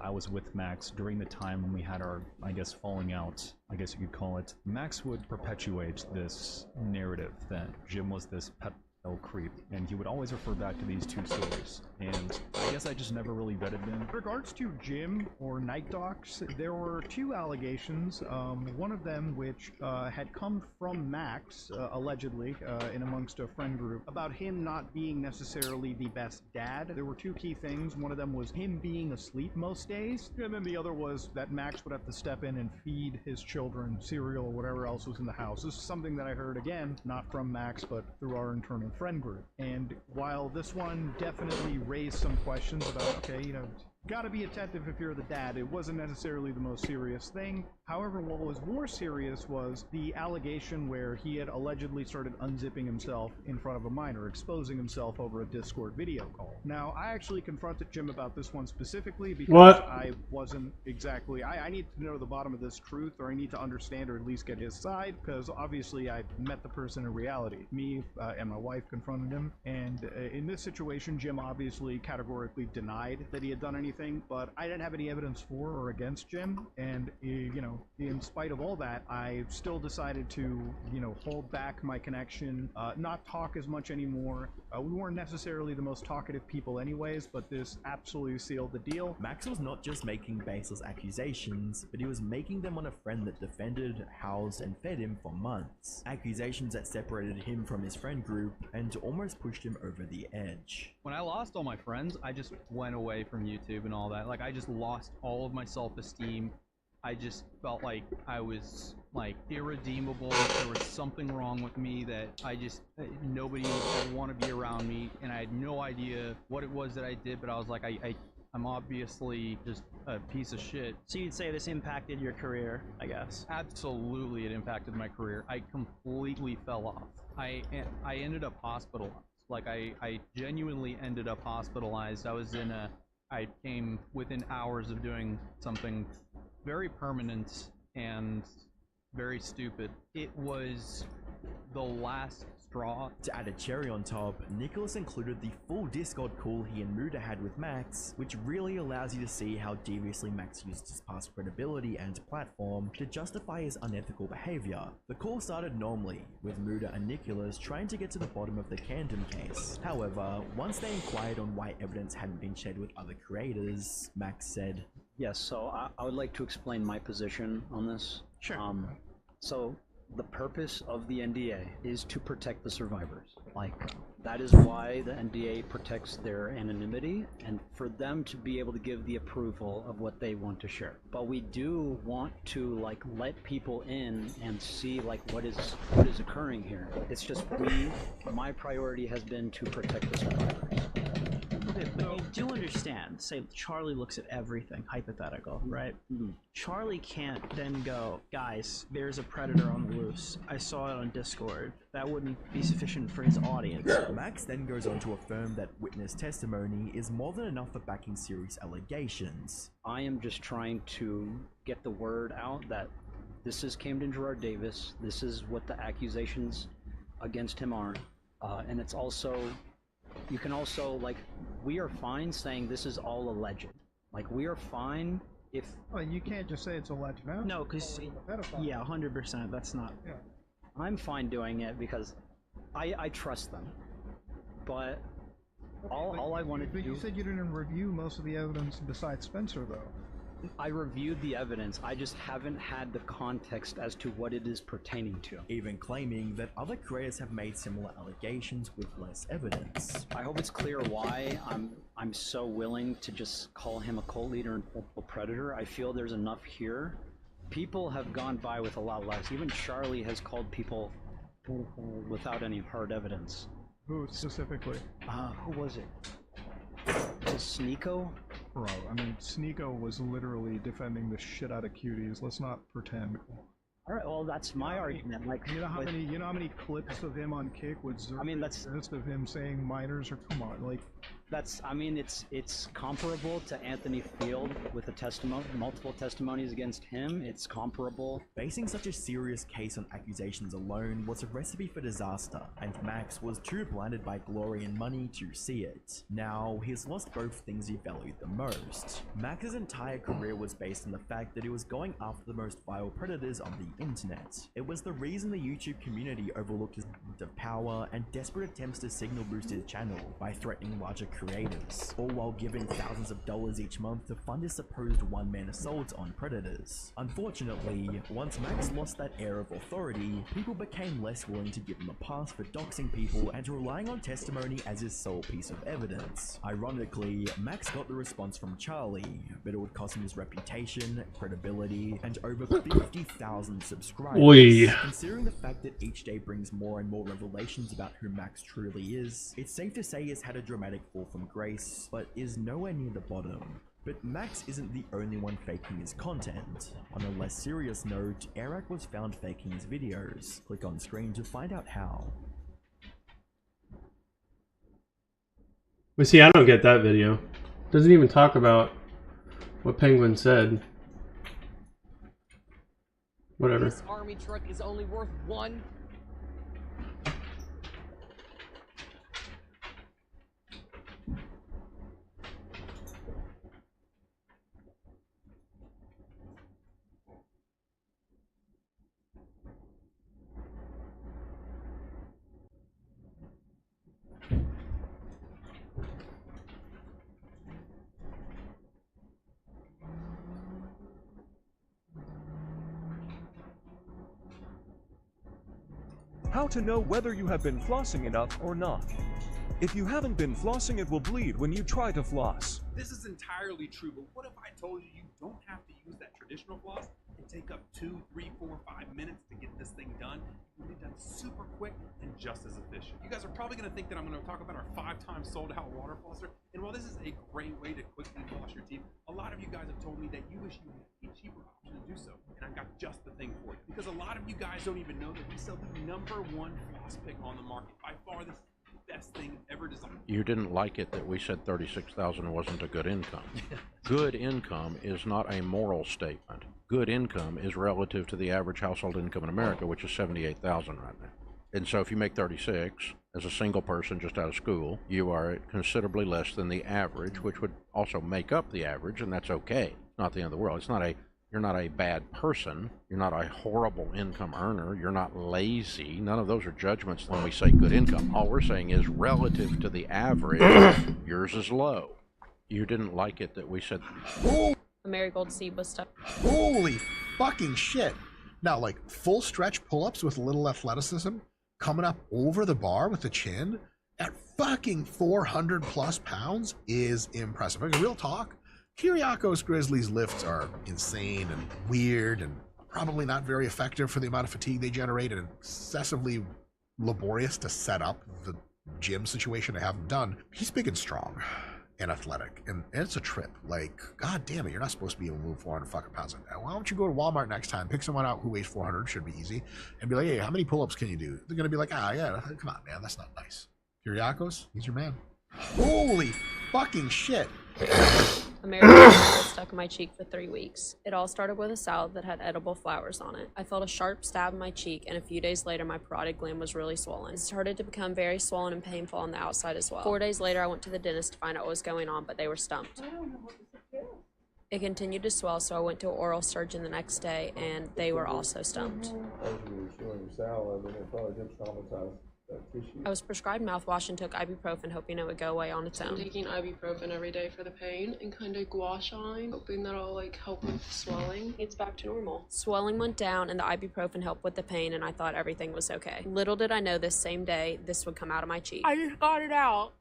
[SPEAKER 10] I was with Max during the time when we had our, I guess, falling out, I guess you could call it, Max would perpetuate this narrative that Jim was this creep, and he would always refer back to these two stories, and I guess I just never really vetted them.
[SPEAKER 15] In regards to Jim or Night Docs, there were two allegations, one of them which had come from Max, allegedly, in amongst a friend group, about him not being necessarily the best dad. There were two key things. One of them was him being asleep most days, and then the other was that Max would have to step in and feed his children cereal or whatever else was in the house. This is something that I heard, again, not from Max, but through our internal friend group. And while this one definitely raised some questions about, okay, gotta be attentive if you're the dad, it wasn't necessarily the most serious thing. However, what was more serious was the allegation where he had allegedly started unzipping himself in front of a minor, exposing himself over a Discord video call. Now, I actually confronted Jim about this one specifically because I wasn't exactly, I need to know the bottom of this truth, or I need to understand or at least get his side, because obviously I met the person in reality. Me and my wife confronted him, and in this situation, Jim obviously categorically denied that he had done anything, but I didn't have any evidence for or against Jim, and in spite of all that, I still decided to, hold back my connection, not talk as much anymore. We weren't necessarily the most talkative people anyways, but this absolutely sealed the deal.
[SPEAKER 4] Max was not just making baseless accusations, but he was making them on a friend that defended, housed, and fed him for months. Accusations that separated him from his friend group and almost pushed him over the edge.
[SPEAKER 14] When I lost all my friends, I just went away from YouTube and all that. I just lost all of my self-esteem. I just felt like I was irredeemable. There was something wrong with me that nobody would want to be around me, and I had no idea what it was that I did, but I was like, I'm obviously just a piece of shit.
[SPEAKER 21] So you'd say this impacted your career, I guess?
[SPEAKER 14] Absolutely, it impacted my career. I completely fell off. I ended up hospitalized. I genuinely ended up hospitalized. I came within hours of doing something very permanent and very stupid. It was the last straw.
[SPEAKER 4] To add a cherry on top, Nicholas included the full Discord call he and Muda had with Max, which really allows you to see how deviously Max used his past credibility and platform to justify his unethical behavior. The call started normally, with Muda and Nicholas trying to get to the bottom of the Camden case. However, once they inquired on why evidence hadn't been shared with other creators, Max said,
[SPEAKER 23] Yes, so I would like to explain my position on this.
[SPEAKER 21] Sure.
[SPEAKER 23] So the purpose of the NDA is to protect the survivors. That is why the NDA protects their anonymity and for them to be able to give the approval of what they want to share. But we do want to let people in and see what is occurring here. It's just my priority has been to protect the survivors.
[SPEAKER 21] Okay, but you do understand, say Charlie looks at everything, hypothetical, right? Charlie can't then go, guys, there's a predator on the loose. I saw it on Discord. That wouldn't be sufficient for his audience.
[SPEAKER 4] Max then goes on to affirm that witness testimony is more than enough for backing serious allegations.
[SPEAKER 23] I am just trying to get the word out that this is Camden Gerard Davis, this is what the accusations against him are, and it's also... You can also, we are fine saying this is all alleged. We are fine if...
[SPEAKER 15] Well, you can't just say it's alleged now.
[SPEAKER 21] No, because... Yeah, 100%, that's not...
[SPEAKER 15] Yeah.
[SPEAKER 23] I'm fine doing it because I trust them. But all I wanted to do...
[SPEAKER 15] But you said you didn't review most of the evidence besides Spencer, though.
[SPEAKER 23] I reviewed the evidence. I just haven't had the context as to what it is pertaining to.
[SPEAKER 4] Even claiming that other creators have made similar allegations with less evidence.
[SPEAKER 23] I hope it's clear why I'm so willing to just call him a cult leader and a predator. I feel there's enough here. People have gone by with a lot less. Even Charlie has called people without any hard evidence.
[SPEAKER 16] Who specifically?
[SPEAKER 23] Who was it? Was it Sneeko?
[SPEAKER 16] Bro, I mean, Sneeko was literally defending the shit out of cuties. Let's not pretend.
[SPEAKER 23] All right, well, that's my argument. Like,
[SPEAKER 16] you know how many clips of him on Kick would exist of him saying minors are come on, like.
[SPEAKER 23] I mean, it's comparable to Anthony Field with a testimony, multiple testimonies against him. It's comparable.
[SPEAKER 4] Facing such a serious case on accusations alone was a recipe for disaster, and Max was too blinded by glory and money to see it. Now, he's lost both things he valued the most. Max's entire career was based on the fact that he was going after the most vile predators on the internet. It was the reason the YouTube community overlooked his of power and desperate attempts to signal boost his channel by threatening larger creators, all while giving thousands of dollars each month to fund his supposed one-man assaults on predators. Unfortunately, once Max lost that air of authority, people became less willing to give him a pass for doxing people and relying on testimony as his sole piece of evidence. Ironically, Max got the response from Charlie, but it would cost him his reputation, credibility, and over 50,000 subscribers.
[SPEAKER 2] Oy.
[SPEAKER 4] Considering the fact that each day brings more and more revelations about who Max truly is, it's safe to say he's had a dramatic fall from grace, but is nowhere near the bottom. But Max isn't the only one faking his content. On a less serious note, Eric was found faking his videos. Click on screen to find out how.
[SPEAKER 2] But see, I don't get that video. Doesn't even talk about what Penguin said. Whatever.
[SPEAKER 18] This army truck is only worth one.
[SPEAKER 19] How to know whether you have been flossing enough or not. If you haven't been flossing, it will bleed when you try to floss.
[SPEAKER 20] This is entirely true, but what if I told you you don't have to use that traditional floss and take up 2, 3, 4, 5 minutes to get this thing done? You get it done super quick and just as efficient. You guys are probably going to think that I'm going to talk about our 5-time sold out water flosser, and while this is a great way to quickly floss your teeth, a lot of you guys have told me that you wish you had a cheaper option to do so, and I've got just the thing for you. Because a lot of you guys don't even know that we sell the #1 floss pick on the market. By far, this best thing ever designed.
[SPEAKER 25] You didn't like it that we said 36,000 wasn't a good income. Good income is not a moral statement. Good income is relative to the average household income in America, which is 78,000 right now. And so if you make 36 as a single person just out of school, you are at considerably less than the average, which would also make up the average, and that's okay. It's not the end of the world. It's not a You're not a bad person. You're not a horrible income earner. You're not lazy. None of those are judgments when we say good income. All we're saying is relative to the average, yours is low. You didn't like it that we said...
[SPEAKER 26] Marigold seed was stuck.
[SPEAKER 15] Holy fucking shit. Now, like, full stretch pull-ups with little athleticism, coming up over the bar with the chin at fucking 400 plus pounds is impressive. I mean, real talk. Kiriakos Grizzlies lifts are insane and weird and probably not very effective for the amount of fatigue they generate and excessively laborious to set up the gym situation to have them done. He's big and strong and athletic, and it's a trip. Like, god damn it, you're not supposed to be able to move 400 fucking pounds like that. Why don't you go to Walmart next time, pick someone out who weighs 400, should be easy, and be like, hey, how many pull-ups can you do? They're gonna be like, yeah, come on, man, that's not nice. Kiriakos, he's your man. Holy fucking shit.
[SPEAKER 26] American was stuck in my cheek for 3 weeks. It all started with a salad that had edible flowers on it. I felt a sharp stab in my cheek, and a few days later my parotid gland was really swollen. It started to become very swollen and painful on the outside as well. 4 days later I went to the dentist to find out what was going on, but they were stumped. It continued to swell, so I went to an oral surgeon the next day, and they were also stumped.
[SPEAKER 27] As you were chewing salad, and it probably did traumatize
[SPEAKER 26] I was prescribed mouthwash and took ibuprofen, hoping it would go away on its
[SPEAKER 1] I'm
[SPEAKER 26] own.
[SPEAKER 1] taking ibuprofen every day for the pain and kind of gua shine, hoping that'll like help with swelling. It's back to normal.
[SPEAKER 26] Swelling went down and the ibuprofen helped with the pain, and I thought everything was okay. Little did I know this same day this would come out of my cheek.
[SPEAKER 1] I just got it out.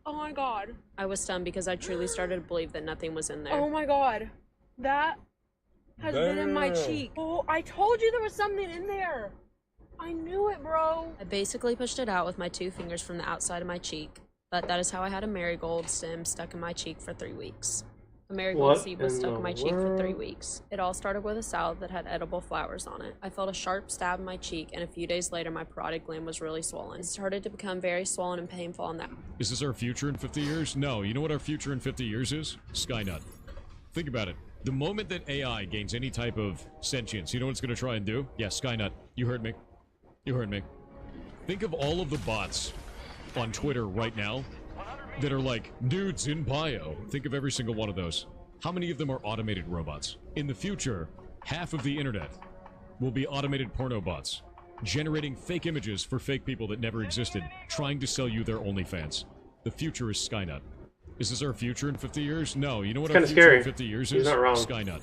[SPEAKER 1] Oh my god.
[SPEAKER 26] I was stunned because I truly started to believe that nothing was in there.
[SPEAKER 1] Oh my god. That has been in my cheek. Oh, I told you there was something in there. I knew it, bro.
[SPEAKER 26] I basically pushed it out with my 2 fingers from the outside of my cheek, but that is how I had a marigold stem stuck in my cheek for 3 weeks. A marigold seed was stuck in my cheek for 3 weeks. It all started with a salad that had edible flowers on it. I felt a sharp stab in my cheek, and a few days later my parotid gland was really swollen. It started to become very swollen and painful on that.
[SPEAKER 6] Is this our future in 50 years? No. You know what our future in 50 years is? Skynet. Think about it. The moment that AI gains any type of sentience, you know what it's going to try and do? Yeah, Skynet. You heard me. You heard me. Think of all of the bots on Twitter right now that are like, nudes in bio. Think of every single one of those. How many of them are automated robots? In the future, half of the internet will be automated porno bots, generating fake images for fake people that never existed, trying to sell you their OnlyFans. The future is Skynet. Is this our future in 50 years? No. You know what our future in 50 years is? Skynet.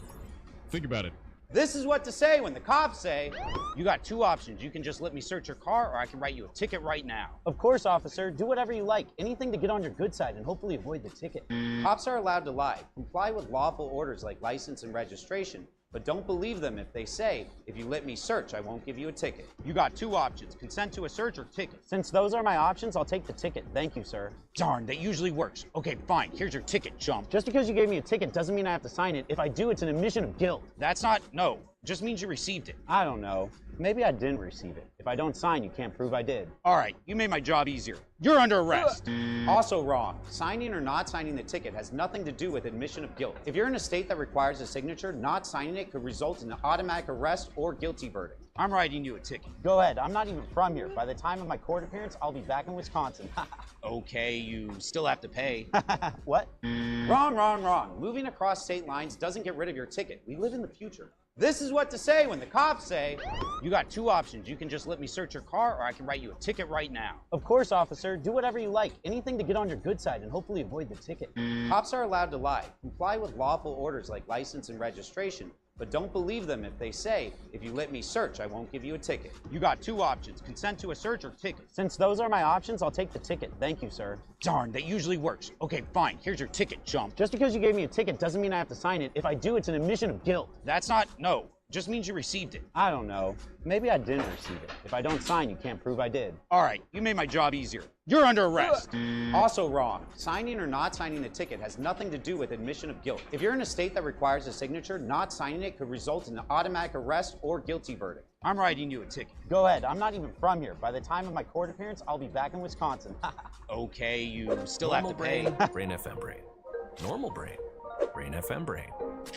[SPEAKER 6] Think about it.
[SPEAKER 9] This is what to say when the cops say, you got 2 options. You can just let me search your car, or I can write you a ticket right now. Of course, officer. Do whatever you like. Anything to get on your good side and hopefully avoid the ticket. Cops are allowed to lie. Comply with lawful orders like license and registration. But don't believe them if they say, if you let me search, I won't give you a ticket. You got 2 options, consent to a search or ticket. Since those are my options, I'll take the ticket. Thank you, sir. Darn, that usually works. Okay, fine, here's your ticket, chump. Just because you gave me a ticket doesn't mean I have to sign it. If I do, it's an admission of guilt. That's not, no, just means you received it. I don't know. Maybe I didn't receive it. If I don't sign, you can't prove I did. All right, you made my job easier. You're under arrest. Also wrong. Signing or not signing the ticket has nothing to do with admission of guilt. If you're in a state that requires a signature, not signing it could result in an automatic arrest or guilty verdict. I'm writing you a ticket. Go ahead. I'm not even from here. By the time of my court appearance, I'll be back in Wisconsin. Okay, you still have to pay. What? Wrong, wrong, wrong. Moving across state lines doesn't get rid of your ticket. We live in the future. This is what to say when the cops say, you got 2 options. You can just let me search your car, or I can write you a ticket right now. Of course, officer. Do whatever you like. Anything to get on your good side and hopefully avoid the ticket. Cops are allowed to lie. Comply with lawful orders like license and registration. But don't believe them if they say, if you let me search, I won't give you a ticket. You got 2 options, consent to a search or ticket. Since those are my options, I'll take the ticket. Thank you, sir. Darn, that usually works. Okay, fine, here's your ticket, chump. Just because you gave me a ticket doesn't mean I have to sign it. If I do, it's an admission of guilt. That's not, no. Just means you received it. I don't know. Maybe I didn't receive it. If I don't sign, you can't prove I did. All right, you made my job easier. You're under arrest. Also wrong. Signing or not signing the ticket has nothing to do with admission of guilt. If you're in a state that requires a signature, not signing it could result in an automatic arrest or guilty verdict. I'm writing you a ticket. Go ahead. I'm not even from here. By the time of my court appearance, I'll be back in Wisconsin. Okay, you still have to pay.
[SPEAKER 3] Brain FM brain. Normal brain. Brain FM brain.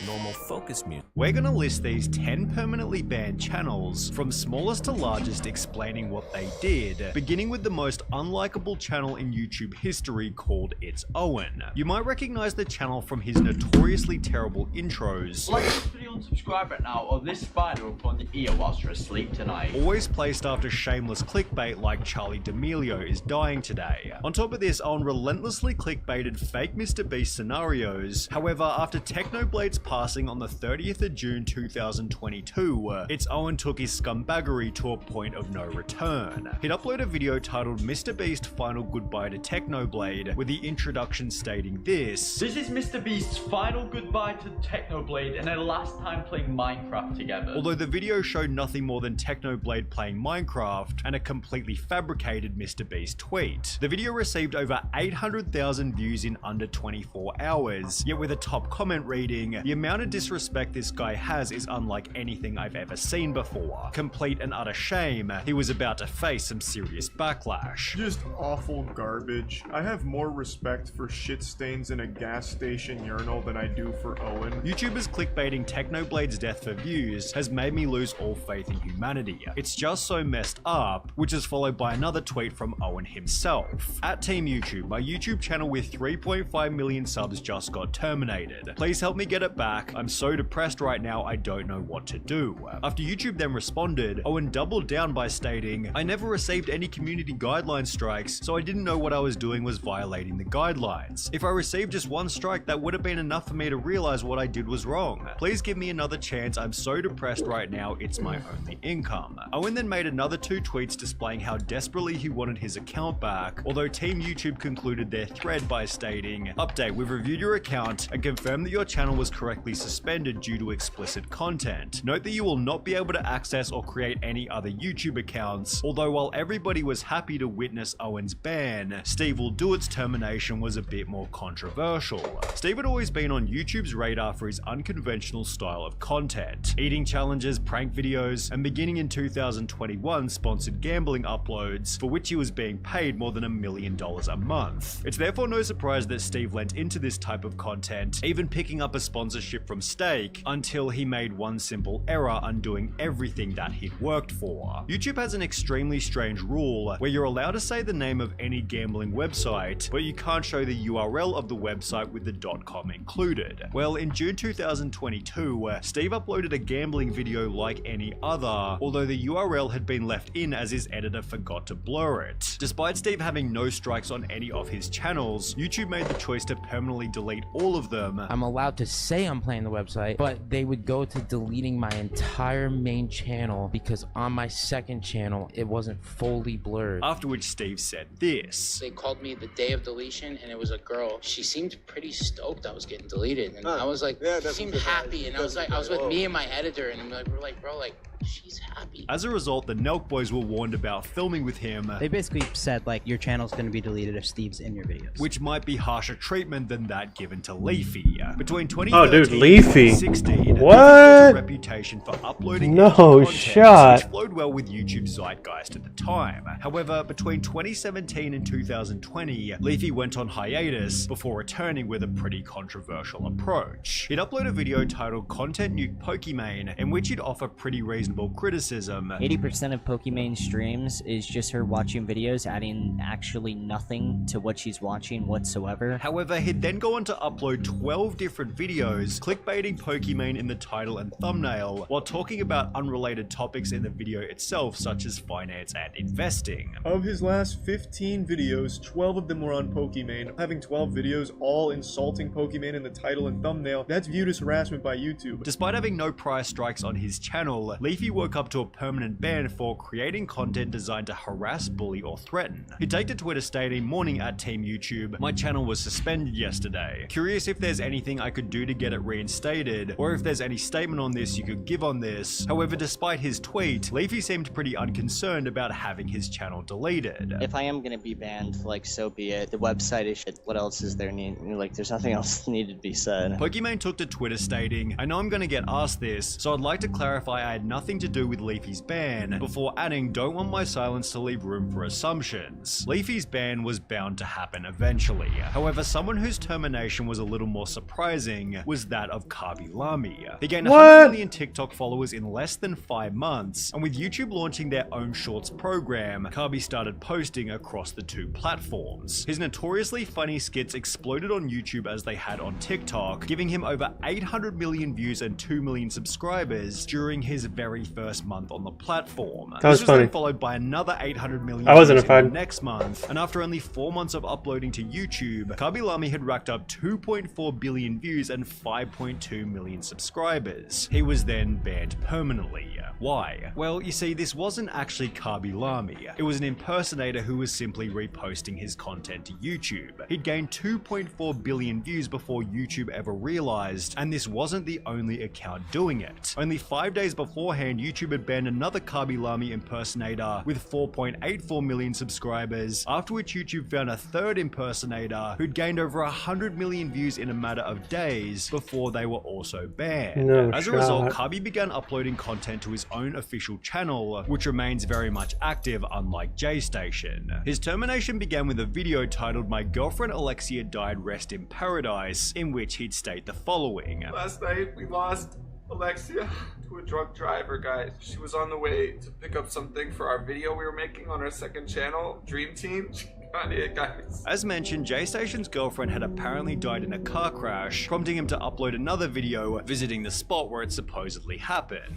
[SPEAKER 3] Normal focus mute.
[SPEAKER 13] We're gonna list these 10 permanently banned channels, from smallest to largest, explaining what they did, beginning with the most unlikable channel in YouTube history called It's Owen. You might recognize the channel from his notoriously terrible intros.
[SPEAKER 11] Like this video and subscribe right now, or this spider will put on your ear whilst you're asleep tonight.
[SPEAKER 13] Always placed after shameless clickbait like Charlie D'Amelio is dying today. On top of this, Owen relentlessly clickbaited fake Mr. Beast scenarios. However, after Technoblade's passing on the 30th of June 2022, It's Owen took his scumbaggery to a point of no return. He'd upload a video titled Mr. Beast Final Goodbye to Technoblade, with the introduction stating this.
[SPEAKER 11] This is Mr. Beast's final goodbye to Technoblade and their last time playing Minecraft together.
[SPEAKER 13] Although the video showed nothing more than Technoblade playing Minecraft and a completely fabricated Mr. Beast tweet. The video received over 800,000 views in under 24 hours, yet with a top comment reading, the amount of disrespect this guy has is unlike anything I've ever seen before. Complete and utter shame, he was about to face some serious backlash.
[SPEAKER 17] Just awful garbage. I have more respect for shit stains in a gas station urinal than I do for Owen.
[SPEAKER 13] YouTubers clickbaiting Technoblade's death for views has made me lose all faith in humanity. It's just so messed up, which is followed by another tweet from Owen himself. At Team YouTube, my YouTube channel with 3.5 million subs just got terminated. terminated. Please help me get it back. I'm so depressed right now, I don't know what to do. After YouTube then responded, Owen doubled down by stating, I never received any community guideline strikes, so I didn't know what I was doing was violating the guidelines. If I received just one strike, that would have been enough for me to realize what I did was wrong. Please give me another chance. I'm so depressed right now, it's my only income. Owen then made another 2 tweets displaying how desperately he wanted his account back, although Team YouTube concluded their thread by stating, update, we've reviewed your account and confirmed that your channel was correctly suspended due to explicit content. Note that you will not be able to access or create any other YouTube accounts, although while everybody was happy to witness Owen's ban, Steve Will Do It's termination was a bit more controversial. Steve had always been on YouTube's radar for his unconventional style of content, eating challenges, prank videos, and beginning in 2021 sponsored gambling uploads, for which he was being paid more than $1 million a month. It's therefore no surprise that Steve lent into this type of content, even picking up a sponsorship from Stake, until he made one simple error undoing everything that he'd worked for. YouTube has an extremely strange rule where you're allowed to say the name of any gambling website, but you can't show the URL of the website with the .com included. Well, in June 2022, Steve uploaded a gambling video like any other, although the URL had been left in as his editor forgot to blur it. Despite Steve having no strikes on any of his channels, YouTube made the choice to permanently delete all of them.
[SPEAKER 5] I'm allowed to say I'm playing the website, but they would go to deleting my entire main channel because on my second channel it wasn't fully blurred.
[SPEAKER 13] After which Steve said this.
[SPEAKER 7] They called me the day of deletion and it was a girl. She seemed pretty stoked I was getting deleted, and I was like, she seemed happy, and I was with me and my editor, and we're like, bro, like, she's happy.
[SPEAKER 13] As a result, the Nelk boys were warned about filming with him.
[SPEAKER 21] They basically said, like, your channel's going to be deleted if Steve's in your videos.
[SPEAKER 13] Which might be harsher treatment than that given to Leafy. Between 2013
[SPEAKER 2] oh, dude, Leafy.
[SPEAKER 13] and 2016,
[SPEAKER 2] what?
[SPEAKER 13] Leafy built a reputation for uploading
[SPEAKER 2] no
[SPEAKER 13] content,
[SPEAKER 2] shot.
[SPEAKER 13] which flowed well with YouTube's zeitgeist at the time. However, between 2017 and 2020, Leafy went on hiatus before returning with a pretty controversial approach. He'd upload a video titled Content Nuke Pokimane, in which he'd offer pretty reasonable criticism.
[SPEAKER 8] 80% of Pokimane streams is just her watching videos, adding actually nothing to what she's watching whatsoever.
[SPEAKER 13] However, he'd then go on to upload 12 different videos, clickbaiting Pokimane in the title and thumbnail, while talking about unrelated topics in the video itself, such as finance and investing.
[SPEAKER 17] Of his last 15 videos, 12 of them were on Pokimane. Having 12 videos all insulting Pokimane in the title and thumbnail, that's viewed as harassment by YouTube.
[SPEAKER 13] Despite having no prior strikes on his channel, Leafy woke up to a permanent ban for creating content designed to harass, bully, or threaten. He'd take to Twitter stating, "Morning at Team YouTube, my channel was suspended yesterday. Curious if there's anything I could do to get it reinstated, or if there's any statement on this you could give on this." However, despite his tweet, Leafy seemed pretty unconcerned about having his channel deleted.
[SPEAKER 8] If I am gonna be banned, like, so be it. The website is shit. What else is there like, there's nothing else needed to be said.
[SPEAKER 13] Pokimane took to Twitter stating, "I know I'm gonna get asked this, so I'd like to clarify I had nothing to do with Leafy's ban," before adding, "Don't want my silence to leave room for assumptions." Leafy's ban was bound to happen eventually. However, someone whose termination was a little more surprising was that of Kabi Lami. He gained 100 million TikTok followers in less than 5 months, and with YouTube launching their own shorts program, Kabi started posting across the two platforms. His notoriously funny skits exploded on YouTube as they had on TikTok, giving him over 800 million views and 2 million subscribers during his very first month on the platform.
[SPEAKER 2] That was funny.
[SPEAKER 13] Then followed by another 800 million
[SPEAKER 2] I wasn't
[SPEAKER 13] views
[SPEAKER 2] a fan.
[SPEAKER 13] in the next month, and after only 4 months of uploading to YouTube, Kabi Lami had racked up 2.4 billion views and 5.2 million subscribers. He was then banned permanently. Why? Well, you see, this wasn't actually Kabi Lami. It was an impersonator who was simply reposting his content to YouTube. He'd gained 2.4 billion views before YouTube ever realized, and this wasn't the only account doing it. Only 5 days beforehand, YouTube had banned another Kabi Lami impersonator with 4.84 million subscribers, after which YouTube found a third impersonator who'd gained over 100 million views in a matter of days before they were also banned.
[SPEAKER 2] No
[SPEAKER 13] As a
[SPEAKER 2] shot.
[SPEAKER 13] result, Kabi began uploading content to his own official channel, which remains very much active, unlike JStation. His termination began with a video titled "My Girlfriend Alexia Died, Rest in Paradise," in which he'd state the following.
[SPEAKER 12] Last night, we lost Alexia to a drunk driver, guys. She was on the way to pick up something for our video we were making on our second channel, Dream Team. I need it, guys.
[SPEAKER 13] As mentioned, J-Station's girlfriend had apparently died in a car crash, prompting him to upload another video visiting the spot where it supposedly happened.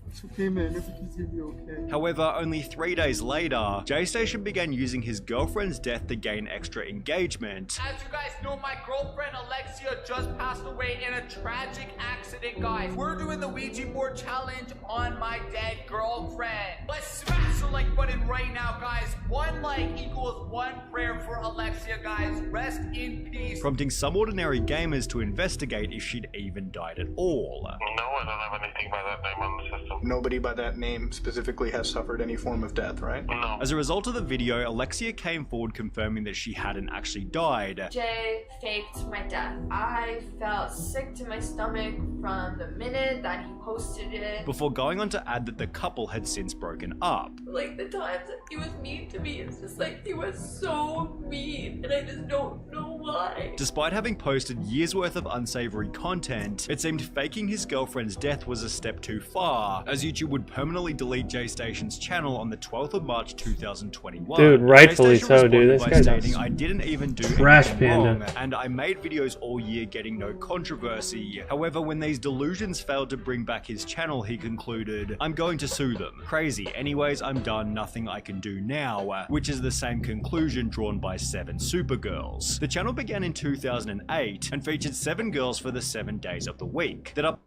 [SPEAKER 17] It's okay, man. Everything's gonna be okay.
[SPEAKER 13] However, only 3 days later, J-Station began using his girlfriend's death to gain extra engagement.
[SPEAKER 10] As you guys know, my girlfriend Alexia just passed away in a tragic accident, guys. We're doing the Ouija board challenge on my dead girlfriend. Let's smash the like button right now, guys. 1 like equals 1 prayer for Alexia, guys. Rest in peace.
[SPEAKER 13] Prompting some ordinary gamers to investigate if she'd even died at all.
[SPEAKER 14] No, I don't have anything by that name on the system.
[SPEAKER 15] Nobody by that name specifically has suffered any form of death, right?
[SPEAKER 14] No.
[SPEAKER 13] As a result of the video, Alexia came forward confirming that she hadn't actually died.
[SPEAKER 16] Jay faked my death. I felt sick to my stomach from the minute that he posted it.
[SPEAKER 13] Before going on to add that the couple had since broken up.
[SPEAKER 16] Like the times that he was mean to me, it's just like he was so mean and I just don't know why.
[SPEAKER 13] Despite having posted years worth of unsavory content, it seemed faking his girlfriend's death was a step too far, as YouTube would permanently delete J-Station's channel on the 12th of March 2021.
[SPEAKER 2] Dude, rightfully so, dude. This
[SPEAKER 13] By
[SPEAKER 2] guy's
[SPEAKER 13] stating, I didn't even do
[SPEAKER 2] trash
[SPEAKER 13] anything
[SPEAKER 2] panda.
[SPEAKER 13] wrong, and I made videos all year getting no controversy. However, when these delusions failed to bring back his channel, he concluded, I'm going to sue them. Crazy. Anyways, I'm done. Nothing I can do now. Which is the same conclusion drawn by 7 Supergirls. The channel began in 2008 and featured 7 girls for the 7 days of the week. That up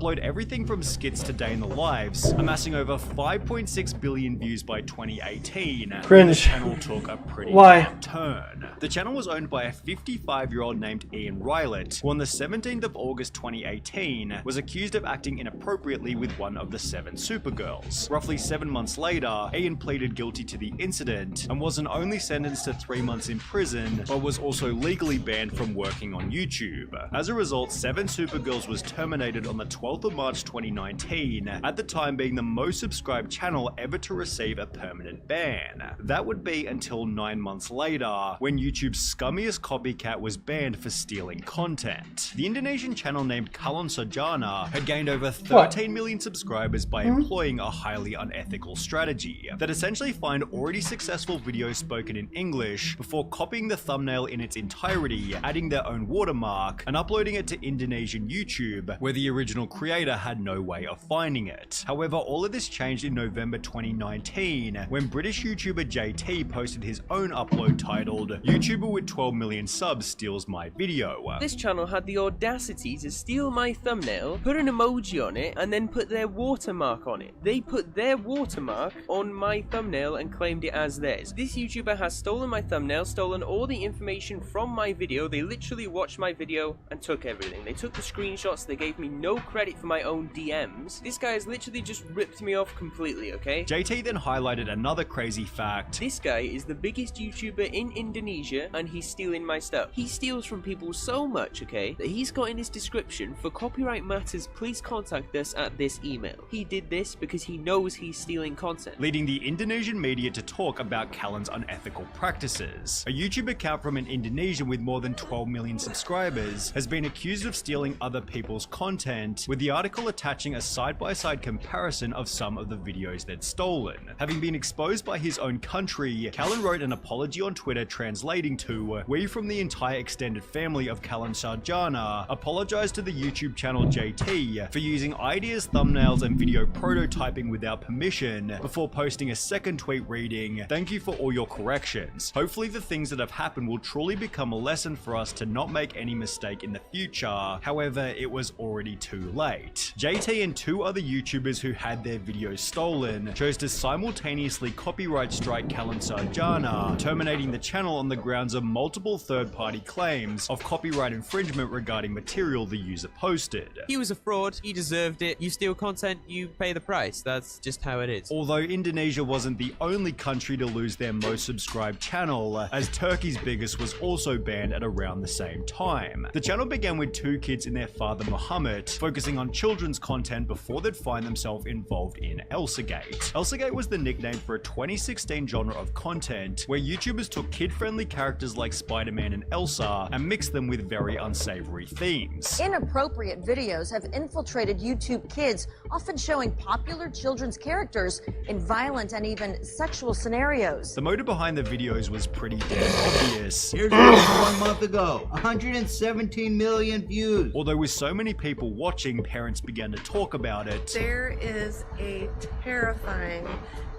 [SPEAKER 13] upload everything from skits to day in the lives, amassing over 5.6 billion views by 2018.
[SPEAKER 2] Cringe.
[SPEAKER 13] The channel took a pretty
[SPEAKER 2] Why?
[SPEAKER 13] turn. The channel was owned by a 55-year-old named Ian Rylett, who on the 17th of August 2018 was accused of acting inappropriately with one of the 7 Supergirls. Roughly 7 months later, Ian pleaded guilty to the incident and wasn't only sentenced to 3 months in prison, but was also legally banned from working on YouTube. As a result, 7 Supergirls was terminated on the 12th of March 2019, at the time being the most subscribed channel ever to receive a permanent ban. That would be until 9 months later, when YouTube's scummiest copycat was banned for stealing content. The Indonesian channel named Kalon Sarjana had gained over 13 million subscribers by employing a highly unethical strategy that essentially find already successful videos spoken in English before copying the thumbnail in its entirety, adding their own watermark, and uploading it to Indonesian YouTube, where the original creator had no way of finding it. However, all of this changed in November 2019, when British YouTuber JT posted his own upload titled, YouTuber with 12 million subs steals my video.
[SPEAKER 22] This channel had the audacity to steal my thumbnail, put an emoji on it, and then put their watermark on it. They put their watermark on my thumbnail and claimed it as theirs. This YouTuber has stolen my thumbnail, stolen all the information from my video. They literally watched my video and took everything. They took the screenshots, they gave me no credit for my own DMs. This guy has literally just ripped me off completely, okay?
[SPEAKER 13] JT then highlighted another crazy fact.
[SPEAKER 22] This guy is the biggest YouTuber in Indonesia and he's stealing my stuff. He steals from people so much, okay, that he's got in his description, for copyright matters, please contact us at this email. He did this because he knows he's stealing content.
[SPEAKER 13] Leading the Indonesian media to talk about Kalon's unethical practices. A YouTube account from an Indonesian with more than 12 million subscribers has been accused of stealing other people's content, with the article attaching a side-by-side comparison of some of the videos they'd stolen. Having been exposed by his own country, Kalon wrote an apology on Twitter translating to, "We from the entire extended family of Kalon Sarjana apologize to the YouTube channel JT for using ideas, thumbnails, and video prototyping without permission," before posting a second tweet reading, "Thank you for all your corrections. Hopefully the things that have happened will truly become a lesson for us to not make any mistake in the future. However, it was already too late." JT and 2 other YouTubers who had their videos stolen chose to simultaneously copyright strike Kalon Sarjana, terminating the channel on the grounds of multiple third-party claims of copyright infringement regarding material the user posted.
[SPEAKER 22] He was a fraud, he deserved it. You steal content, you pay the price. That's just how it is.
[SPEAKER 13] Although Indonesia wasn't the only country to lose their most subscribed channel, as Turkey's biggest was also banned at around the same time. The channel began with 2 kids and their father Muhammad, focusing focusing on children's content before they'd find themselves involved in Elsagate. Elsagate was the nickname for a 2016 genre of content where YouTubers took kid-friendly characters like Spider-Man and Elsa and mixed them with very unsavory themes.
[SPEAKER 4] Inappropriate videos have infiltrated YouTube Kids, often showing popular children's characters in violent and even sexual scenarios.
[SPEAKER 13] The motive behind the videos was pretty damn obvious.
[SPEAKER 18] Here's one month ago, 117 million views.
[SPEAKER 13] Although with so many people watching, parents began to talk about it.
[SPEAKER 19] There is a terrifying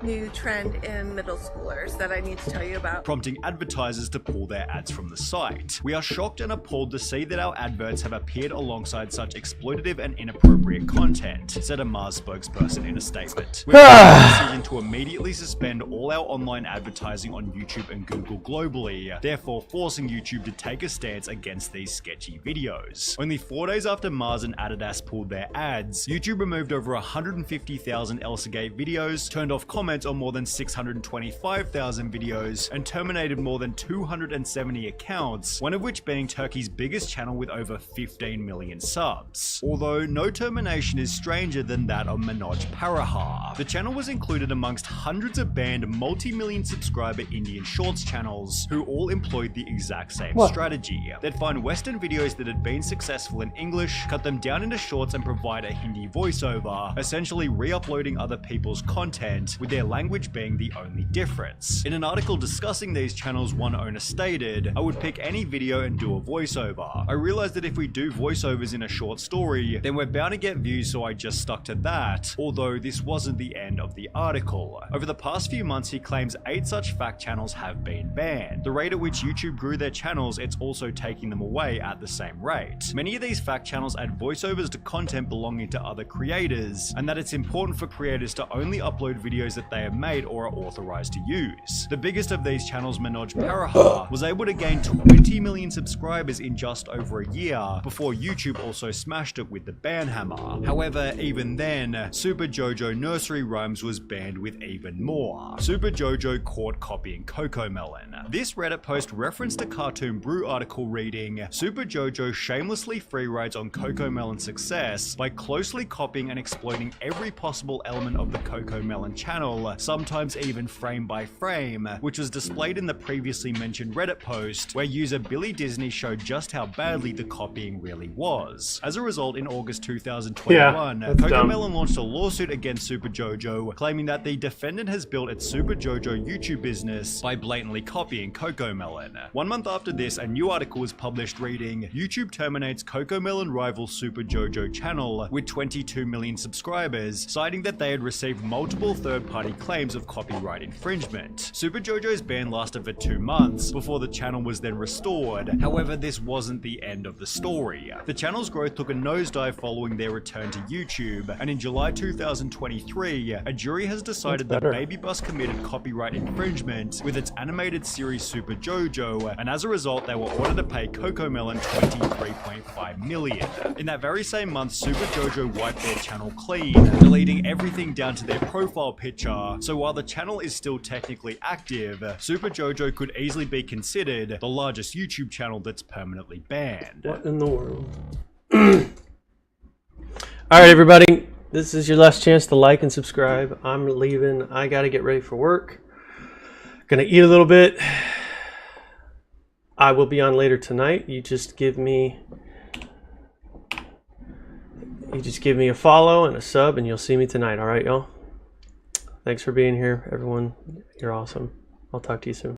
[SPEAKER 19] new trend in middle schoolers that I need to tell you about,
[SPEAKER 13] prompting advertisers to pull their ads from the site. We are shocked and appalled to see that our adverts have appeared alongside such exploitative and inappropriate content, said a Mars spokesperson in a statement. We've made the decision to immediately suspend all our online advertising on YouTube and Google globally, therefore forcing YouTube to take a stance against these sketchy videos. Only 4 days after Mars and Adidas pulled their ads, YouTube removed over 150,000 Elsagate videos, turned off comments on more than 625,000 videos, and terminated more than 270 accounts, one of which being Turkey's biggest channel with over 15 million subs. Although no termination is stranger than that of Manoj Parahar. The channel was included amongst hundreds of banned multi-million subscriber Indian Shorts channels, who all employed the exact same strategy. They'd find Western videos that had been successful in English, cut them down into shorts and provide a Hindi voiceover, essentially re-uploading other people's content, with their language being the only difference. In an article discussing these channels, one owner stated, "I would pick any video and do a voiceover. I realized that if we do voiceovers in a short story, then we're bound to get views, so I just stuck to that," although this wasn't the end of the article. Over the past few months, he claims 8 such fact channels have been banned. The rate at which YouTube grew their channels, it's also taking them away at the same rate. Many of these fact channels add voiceovers to content belonging to other creators, and that it's important for creators to only upload videos that they have made or are authorized to use. The biggest of these channels, Manoj Parahar, was able to gain 20 million subscribers in just over a year before YouTube also smashed it with the ban hammer. However, even then, Super Jojo Nursery Rhymes was banned with even more. Super Jojo caught copying Cocomelon. This Reddit post referenced a Cartoon Brew article reading, "Super Jojo shamelessly freerides on Cocomelon's success by closely copying and exploiting every possible element of the Cocomelon channel, sometimes even frame by frame," which was displayed in the previously mentioned Reddit post, where user Billy Disney showed just how badly the copying really was. As a result, in August 2021, Cocomelon launched a lawsuit against Super Jojo, claiming that the defendant has built its Super Jojo YouTube business by blatantly copying Cocomelon. 1 month after this, a new article was published reading, "YouTube terminates Cocomelon rival Super Jojo channel with 22 million subscribers, citing that they had received multiple third-party claims of copyright infringement." Super Jojo's ban lasted for 2 months before the channel was then restored. However, this wasn't the end of the story. The channel's growth took a nosedive following their return to YouTube, and in July 2023, a jury has decided that Baby Bus committed copyright infringement with its animated series Super Jojo, and as a result, they were ordered to pay Cocomelon $23.5 million. In that very same month, Super Jojo wiped their channel clean, deleting everything down to their profile picture, so while the channel is still technically active, Super Jojo could easily be considered the largest YouTube channel that's permanently banned.
[SPEAKER 2] What in the world? Alright everybody, this is your last chance to like and subscribe. I'm leaving. I gotta get ready for work. Gonna eat a little bit. I will be on later tonight. You just give me a follow and a sub and you'll see me tonight. Alright y'all? Thanks for being here, everyone. You're awesome. I'll talk to you soon.